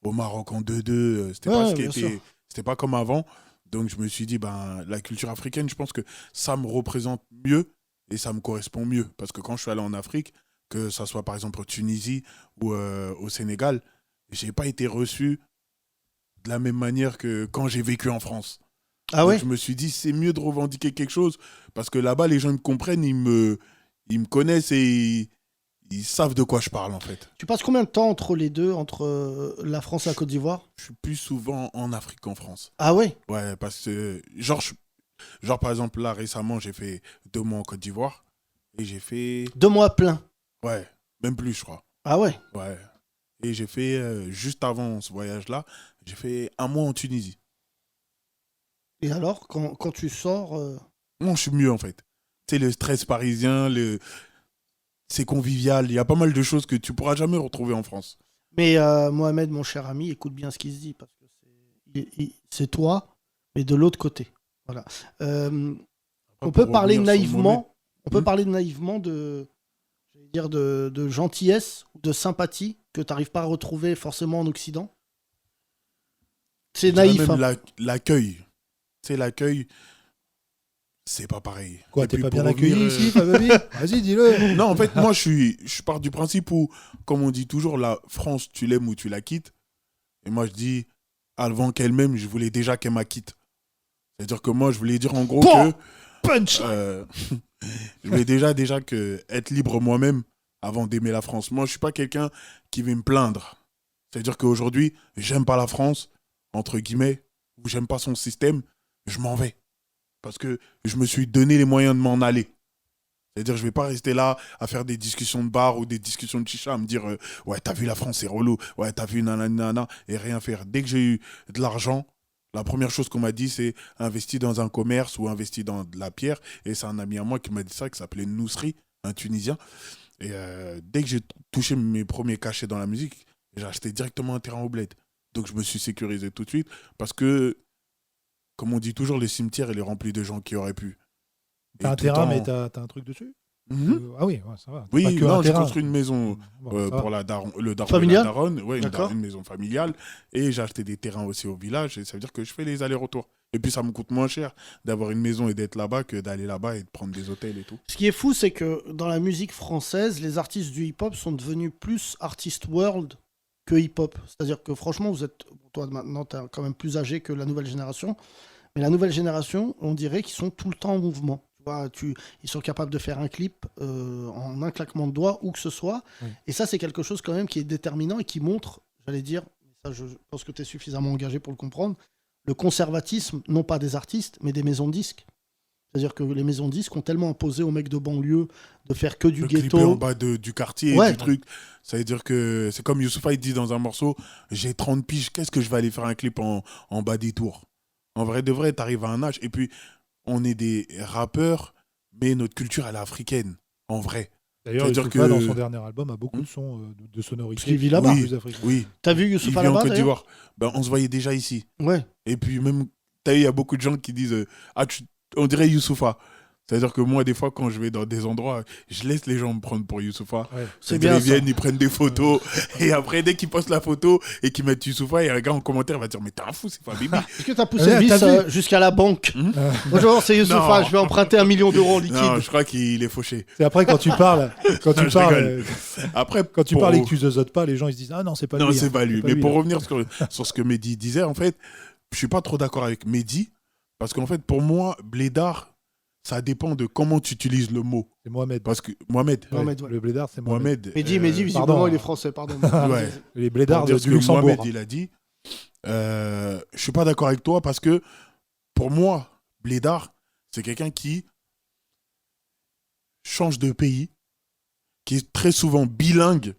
au Maroc en 2-2. C'était pas comme avant. Donc je me suis dit, la culture africaine, je pense que ça me représente mieux et ça me correspond mieux. Parce que quand je suis allé en Afrique, que ça soit par exemple en Tunisie ou au Sénégal, j'ai pas été reçu de la même manière que quand j'ai vécu en France. Ah Donc, ouais? je me suis dit, c'est mieux de revendiquer quelque chose parce que là-bas, les gens me comprennent, ils me connaissent et ils savent de quoi je parle en fait. Tu passes combien de temps entre les deux, entre la France et la Côte d'Ivoire? Je suis plus souvent en Afrique qu'en France. Ah ouais? Ouais, parce que, genre par exemple, là récemment, j'ai fait 2 mois en Côte d'Ivoire et j'ai fait. 2 mois plein? Ouais, même plus, je crois. Ah ouais? Ouais. Et j'ai fait, juste avant ce voyage-là, j'ai fait 1 mois en Tunisie. Et alors, quand tu sors. Non, je suis mieux en fait. Tu sais, le stress parisien, c'est convivial. Il y a pas mal de choses que tu pourras jamais retrouver en France. Mais Mohamed, mon cher ami, écoute bien ce qu'il se dit, parce que c'est toi, mais de l'autre côté. Voilà. On peut parler naïvement. On peut parler naïvement de gentillesse ou de sympathie que tu n'arrives pas à retrouver forcément en Occident. C'est naïf. Même l'accueil. Tu sais, l'accueil, c'est pas pareil. Quoi, Et t'es puis pas pour bien accueilli revenir, ici, Fababi? Vas-y, dis-le. Non, en fait, moi, je pars du principe où, comme on dit toujours, la France, tu l'aimes ou tu la quittes. Et moi, je dis, avant qu'elle m'aime, je voulais déjà qu'elle m'acquitte. C'est-à-dire que moi, je voulais dire en gros que... Punch. Je voulais déjà que être libre moi-même avant d'aimer la France. Moi, je suis pas quelqu'un qui va me plaindre. C'est-à-dire qu'aujourd'hui, j'aime pas la France, entre guillemets, ou j'aime pas son système, je m'en vais. Parce que je me suis donné les moyens de m'en aller. C'est-à-dire, je vais pas rester là à faire des discussions de bar ou des discussions de chicha, à me dire ouais, t'as vu la France, c'est relou, ouais, t'as vu nanana, et rien faire. Dès que j'ai eu de l'argent, la première chose qu'on m'a dit, c'est investir dans un commerce ou investir dans de la pierre. Et c'est un ami à moi qui m'a dit ça, qui s'appelait Nousri, un Tunisien. Et dès que j'ai touché mes premiers cachets dans la musique, j'ai acheté directement un terrain au bled. Donc je me suis sécurisé tout de suite parce que, comme on dit toujours, le cimetière il est rempli de gens qui auraient pu. T'as un terrain, mais t'as un truc dessus? Ah oui, ouais, ça va. Oui, Pas que un non, j'ai terrain. construit une maison Bon, ça pour va. le daron et Familiale la daronne. Ouais, D'accord. une maison familiale. Et j'ai acheté des terrains aussi au village. Et ça veut dire que je fais les allers-retours. Et puis ça me coûte moins cher d'avoir une maison et d'être là-bas que d'aller là-bas et de prendre des hôtels et tout. Ce qui est fou, c'est que dans la musique française, les artistes du hip-hop sont devenus plus artistes world que hip-hop. C'est-à-dire que franchement, toi maintenant, tu es quand même plus âgé que la nouvelle génération. Mais la nouvelle génération, on dirait qu'ils sont tout le temps en mouvement. Tu vois, ils sont capables de faire un clip en un claquement de doigts, où que ce soit. Oui. Et ça, c'est quelque chose quand même qui est déterminant et qui montre, j'allais dire, ça je pense que tu es suffisamment engagé pour le comprendre, le conservatisme, non pas des artistes, mais des maisons de disques. C'est-à-dire que les maisons de disques ont tellement imposé aux mecs de banlieue de faire que du Le clipper ghetto. en bas du quartier Ouais. et du truc. Ça veut dire que c'est comme Youssoupha, il dit dans un morceau, j'ai 30 piges, qu'est-ce que je vais aller faire un clip en bas des tours? En vrai de vrai, t'arrives à un âge. Et puis, on est des rappeurs, mais notre culture, elle est africaine. En vrai. D'ailleurs, C'est-à-dire Youssoupha, dans son dernier album, a beaucoup de sons de sonorités. Parce qu'il vit là-bas. plus africaines. Oui. T'as vu Il Youssoupha vit en là-bas, Côte d'ailleurs d'Ivoire. Ben, on se voyait déjà ici. Ouais. Et puis même, il y a beaucoup de gens qui disent on dirait Youssoupha. C'est-à-dire que moi, des fois, quand je vais dans des endroits, je laisse les gens me prendre pour Youssoupha. Ouais. C'est bien Ils viennent, ça. ils prennent des photos. Et après, dès qu'ils postent la photo et qu'ils mettent Youssoupha, il y a un gars en commentaire qui va dire mais t'es un fou, c'est pas Bibi. Est-ce que t'as poussé le vis jusqu'à la banque Bonjour, c'est Youssoupha, Non. je vais emprunter 1 million d'euros en liquide. Non, je crois qu'il est fauché. C'est après quand tu parles, Non, je rigole. après Après, quand tu parles et que tu zozotes pas, les gens ils se disent ah non c'est pas lui. Non, c'est hein. pas lui. C'est Mais lui, pour hein. revenir sur ce que Mehdi disait, en fait, je suis pas trop d'accord avec Mehdi. Parce qu'en fait, pour moi, blédard, ça dépend de comment tu utilises le mot. C'est Mohamed. Parce que Mohamed. Mohamed, ouais. Le blédard c'est Mohamed. Mehdi, visiblement, pardon. il est français, pardon. Ouais. Les blédards Pour dire du ce que Luxembourg. Mohamed, il a dit. Je suis pas d'accord avec toi parce que pour moi, blédard, c'est quelqu'un qui change de pays, qui est très souvent bilingue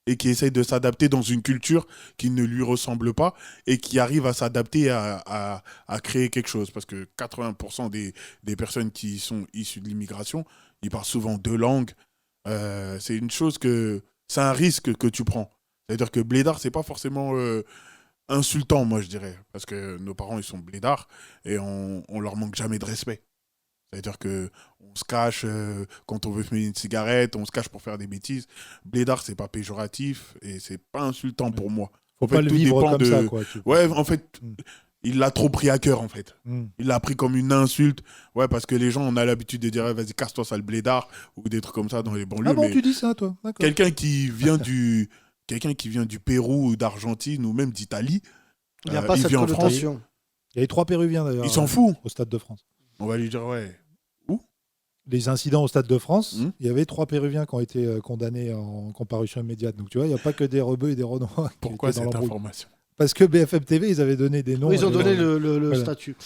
et qui essaye de s'adapter dans une culture qui ne lui ressemble pas et qui arrive à s'adapter à créer quelque chose. Parce que 80% des personnes qui sont issues de l'immigration, ils parlent souvent deux langues. C'est une chose que... C'est un risque que tu prends. C'est-à-dire que blédard, c'est pas forcément insultant, moi, je dirais. Parce que nos parents, ils sont blédards et on leur manque jamais de respect. C'est-à-dire que on se cache quand on veut fumer une cigarette, on se cache pour faire des bêtises. Blédard, c'est pas péjoratif et c'est pas insultant pour moi. Faut En fait, pas le tout vivre dépend comme ça, quoi. Ouais, en fait, il l'a trop pris à cœur, en fait. Il l'a pris comme une insulte. Ouais, parce que les gens, on a l'habitude de dire, vas-y, casse-toi, sale blédard, ou des trucs comme ça dans les banlieues. Ah bon, mais tu dis ça, toi. D'accord. quelqu'un qui vient du Pérou ou d'Argentine ou même d'Italie, Il n'y a pas cette vient en France. connotation. Il y avait 3 Péruviens d'ailleurs. Il s'en fout. Au Stade de France. On va lui dire, ouais. Les incidents au Stade de France, il y avait 3 Péruviens qui ont été condamnés en comparution immédiate. Donc tu vois, il n'y a pas que des rebeux et des renois. qui Pourquoi étaient dans cette l'embrouille. information? Parce que BFM TV, ils avaient donné des noms. Oui, ils ont donné le Voilà. statut.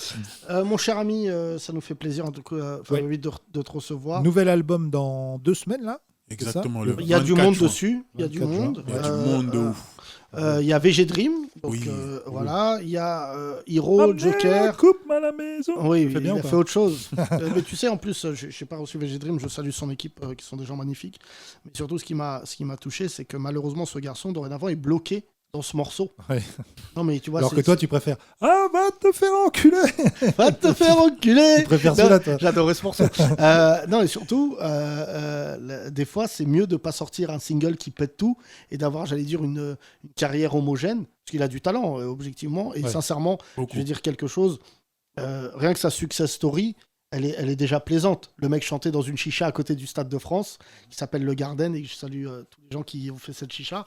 Mon cher ami, ça nous fait plaisir en tout cas Fabrice, de te recevoir. Nouvel album dans 2 semaines là. Exactement. C'est ça le Il y a du 24 monde juin. dessus. Il y a du 24 juin. monde. Il y a du monde de ouf. Il y a VG Dream. Donc, Oui. voilà. Il y a Hiro, Joker. Coupe-moi à la maison. Oui, Il fait bien il ou a pas fait autre chose. Mais tu sais, en plus, je n'ai pas reçu VG Dream, je salue son équipe, qui sont des gens magnifiques. Mais surtout, ce qui m'a touché, c'est que malheureusement, ce garçon, dorénavant, est bloqué dans ce morceau. Ouais. Non, mais tu vois, Alors c'est- que toi, tu préfères. Ah, va te faire enculer. Va te faire enculer. Tu préfères Non, celui-là, toi. J'adorais ce morceau. Non, et surtout, des fois, c'est mieux de pas sortir un single qui pète tout et d'avoir, j'allais dire, une carrière homogène, parce qu'il a du talent, objectivement. Et Ouais. sincèrement, Beaucoup. je vais dire quelque chose, rien que sa success story, elle est déjà plaisante. Le mec chantait dans une chicha à côté du Stade de France, qui s'appelle Le Garden, et je salue tous les gens qui ont fait cette chicha.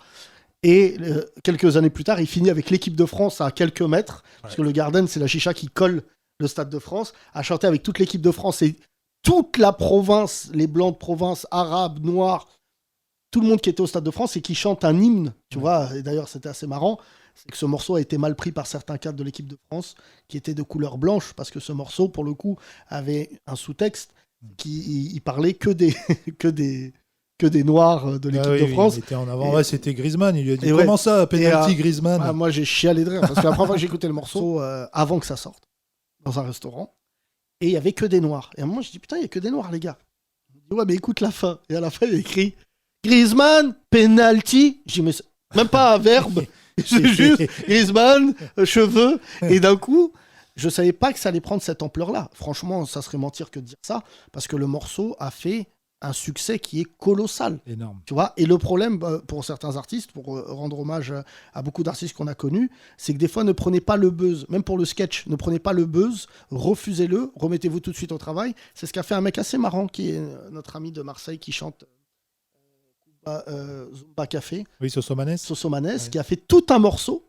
Et quelques années plus tard, il finit avec l'équipe de France à quelques mètres, parce que le Garden, c'est la chicha qui colle le Stade de France, à chanter avec toute l'équipe de France et toute la province, les blancs de province, arabes, noirs, tout le monde qui était au Stade de France et qui chante un hymne, tu vois. Et d'ailleurs, c'était assez marrant, c'est que ce morceau a été mal pris par certains cadres de l'équipe de France, qui étaient de couleur blanche, parce que ce morceau, pour le coup, avait un sous-texte qui il parlait que des que des noirs de l'équipe Ah oui, de oui, France. il était en avant. Et- Ouais, c'était Griezmann. Il lui a dit et comment ouais. ça, penalty Et, Griezmann. ah, moi, j'ai chialé de rire parce que la première fois que j'ai écouté le morceau, avant que ça sorte, dans un restaurant, et il y avait que des noirs. Et à un moment, je dis putain, il y a que des noirs, les gars. Il me dit, ouais, mais écoute la fin. Et à la fin, il y a écrit Griezmann, penalty. J'ai dit, mais c'est même pas un verbe. C'est juste Griezmann, cheveux. Et d'un coup, je savais pas que ça allait prendre cette ampleur-là. Franchement, ça serait mentir que de dire ça, parce que le morceau a fait un succès qui est colossal. Énorme. Tu vois, et le problème pour certains artistes, pour rendre hommage à beaucoup d'artistes qu'on a connus, c'est que des fois, ne prenez pas le buzz. Même pour le sketch, ne prenez pas le buzz, refusez-le, remettez-vous tout de suite au travail. C'est ce qu'a fait un mec assez marrant, qui est notre ami de Marseille, qui chante Zumba Café. Oui, Sosomanes. Sosomanes, qui a fait tout un morceau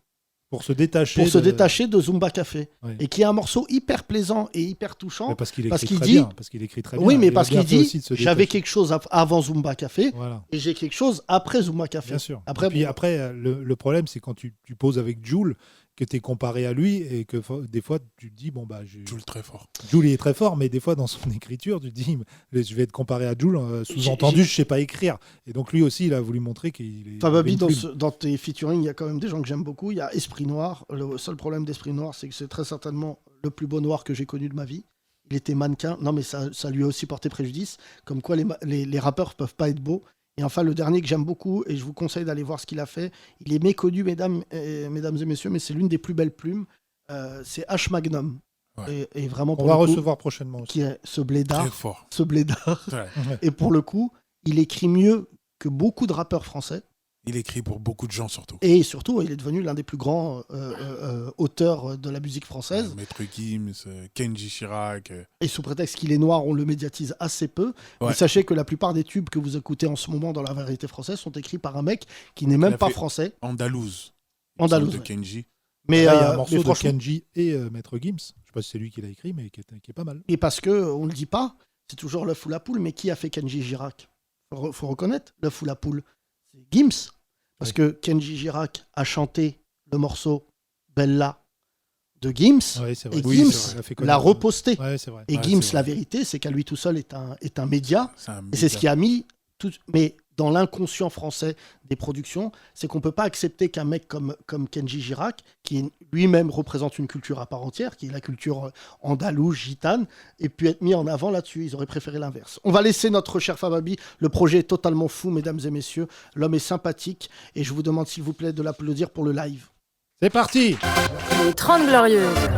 pour se détacher de Zumba Café. Oui. Et qui est un morceau hyper plaisant et hyper touchant. Mais parce qu'il écrit très dit... bien. Parce qu'il écrit très bien. Oui, mais Il parce a bien qu'il fait aussi dit, de se j'avais détacher. quelque chose avant Zumba Café, Voilà. et j'ai quelque chose après Zumba Café. Bien sûr. Après, Et puis après, le problème, c'est quand tu poses avec Jul, que tu es comparé à lui, et que des fois, tu te dis, bon, bah. Jul très fort. Jul, il est très fort, mais des fois, dans son écriture, tu te dis, je vais être comparé à Jul, sous-entendu, je sais pas écrire. Et donc, lui aussi, il a voulu montrer qu'il est. Fababi, dans tes featuring, il y a quand même des gens que j'aime beaucoup. Il y a Esprit Noir. Le seul problème d'Esprit Noir, c'est que c'est très certainement le plus beau noir que j'ai connu de ma vie. Il était mannequin. Non, mais ça lui a aussi porté préjudice. Comme quoi, les rappeurs peuvent pas être beaux. Et enfin, le dernier que j'aime beaucoup, et je vous conseille d'aller voir ce qu'il a fait, il est méconnu, mesdames et messieurs, mais c'est l'une des plus belles plumes. C'est H Magnum. Ouais. Et vraiment, On va recevoir prochainement aussi. Qui est ce blédard. Très fort. Ce blédard. Ouais. Et pour le coup, il écrit mieux que beaucoup de rappeurs français. Il écrit pour beaucoup de gens surtout. Et surtout, il est devenu l'un des plus grands auteurs de la musique française. Maître Gims, Kenji Chirac. Et sous prétexte qu'il est noir, on le médiatise assez peu. Ouais. Mais sachez que la plupart des tubes que vous écoutez en ce moment dans la variété française sont écrits par un mec qui n'est même pas français. Andalouse. Andalouse. De Ouais. Kenji. Mais là, il y a un morceau de franchement- Kenji et Maître Gims. Je sais pas si c'est lui qui l'a écrit, mais qui est pas mal. Et parce que on le dit pas, c'est toujours l'œuf ou la poule, mais qui a fait Kenji Girac? Faut reconnaître l'œuf ou la poule. C'est Gims. Parce que Kenji Girac a chanté le morceau Bella de Gims, Ouais, c'est vrai. et Oui, Gims c'est vrai, il a fait l'a connaître. reposté. Ouais, c'est vrai. Et Ouais, Gims, c'est la vrai. vérité, c'est qu'à lui tout seul est un média. C'est un Et c'est média. ce qui a mis tout. Mais dans l'inconscient français des productions, c'est qu'on ne peut pas accepter qu'un mec comme Kenji Girac, qui lui-même représente une culture à part entière, qui est la culture andalouse, gitane, ait pu être mis en avant là-dessus. Ils auraient préféré l'inverse. On va laisser notre cher Fababi. Le projet est totalement fou, mesdames et messieurs. L'homme est sympathique. Et je vous demande, s'il vous plaît, de l'applaudir pour le live. C'est parti! Les 30 Glorieuses.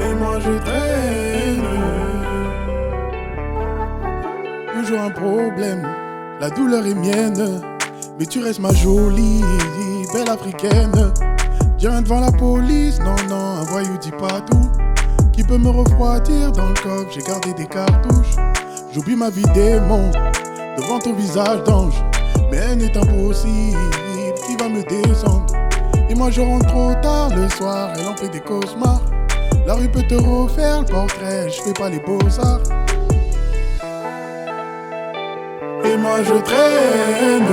Et moi je traîne. Toujours un problème, la douleur est mienne. Mais tu restes ma jolie, belle africaine. Viens devant la police, non, non, un voyou dit pas tout. Qui peut me refroidir dans le coffre, j'ai gardé des cartouches. J'oublie ma vie démon, devant ton visage d'ange. Mais elle est impossible, qui va me descendre. Et moi je rentre trop tard le soir, elle en fait des cauchemars. La rue peut te refaire le portrait, je fais pas les beaux-arts. Et moi je traîne,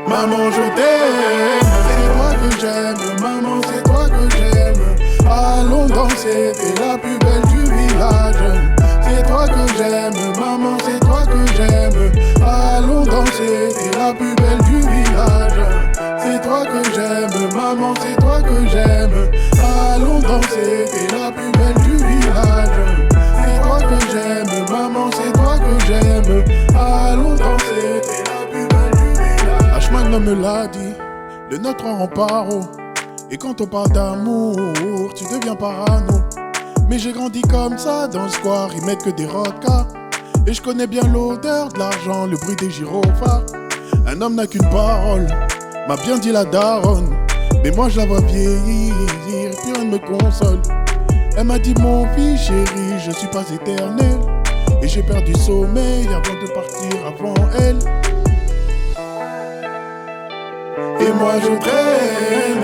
maman je t'aime. C'est toi que j'aime, maman c'est toi que j'aime. Allons danser, t'es la plus belle du village. C'est toi que j'aime, maman c'est toi que j'aime. Allons danser, t'es la plus belle du village. C'est toi que j'aime, maman c'est toi que j'aime. Allons danser, t'es la plus belle du village. C'est toi que j'aime, maman c'est toi que j'aime. Allons danser, t'es la plus belle du village. H-Man me l'a dit, le nôtre rend paro. Et quand on parle d'amour, tu deviens parano. Mais j'ai grandi comme ça dans le square, ils mettent que des rodkas. Et je connais bien l'odeur de l'argent, le bruit des gyrophares. Un homme n'a qu'une parole, m'a bien dit la daronne. Mais moi je la vois vieillir, puis rien ne me console. Elle m'a dit mon fils chéri, je suis pas éternel. Et j'ai perdu sommeil avant de partir avant elle. Et moi je traîne,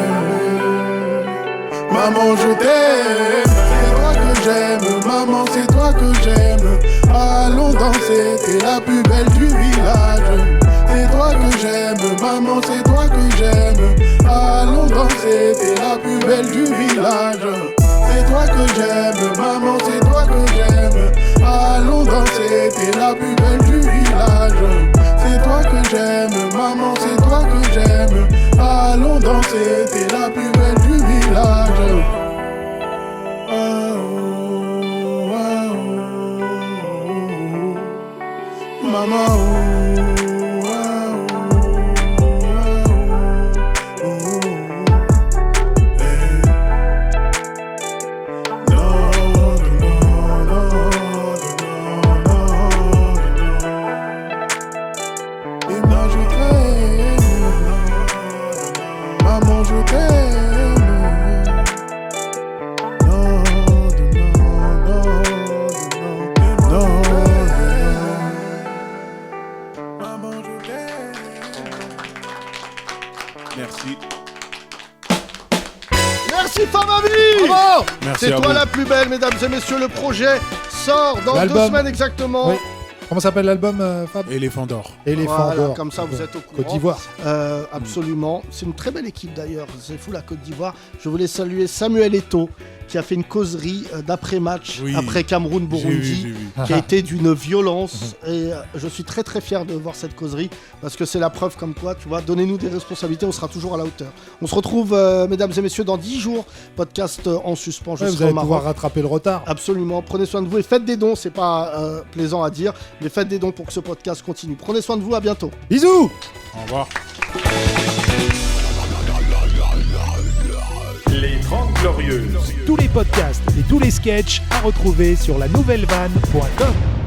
maman je t'aime. C'est toi que j'aime, maman c'est toi que j'aime. Allons danser, t'es la plus belle du village. C'est toi que j'aime, maman c'est toi que j'aime. Allons danser, t'es la plus belle du village. C'est toi que j'aime, maman c'est toi que j'aime. Allons danser, t'es la plus belle du village. C'est toi que j'aime, maman c'est toi que j'aime. danser, t'es la plus belle du village. Maman, Merci. Merci Famabi. Bravo. Merci C'est à toi vous. la plus belle, mesdames et messieurs. Le projet sort dans 2 L'album. semaines exactement. Oui. Comment s'appelle l'album, Fab? Éléphant d'or. Éléphant Voilà, d'or. comme ça vous êtes au courant. Côte d'Ivoire. Absolument. C'est une très belle équipe d'ailleurs. C'est fou la Côte d'Ivoire. Je voulais saluer Samuel Eto'o qui a fait une causerie d'après-match, Oui. après J'ai Cameroun-Burundi, vu. qui a été d'une violence. Et je suis très très fier de voir cette causerie parce que c'est la preuve comme quoi, tu vois, donnez-nous des responsabilités, on sera toujours à la hauteur. On se retrouve, mesdames et messieurs, dans 10 jours. Podcast en suspens. Je Ouais, serai vous allez au Maroc. pouvoir rattraper le retard. Absolument. Prenez soin de vous et faites des dons. C'est pas plaisant à dire, mais faites des dons pour que ce podcast continue. Prenez soin de vous. À bientôt. Bisous. Au revoir. Les 30 Glorieuses. Tous les podcasts et tous les sketchs à retrouver sur la nouvellevanne.com.